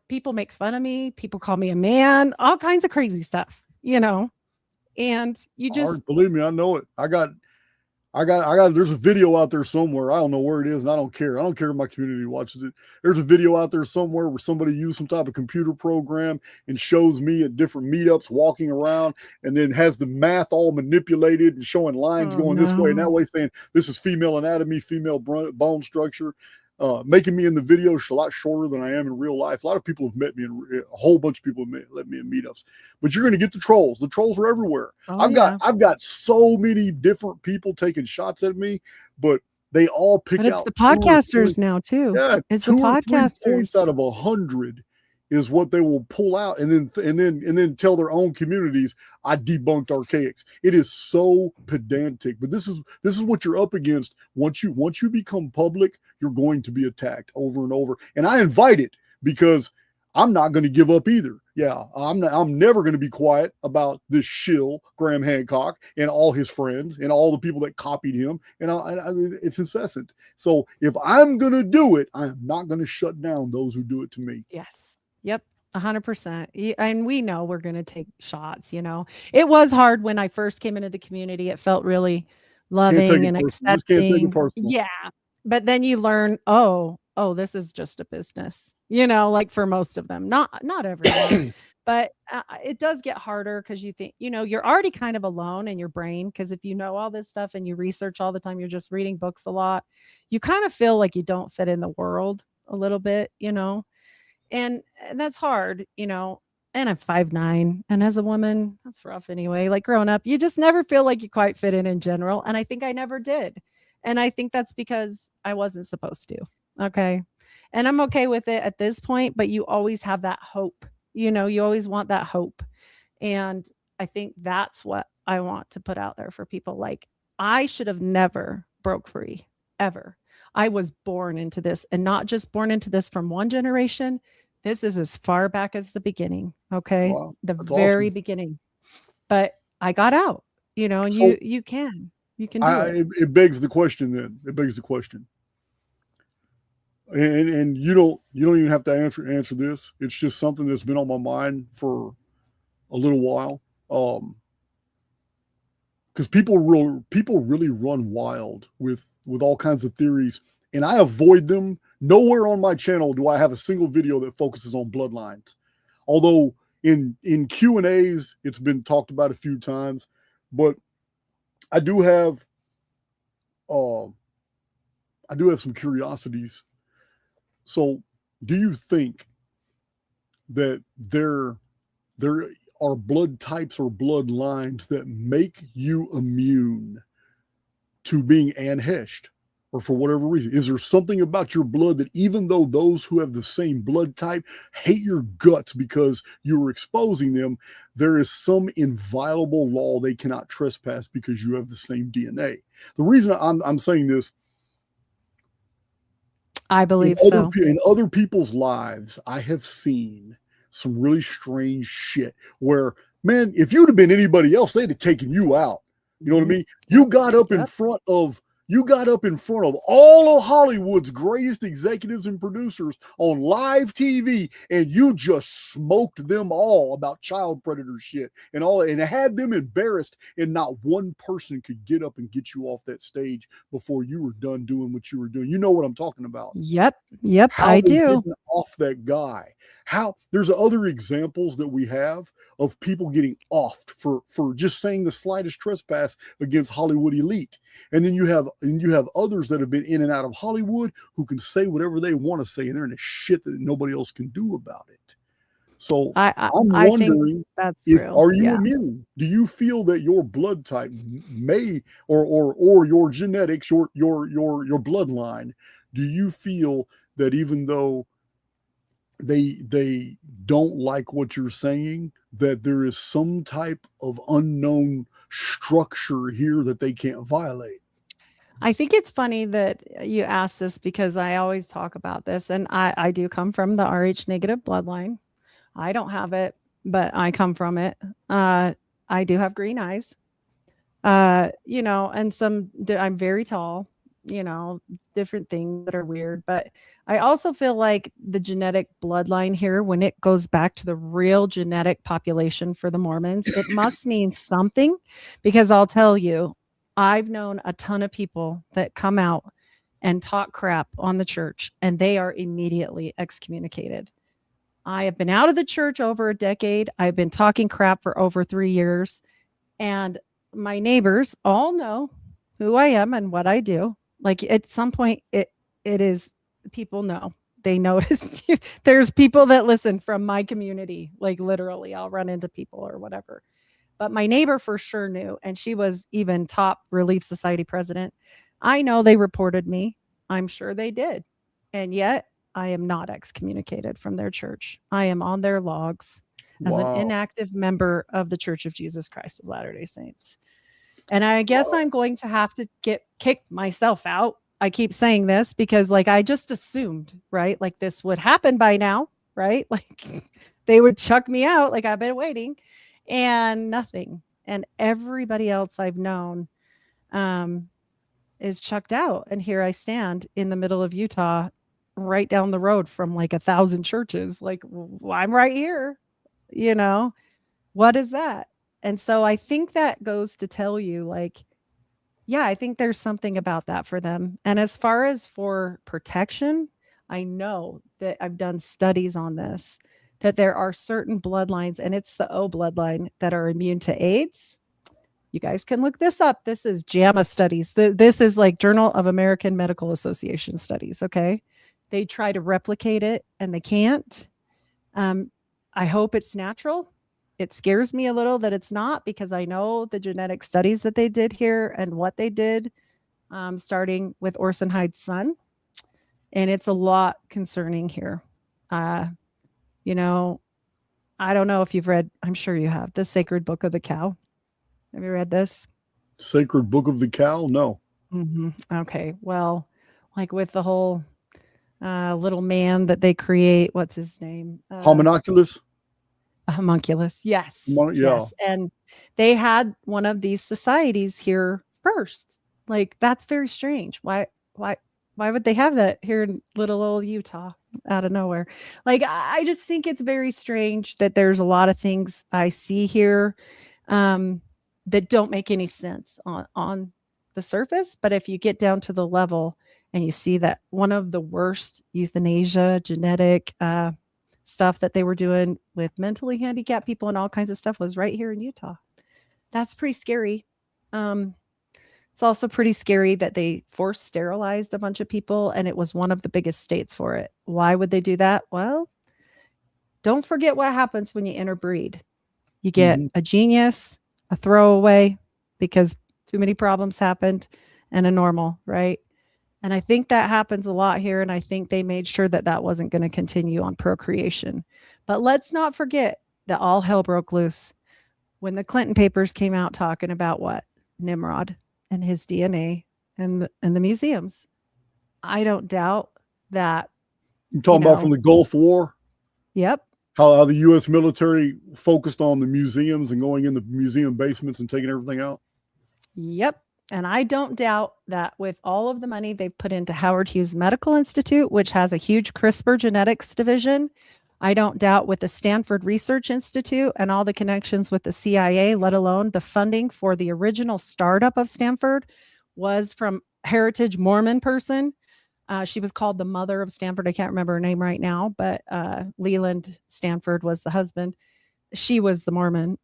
People make fun of me. People call me a man, all kinds of crazy stuff, and you just believe me. I know it. I got, there's a video out there somewhere. I don't know where it is. And I don't care. I don't care if my community watches it. There's a video out there somewhere where somebody used some type of computer program and shows me at different meetups walking around and then has the math all manipulated and showing lines going this way and that way, saying this is female anatomy, female bone structure. Making me in the video a lot shorter than I am in real life. A lot of people have met me, a whole bunch of people have let me in meetups. But you're going to get the trolls. The trolls are everywhere. I've got so many different people taking shots at me, but they all pick out. It's the podcasters now too. Yeah, it's the podcasters points out of 100 is what they will pull out and then tell their own communities, I debunked Archaix. It is so pedantic, but this is what you're up against. Once you become public, you're going to be attacked over and over. And I invite it because I'm not going to give up either. Yeah, I'm never going to be quiet about this shill, Graham Hancock, and all his friends and all the people that copied him. And I mean, it's incessant. So if I'm going to do it, I am not going to shut down those who do it to me. Yes. Yep. 100%. And we know we're going to take shots, It was hard when I first came into the community. It felt really Can't take loving it and personal. Just can't take it accepting. personal. Yeah. But then you learn, oh, this is just a business, like for most of them, not everyone, but it does get harder because you think, you're already kind of alone in your brain. Because if you know all this stuff and you research all the time, you're just reading books a lot, you kind of feel like you don't fit in the world a little bit, and that's hard, and I'm 5'9", and as a woman, that's rough anyway. Like growing up, you just never feel like you quite fit in general, and I think I never did. And I think that's because I wasn't supposed to. Okay. And I'm okay with it at this point, but you always have that hope. You always want that hope. And I think that's what I want to put out there for people. Like, I should have never broke free ever. I was born into this, and not just born into this from one generation. This is as far back as the beginning. Okay. Wow, The that's very awesome. beginning. But I got out, and So you can do it. it begs the question. Then it begs the question, and you don't even have to answer this. It's just something that's been on my mind for a little while. Because people really run wild with all kinds of theories, and I avoid them. Nowhere on my channel do I have a single video that focuses on bloodlines. Although in Q&As it's been talked about a few times, but I do have some curiosities. So, do you think that there are blood types or bloodlines that make you immune to being anheshed, or for whatever reason? Is there something about your blood that, even though those who have the same blood type hate your guts because you are exposing them, there is some inviolable law they cannot trespass because you have the same DNA? The reason I'm saying this, I believe so. in other people's lives, I have seen some really strange shit where, man, if you'd have been anybody else, they'd have taken you out. You know what I mean? You got up in front of all of Hollywood's greatest executives and producers on live TV, and you just smoked them all about child predator shit and had them embarrassed, and not one person could get up and get you off that stage before you were done doing what you were doing. You know what I'm talking about? Yep, How I they do. getting off that guy. How there's other examples that we have of people getting offed for just saying the slightest trespass against Hollywood elite. And then you have others that have been in and out of Hollywood who can say whatever they want to say, and they're in a shit that nobody else can do about it. So I'm I think wondering, that's if true. are you Yeah. immune? Do you feel that your blood type may, or your genetics, your bloodline, do you feel that even though they don't like what you're saying, that there is some type of unknown structure here that they can't violate? I think it's funny that you asked this because I always talk about this, and I do come from the Rh negative bloodline. I don't have it, but I come from it. I do have green eyes. And I'm very tall, different things that are weird. But I also feel like the genetic bloodline here, when it goes back to the real genetic population for the Mormons, it must mean something, because I'll tell you, I've known a ton of people that come out and talk crap on the church, and they are immediately excommunicated. I have been out of the church over a decade. I've been talking crap for over 3 years, and my neighbors all know who I am and what I do. Like, at some point, it is, people know. They notice. There's people that listen from my community. Like, literally, I'll run into people or whatever. But my neighbor for sure knew, and she was even top Relief Society president. I know they reported me. I'm sure they did. And yet I am not excommunicated from their church. I am on their logs as an Wow. inactive member of the Church of Jesus Christ of Latter-day Saints. And I guess Wow. I'm going to have to get kicked myself out. I keep saying this because like I just assumed, right? Like this would happen by now, right? Like they would chuck me out like I've been waiting and nothing. And everybody else I've known is chucked out. And here I stand in the middle of Utah, right down the road from like 1,000 churches. Like I'm right here, you know, what is that? And so I think that goes to tell you like, yeah, I think there's something about that for them. And as far as for protection, I know that I've done studies on this, that there are certain bloodlines, and it's the O bloodline, that are immune to AIDS. You guys can look this up. This is JAMA studies. This is like Journal of American Medical Association studies. Okay. They try to replicate it and they can't. I hope it's natural. It scares me a little that it's not, because I know the genetic studies that they did here and what they did, starting with Orson Hyde's son. And it's a lot concerning here. You know, I don't know if you've read, I'm sure you have, The Sacred Book of the Cow. Have you read this? Sacred Book of the Cow? No. Okay. Well, like with the whole little man that they create, what's his name? Homunculus? Homunculus. Yes. Yeah. Yes. And they had one of these societies here first. Like that's very strange. Why would they have that here in little old Utah out of nowhere? Like I just think it's very strange that there's a lot of things I see here that don't make any sense on the surface. But if you get down to the level and you see that one of the worst euthanasia genetic stuff that they were doing with mentally handicapped people and all kinds of stuff was right here in Utah. That's pretty scary. It's also pretty scary that they forced sterilized a bunch of people, and it was one of the biggest states for it. Why would they do that? Well, don't forget what happens when you interbreed. You get a genius, a throwaway, because too many problems happened, and a normal, right? And I think that happens a lot here. And I think they made sure that that wasn't going to continue on procreation. But let's not forget that all hell broke loose when the Clinton papers came out talking about what? Nimrod and his DNA and the museums. I don't doubt that. You're talking about from the Gulf War? Yep. How the U.S. military focused on the museums and going in the museum basements and taking everything out? Yep. And I don't doubt that with all of the money they've put into Howard Hughes Medical Institute, which has a huge CRISPR genetics division, I don't doubt with the Stanford Research Institute and all the connections with the CIA, let alone the funding for the original startup of Stanford was from Heritage Mormon person. She was called the mother of Stanford. I can't remember her name right now, but Leland Stanford was the husband. She was the Mormon.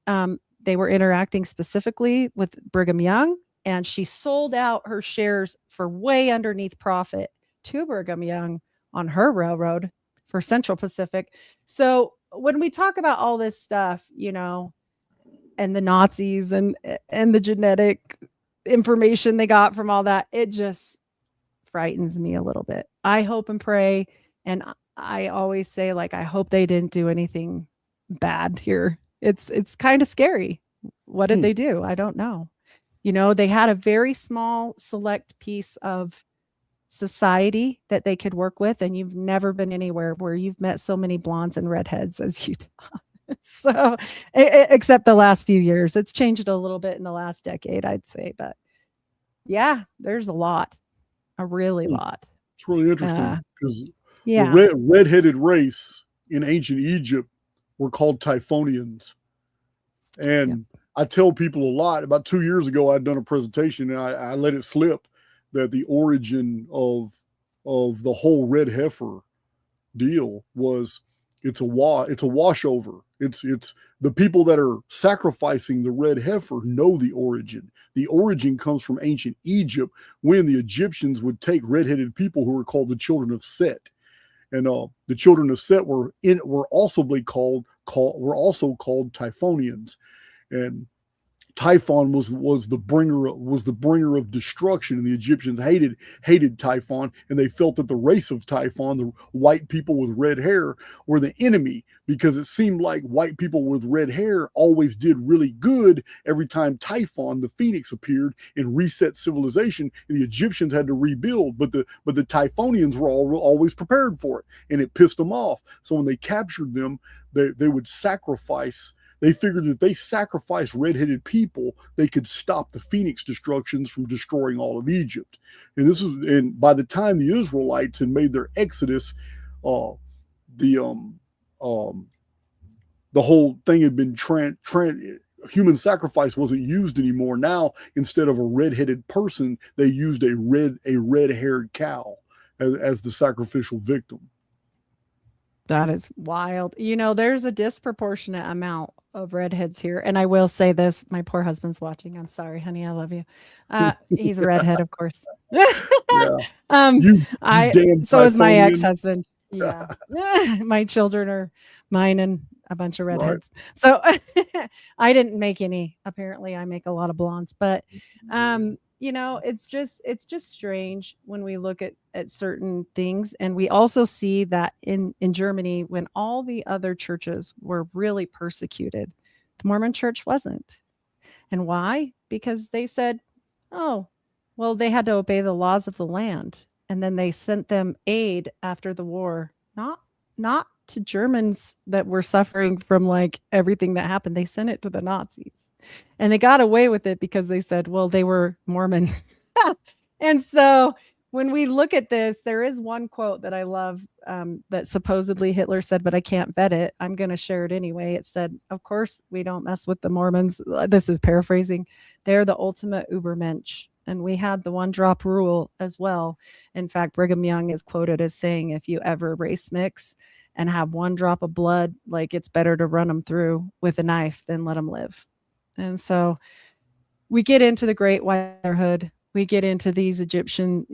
They were interacting specifically with Brigham Young, and she sold out her shares for way underneath profit to Brigham Young on her railroad for Central Pacific. So when we talk about all this stuff, you know, and the Nazis and the genetic information they got from all that, it just frightens me a little bit. I hope and pray, and I always say, like, I hope they didn't do anything bad here. It's kind of scary. What did they do? I don't know. You know, they had a very small select piece of society that they could work with, and you've never been anywhere where you've met so many blondes and redheads as Utah. So except the last few years, it's changed a little bit in the last decade, I'd say, but yeah, there's a lot, a really lot. It's really interesting because yeah, the red-headed race in ancient Egypt were called Typhonians. And I tell people a lot. About 2 years ago, I'd done a presentation and I let it slip that the origin of the whole red heifer deal was it's a washover. It's the people that are sacrificing the red heifer know the origin. The origin comes from ancient Egypt when the Egyptians would take redheaded people who were called the children of Set. And the children of Set were also called Typhonians. And Typhon was the bringer of destruction, and the Egyptians hated Typhon, and they felt that the race of Typhon, the white people with red hair, were the enemy, because it seemed like white people with red hair always did really good every time Typhon, the phoenix, appeared and reset civilization, and the Egyptians had to rebuild, but the Typhonians were always prepared for it, and it pissed them off. So when they captured them, they would sacrifice. They figured that they sacrificed red-headed people, they could stop the Phoenix destructions from destroying all of Egypt. And by the time the Israelites had made their exodus, the whole thing had been human sacrifice wasn't used anymore. Now, instead of a red-headed person, they used a red-haired cow as the sacrificial victim. That is wild. There's a disproportionate amount of redheads here. And I will say this, my poor husband's watching. I'm sorry, honey. I love you. He's a redhead, of course. Yeah. So is my ex-husband. Yeah. My children are mine and a bunch of redheads. Right. So I didn't make any. Apparently I make a lot of blondes, but it's just strange when we look at certain things. And we also see that in Germany, when all the other churches were really persecuted, the Mormon church wasn't. And why? Because they said, oh, well, they had to obey the laws of the land. And then they sent them aid after the war, not to Germans that were suffering from like everything that happened. They sent it to the Nazis. And they got away with it because they said, well, they were Mormon. And so when we look at this, there is one quote that I love that supposedly Hitler said, but I can't vet it. I'm going to share it anyway. It said, of course, we don't mess with the Mormons. This is paraphrasing. They're the ultimate Ubermensch. And we had the one drop rule as well. In fact, Brigham Young is quoted as saying, if you ever race mix and have one drop of blood, like it's better to run them through with a knife than let them live. And so we get into the Great White Brotherhood. We get into these Egyptian,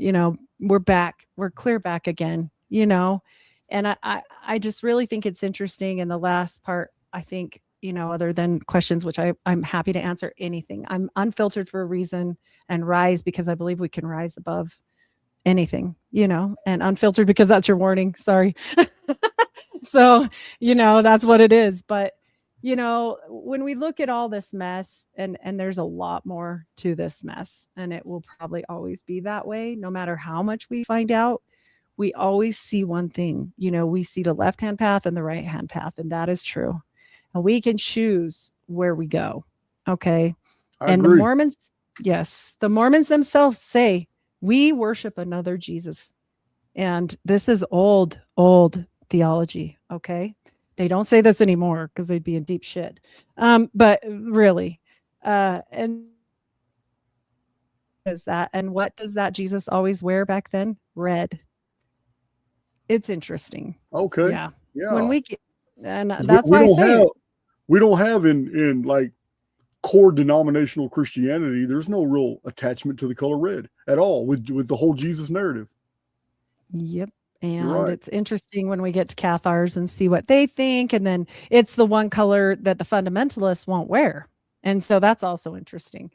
we're back. We're clear back again, And I just really think it's interesting. And the last part, I think, other than questions, which I'm happy to answer anything. I'm unfiltered for a reason, and rise because I believe we can rise above anything, and unfiltered because that's your warning. Sorry. So, that's what it is. But when we look at all this mess, and there's a lot more to this mess, and it will probably always be that way, no matter how much we find out, we always see one thing, we see the left-hand path and the right-hand path, and that is true. And we can choose where we go. Okay. And the Mormons, yes, the Mormons themselves say, we worship another Jesus. And this is old theology. Okay. They don't say this anymore because they'd be in deep shit. But really, and is that, and what does that Jesus always wear back then? Red. It's interesting. Okay. Yeah. Yeah. When we get, and that's why I say we don't have in like core denominational Christianity, there's no real attachment to the color red at all with the whole Jesus narrative. Yep. And it's interesting when we get to Cathars and see what they think. And then it's the one color that the fundamentalists won't wear. And so that's also interesting.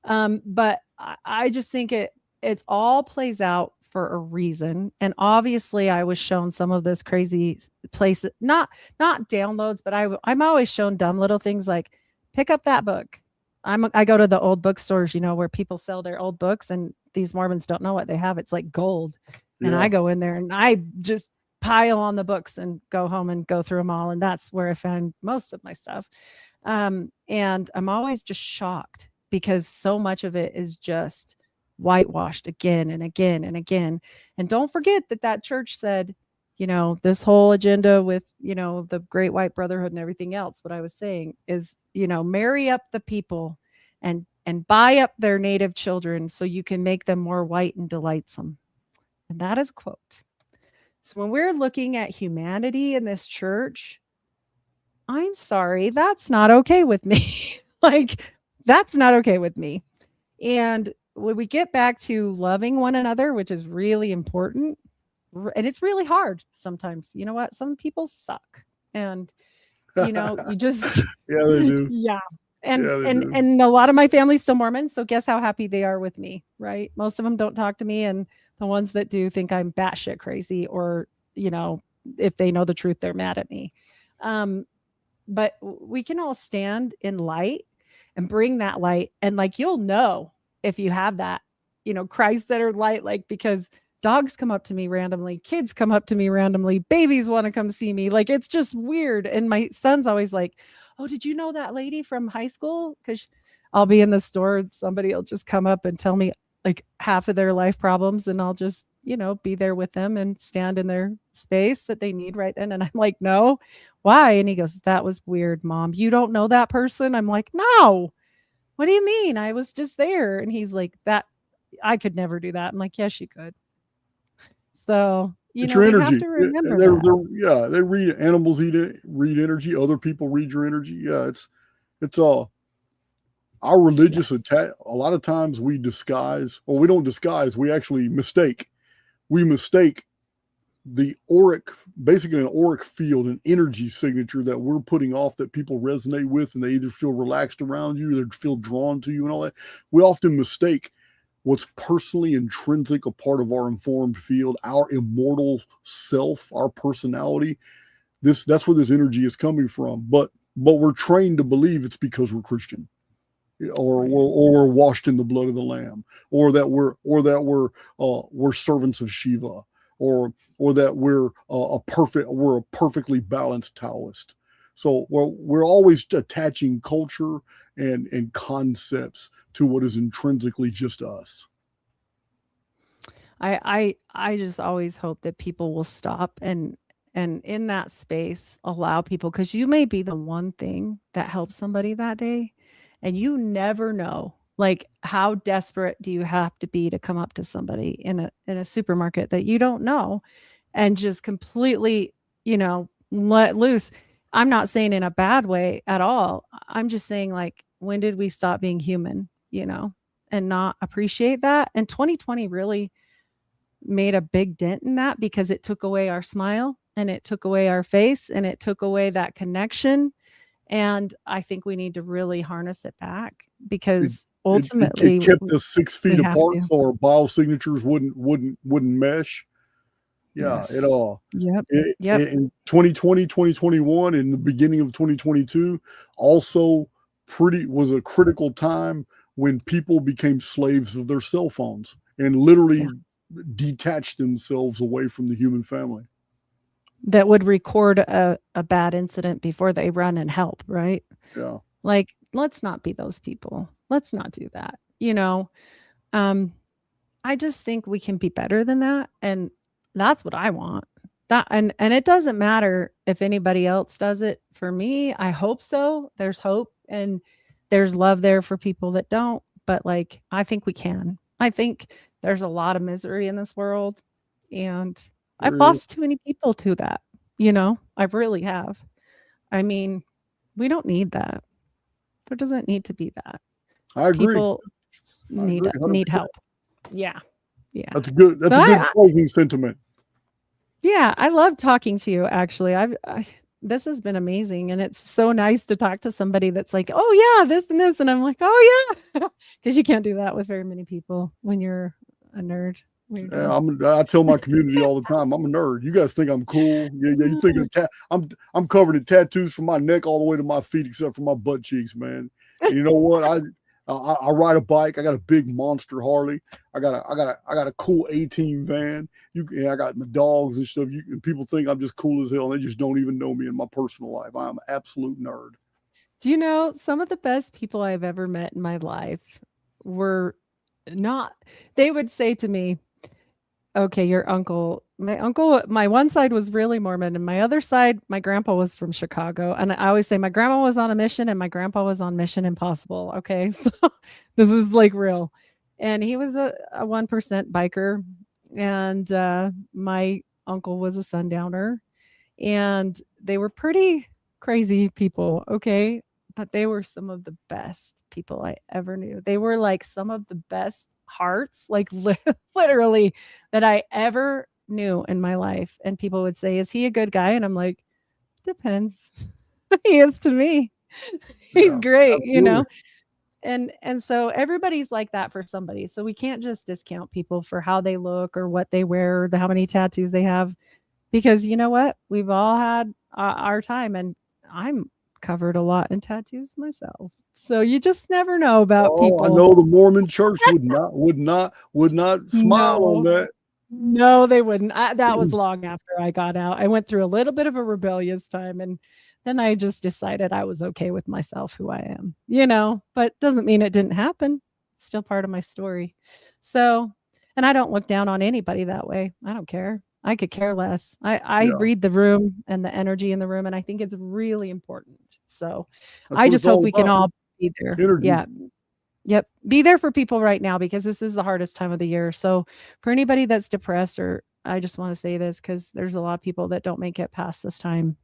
But I just think it's all plays out for a reason. And obviously I was shown some of this crazy places, not downloads, but I'm always shown dumb little things like pick up that book. I go to the old bookstores, where people sell their old books, and these Mormons don't know what they have. It's like gold. And I go in there and I just pile on the books and go home and go through them all. And that's where I found most of my stuff. And I'm always just shocked because so much of it is just whitewashed again and again and again. And don't forget that church said, this whole agenda with, the Great White Brotherhood and everything else, what I was saying is, marry up the people and buy up their native children so you can make them more white and delightsome. And that is a quote. So when we're looking at humanity in this church, I'm sorry, that's not okay with me. That's not okay with me. And when we get back to loving one another, which is really important, and it's really hard sometimes, you know what? Some people suck. And, you just. Yeah, they do. Yeah. And Yeah, they and do. and a lot of my family's still Mormon, so guess how happy they are with me, right? Most of them don't talk to me, and the ones that do think I'm batshit crazy, or, you know, if they know the truth, they're mad at me. Um, but we can all stand in light and bring that light, and, like, you'll know if you have that, you know, Christ-centered light, like, because dogs come up to me randomly, kids come up to me randomly, babies wanna come see me, like, it's just weird, and my son's always like, "Oh, did you know that lady from high school?" 'Cause I'll be in the store and somebody will just come up and tell me, like, half of their life problems, and I'll just, you know, be there with them and stand in their space that they need right then, and I'm like, "No, why?" And he goes, "That was weird, mom. You don't know that person?" I'm like, "No. What do you mean? I was just there." And he's like, "That I could never do that." I'm like, "Yes, you could." So, you It's know, your we have energy. to Yeah, remember that. yeah, they read animals read energy. Other people read your energy. Yeah, it's our Yeah. religious attack. A lot of times we disguise, or we don't disguise. We actually mistake. We mistake the auric, basically an auric field, an energy signature that we're putting off that people resonate with, and they either feel relaxed around you, they feel drawn to you, and all that. We often mistake what's personally intrinsic, a part of our informed field, our immortal self, our personality. That's where this energy is coming from. But we're trained to believe it's because we're Christian, Right. or we're washed in the blood of the Lamb, or that we're servants of Shiva, or that we're a perfectly balanced Taoist. So we're always attaching culture and concepts to what is intrinsically just us. I just always hope that people will stop and in that space allow people, because you may be the one thing that helps somebody that day, and you never know, like, how desperate do you have to be to come up to somebody in a supermarket that you don't know and just completely, you know, let loose. I'm not saying in a bad way at all. I'm just saying, like, when did we stop being human, you know, and not appreciate that? And 2020 really made a big dent in that, because it took away our smile, and it took away our face, and it took away that connection. And I think we need to really harness it back, It because it ultimately kept us 6 feet we have apart, to. so our biosignatures wouldn't mesh. Yeah, it Yes. Yep. Yep. in 2020, 2021, in the beginning of 2022, also pretty was a critical time when people became slaves of their cell phones and Yeah. literally detached themselves away from the human family. That would record a bad incident before they run and help, right? Yeah, Like, let's not be those people. Let's not do that. You know, um, I just think we can be better than that, and that's what I want. That and it doesn't matter if anybody else does it. For me, I hope so. There's hope, and there's love there for people that don't, but, like, I think we can. I think there's a lot of misery in this world, and I've there is. lost too many people to that, you know? I really have. I mean, we don't need that. There doesn't need to be that. I agree. People I agree need 100%. help. Yeah. Yeah. That's So a good I closing sentiment. yeah, I love talking to you, actually. This has been amazing, and it's so nice to talk to somebody that's like, "Oh, yeah, this and this," and I'm like, "Oh, yeah," because you can't do that with very many people when you're a nerd, Yeah, weirdly. I tell my community all the time, I'm a nerd. You guys think I'm cool? Yeah, yeah. You think I'm covered in tattoos from my neck all the way to my feet, except for my butt cheeks, man. And you know what? I ride a bike. I got a big monster Harley. I got a cool 18 van. I got my dogs and stuff. And people think I'm just cool as hell, and they just don't even know me in my personal life. I'm an absolute nerd. Do you know some of the best people I've ever met in my life were not they would say to me, "Okay, your uncle." My one side was really Mormon, and my other side, my grandpa was from Chicago, and I always say my grandma was on a mission and my grandpa was on Mission Impossible, okay? So, this is, like, real. And he was a 1% biker, and, my uncle was a sundowner, and they were pretty crazy people, okay? But they were some of the best people I ever knew. They were like some of the best hearts, like literally, that I ever knew in my life. And people would say, "Is he a good guy?" And I'm like, "Depends." He is to me. He's Yeah, great, absolutely. and so everybody's like that for somebody. So we can't just discount people for how they look or what they wear, or how many tattoos they have, because you know what? We've all had our time, and I'm covered a lot in tattoos myself. So you just never know about Oh, I people. know the Mormon church would not smile on No. that. No, they wouldn't. That was long after I got out. I went through a little bit of a rebellious time, and then I just decided I was okay with myself, who I am, but doesn't mean it didn't happen. It's still part of my story. So, and I don't look down on anybody that way. I don't care. I could care less. I Yeah, read the room and the energy in the room, and I think it's really important. So that's I what just it's hope all we can about. all be there. Energy. Yeah. Yep. Be there for people right now, because this is the hardest time of the year. So for anybody that's depressed, or I just want to say this because there's a lot of people that don't make it past this time.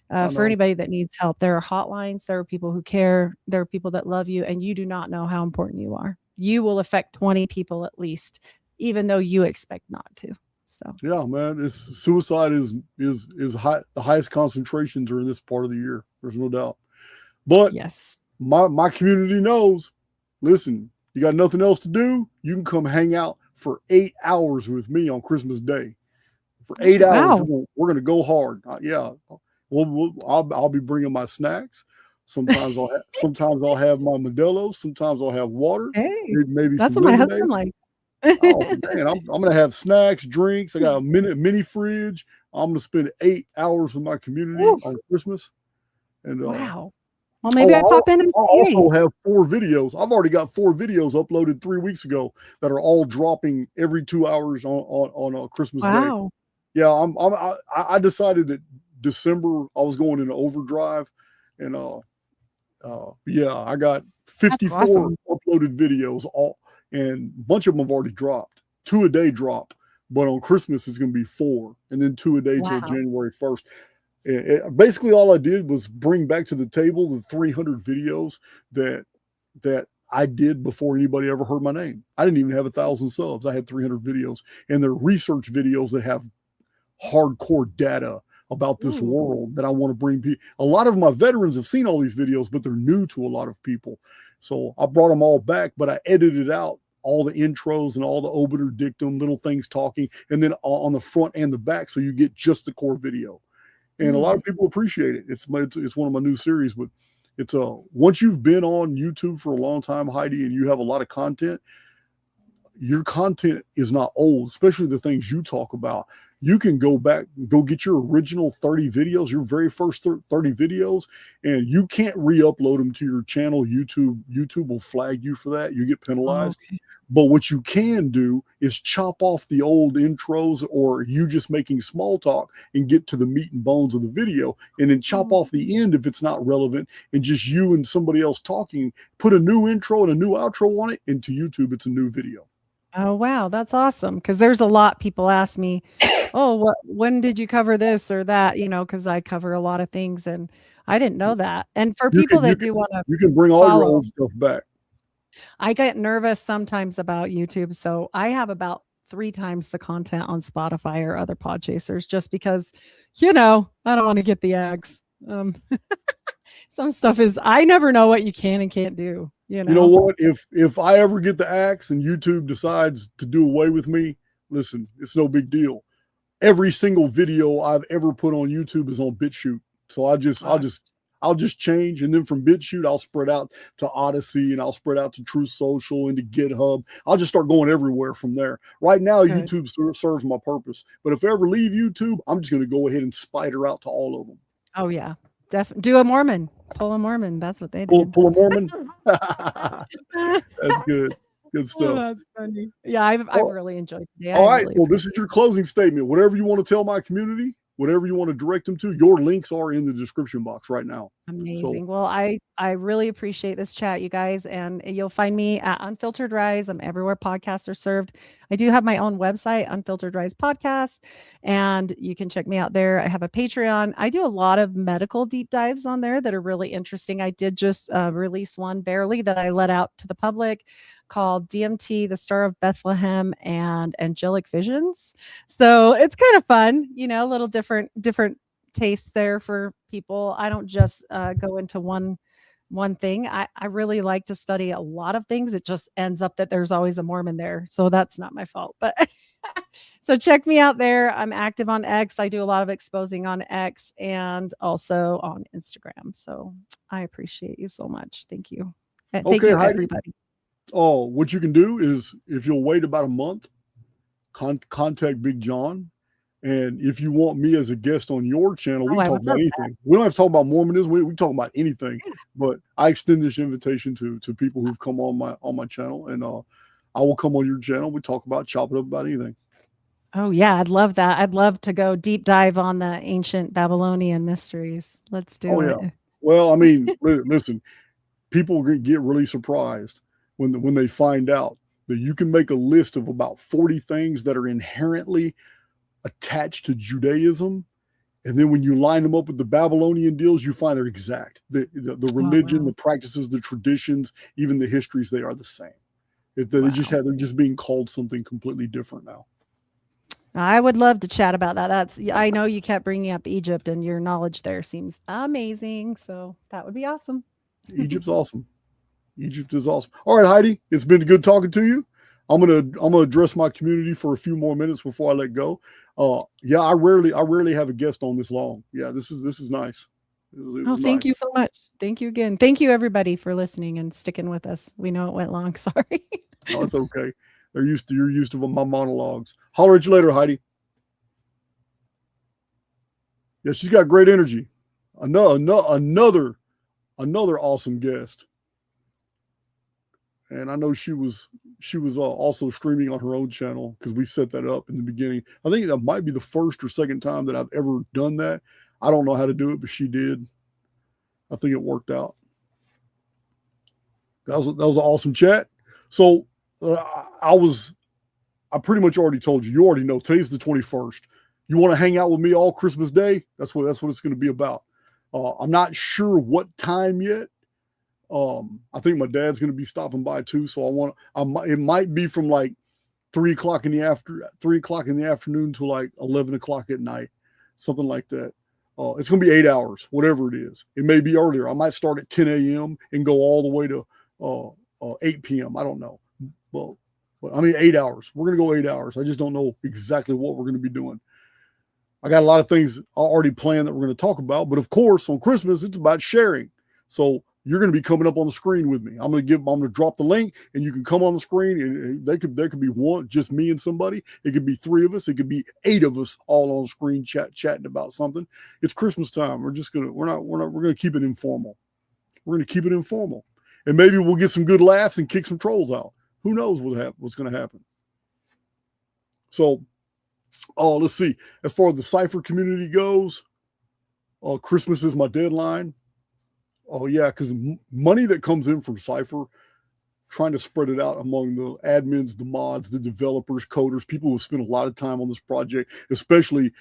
I For know. anybody that needs help, there are hotlines, there are people who care, there are people that love you, and you do not know how important you are. You will affect 20 people at least, even though you expect not to. So, Yeah, man. It's suicide is high. The highest concentrations are in this part of the year. There's no doubt. But yes. my community knows. Listen, you got nothing else to do. You can come hang out for 8 hours with me on Christmas Day. For Oh, 8 hours, wow. we're gonna go hard. Yeah, I'll be bringing my snacks. Sometimes I'll have my Modelo's. Sometimes I'll have water. Hey, Maybe that's some what my lemonade. husband likes. Oh man, I'm gonna have snacks, drinks. I got a mini fridge. I'm gonna spend 8 hours with my community Ooh, on Christmas. And wow. Well, maybe oh, I pop in and I'll say hey. also have 4 videos. I've already got 4 videos uploaded 3 weeks ago that are all dropping every 2 hours on Christmas Day. Wow. Yeah, I decided that December I was going into overdrive, and yeah, I got That's 54 awesome. uploaded videos, all and a bunch of them have already dropped. 2 a day drop, but on Christmas it's going to be 4, and then 2 a day till Wow. January 1st. Basically, all I did was bring back to the table the 300 videos that I did before anybody ever heard my name. I didn't even have 1,000 subs. I had 300 videos, and they're research videos that have hardcore data about this Ooh. world that I want to bring people. A lot of my veterans have seen all these videos, but they're new to a lot of people. So I brought them all back, but I edited out all the intros and all the obiter dictum, little things talking, and then on the front and the back, so you get just the core video. And a lot Mm. of people appreciate it. It's one of my new series, but it's once you've been on YouTube for a long time, Heidi, and you have a lot of content, your content is not old, especially the things you talk about. You can go back, go get your original 30 videos, your very first 30 videos, and you can't re-upload them to your channel. YouTube will flag you for that. You get Oh, penalized. okay. But what you can do is chop off the old intros or you just making small talk and get to the meat and bones of the video, and then chop Mm. off the end if it's not relevant, and just you and somebody else talking, put a new intro and a new outro on it. Into YouTube, it's a new video. Oh, wow, that's awesome. Because there's a lot people ask me, "Oh, when did you cover this or that?" Because I cover a lot of things, and I didn't know that. And for You people can you that can do wanna you can bring all your follow, old stuff back. I get nervous sometimes about YouTube, so I have about 3 times the content on Spotify or other pod chasers, just because, I don't wanna get the ads. Some stuff is, I never know what you can and can't do, you You know know? what? If I ever get the axe and YouTube decides to do away with me, listen, it's no big deal. Every single video I've ever put on YouTube is on BitChute. So Uh, I'll just change, and then from BitChute I'll spread out to Odyssey, and I'll spread out to Truth Social, into GitHub. I'll just start going everywhere from there. Right now, good. YouTube serves my purpose, but if I ever leave YouTube, I'm just going to go ahead and spider out to all of them. Oh, yeah. Do a Mormon. Pull a Mormon, that's what they Pull, did. pull a Mormon. That's good. Good Oh, stuff. that's funny. Yeah, I've Oh, really enjoyed today. I all right. really So this appreciate is your closing statement. Whatever you want to tell my community, whatever you want to direct them to, your links are in the description box right now. So Amazing. Well, I really appreciate this chat, you guys, and you'll find me at Unfiltered Rise. I'm everywhere podcasts are served. I do have my own website, Unfiltered Rise Podcast, and you can check me out there. I have a Patreon. I do a lot of medical deep dives on there that are really interesting. I did just release one barely that I let out to the public called DMT, the Star of Bethlehem, and Angelic Visions. So it's kind of fun, a little different taste there for people. I don't just go into one one thing. I really like to study a lot of things. It just ends up that there's always a Mormon there. So that's not my fault. But so check me out there. I'm active on X. I do a lot of exposing on X and also on Instagram. So I appreciate you so much. Thank you. And thank Okay, you, Heidi. everybody. Oh, what you can do is if you'll wait about a month, contact Big John. And if you want me as a guest on your channel, we Oh, can I talk would about love that. anything. We don't have to talk about Mormonism. We can talk about anything. Yeah. But I extend this invitation to people who've come on my channel, and I will come on your channel. We talk about chop it up about anything. Oh, yeah. I'd love that. I'd love to go deep dive on the ancient Babylonian mysteries. Let's do Oh it. yeah. Well, I mean, listen, people get really surprised when they find out that you can make a list of about 40 things that are inherently attached to Judaism. And then when you line them up with the Babylonian deals, you find they're exact. The Oh, religion, wow. the practices, the traditions, even the histories, they are the same. They're Wow. just being called something completely different now. I would love to chat about that. I know you kept bringing up Egypt and your knowledge there seems amazing. So that would be awesome. Egypt's awesome. Egypt is awesome. All right, Heidi, it's been good talking to you. I'm gonna address my community for a few more minutes before I let go. Yeah, I rarely have a guest on this long. Yeah, this is nice. It Oh, was thank nice. you so much. Thank you again. Thank you, everybody, for listening and sticking with us. We know it went long. Sorry. Oh, it's okay. You're used to my monologues. Holler at you later, Heidi. Yeah, she's got great energy. Another awesome guest. And I know she was also streaming on her own channel because we set that up in the beginning. I think that might be the first or second time that I've ever done that. I don't know how to do it, but she did. I think it worked out. That was an awesome chat. So I pretty much already told you. You already know today's the 21st. You want to hang out with me all Christmas Day? That's what it's going to be about. I'm not sure what time yet. I think my dad's going to be stopping by too, so it might be from like 3 o'clock in the afternoon to like 11 o'clock at night, something like that. It's going to be 8 hours, whatever it is. It may be earlier. I might start at 10 a.m. and go all the way to 8 p.m. I don't know, but I mean 8 hours. We're going to go 8 hours. I just don't know exactly what we're going to be doing. I got a lot of things already planned that we're going to talk about, but of course on Christmas it's about sharing. So you're going to be coming up on the screen with me. I'm going to drop the link and you can come on the screen, and there could be one, just me and somebody. It could be 3 of us. It could be 8 of us all on the screen chatting about something. It's Christmas time. We're going to keep it informal. We're going to keep it informal, and maybe we'll get some good laughs and kick some trolls out. Who knows what's going to happen? So, let's see. As far as the Cypher community goes, Christmas is my deadline. Oh yeah, because money that comes in from Cypher, trying to spread it out among the admins, the mods, the developers, coders, people who spend a lot of time on this project, especially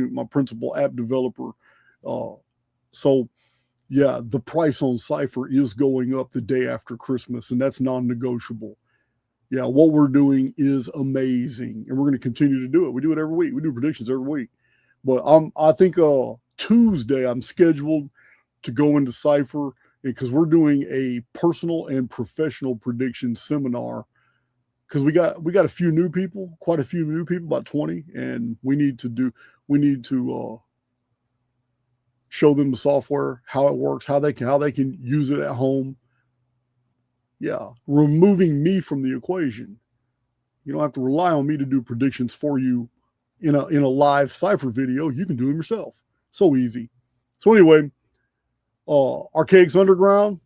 my principal app developer. So yeah, the price on Cypher is going up the day after Christmas, and that's non-negotiable. Yeah, what we're doing is amazing, and we're going to continue to do it. We do it every week. We do predictions every week. But I think Tuesday I'm scheduled to go into Cypher because we're doing a personal and professional prediction seminar because we got quite a few new people, about 20, and we need to show them the software, how it works, how they can use it at home. Yeah, removing me from the equation. You don't have to rely on me to do predictions for you in a live Cypher video. You can do them yourself. So easy. So anyway, Archaix Underground.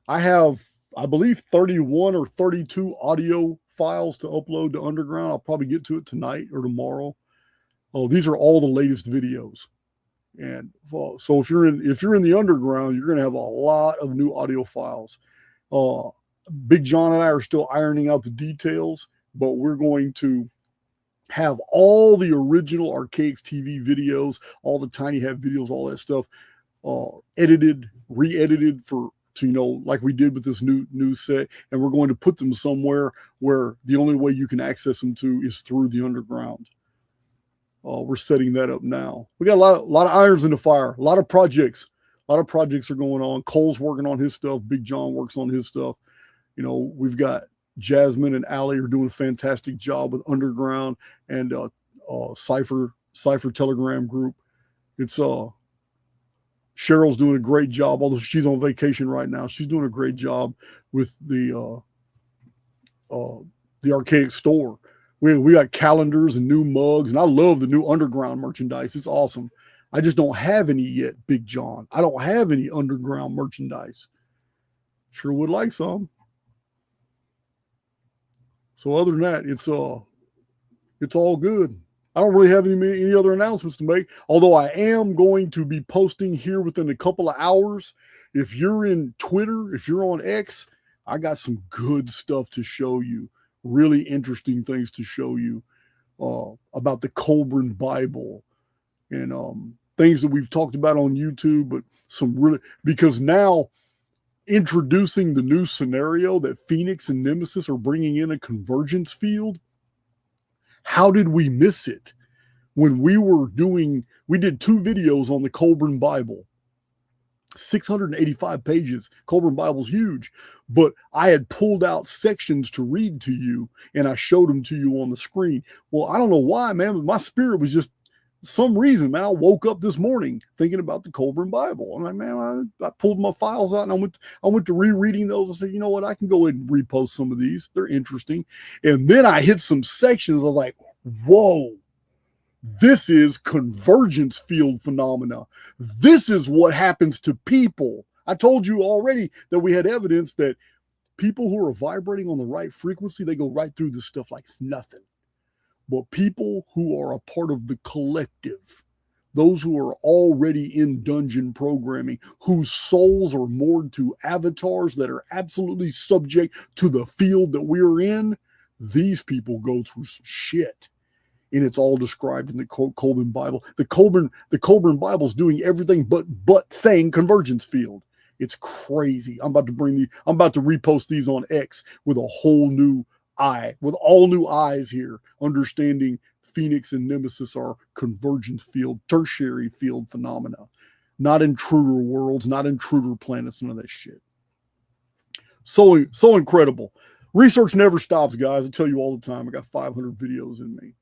I have, I believe, 31 or 32 audio files to upload to Underground. I'll probably get to it tonight or tomorrow. These are all the latest videos. And so if you're in the Underground, you're going to have a lot of new audio files. Big John and I are still ironing out the details, but we're going to have all the original Archaix TV videos, all the Tiny Hat videos, all that stuff, edited, re-edited like we did with this new set, and we're going to put them somewhere where the only way you can access them to is through the Underground. We're setting that up now. We got a lot of irons in the fire, a lot of projects A lot of projects are going on. Cole's working on his stuff. Big John works on his stuff. You know, we've got Jasmine and Allie are doing a fantastic job with Underground and Cipher Telegram group. It's Cheryl's doing a great job, although she's on vacation right now. She's doing a great job with the Archaix store. We got calendars and new mugs, and I love the new Underground merchandise. It's awesome. I just don't have any yet, Big John. I don't have any Underground merchandise. Sure would like some. So other than that, it's all good. I don't really have any other announcements to make, although I am going to be posting here within a couple of hours. If you're in Twitter, if you're on X, I got some good stuff to show you, really interesting things to show you about the Colburn Bible and things that we've talked about on YouTube, but some really, because now introducing the new scenario that Phoenix and Nemesis are bringing in a convergence field. How did we miss it when we did 2 videos on the Colburn Bible, 685 pages. Colburn Bible's huge, but I had pulled out sections to read to you and I showed them to you on the screen. Well, I don't know why, man, but my spirit was just some reason, man. I woke up this morning thinking about the Colburn Bible. I'm like, man, I pulled my files out and I went to rereading those. I said, you know what? I can go ahead and repost some of these. They're interesting. And then I hit some sections. I was like, whoa, this is convergence field phenomena. This is what happens to people. I told you already that we had evidence that people who are vibrating on the right frequency, they go right through this stuff like it's nothing. But people who are a part of the collective, those who are already in dungeon programming, whose souls are moored to avatars that are absolutely subject to the field that we're in, these people go through some shit. And it's all described in the Colburn Bible. The Colburn Bible is doing everything but saying convergence field. It's crazy. I'm about to repost these on X with a whole new eye, with all new eyes here, understanding Phoenix and Nemesis are convergence field, tertiary field phenomena, not intruder worlds, not intruder planets, none of that shit. So incredible. Research never stops, guys. I tell you all the time. I got 500 videos in me.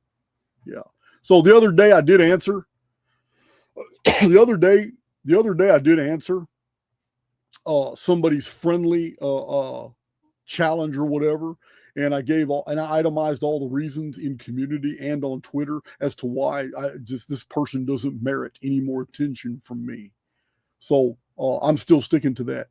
Yeah. So the other day I did answer. the other day I did answer somebody's friendly challenge or whatever, and I itemized all the reasons in community and on Twitter as to why this person doesn't merit any more attention from me. So I'm still sticking to that.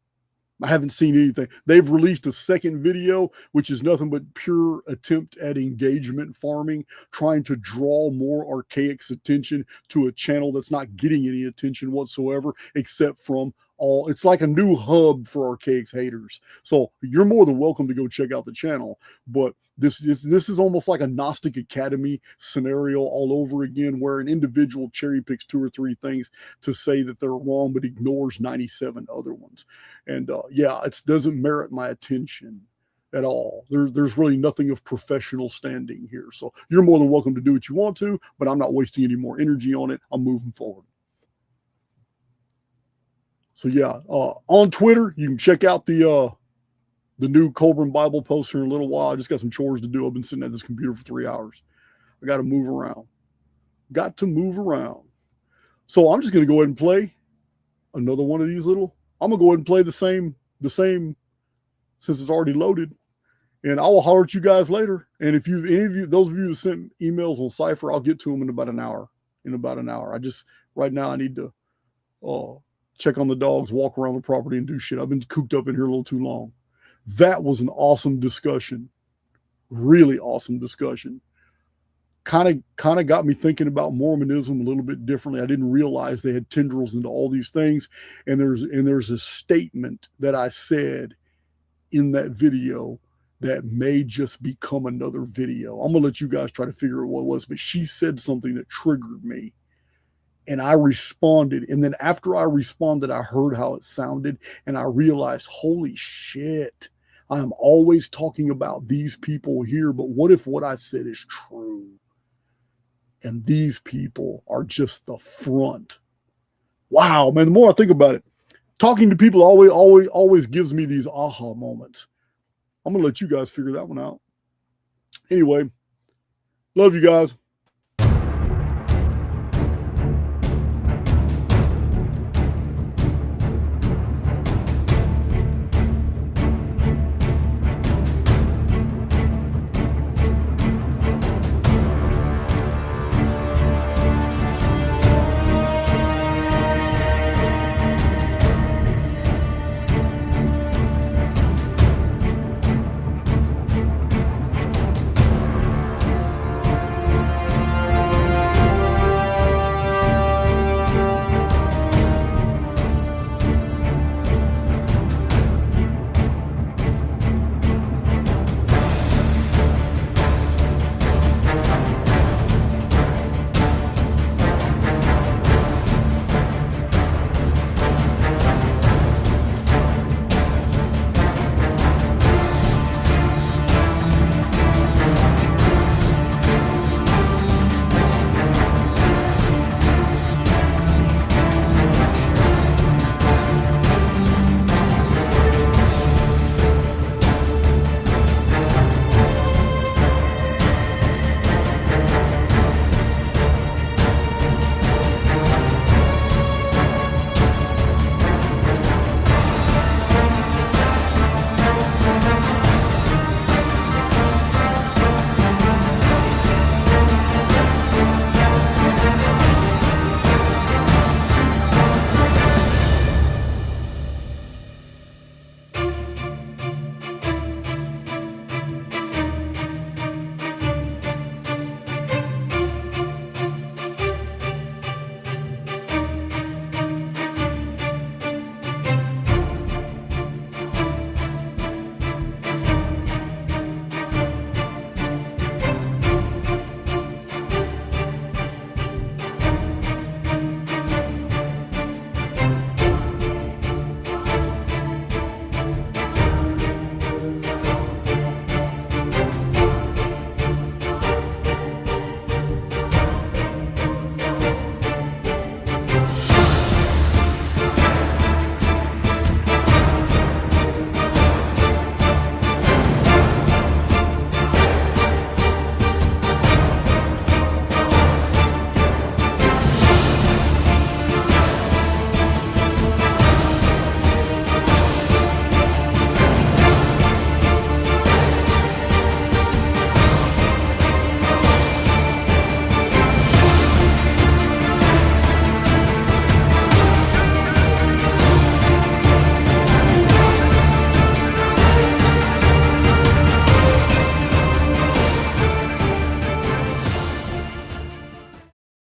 I haven't seen anything. They've released a second video, which is nothing but pure attempt at engagement farming, trying to draw more Archaix attention to a channel that's not getting any attention whatsoever, except from it's like a new hub for Archaix haters. So you're more than welcome to go check out the channel. But this is almost like a Gnostic Academy scenario all over again, where an individual cherry picks 2 or 3 things to say that they're wrong, but ignores 97 other ones. And it doesn't merit my attention at all. There's really nothing of professional standing here. So you're more than welcome to do what you want to, but I'm not wasting any more energy on it. I'm moving forward. So on Twitter, you can check out the new Colburn Bible post here in a little while. I just got some chores to do. I've been sitting at this computer for 3 hours. I got to move around. So I'm just going to go ahead and play another one of these I'm going to go ahead and play the same since it's already loaded. And I will holler at you guys later. And if those of you who sent emails on Cypher, I'll get to them in about an hour. Right now I need to check on the dogs, walk around the property and do shit. I've been cooped up in here a little too long. That was an awesome discussion. Really awesome discussion. Kind of got me thinking about Mormonism a little bit differently. I didn't realize they had tendrils into all these things. And there's a statement that I said in that video that may just become another video. I'm going to let you guys try to figure out what it was, but she said something that triggered me. And I responded. And then after I responded, I heard how it sounded. And I realized, holy shit, I'm always talking about these people here. But what if what I said is true? And these people are just the front. Wow, man, the more I think about it, talking to people always gives me these aha moments. I'm going to let you guys figure that one out. Anyway, love you guys.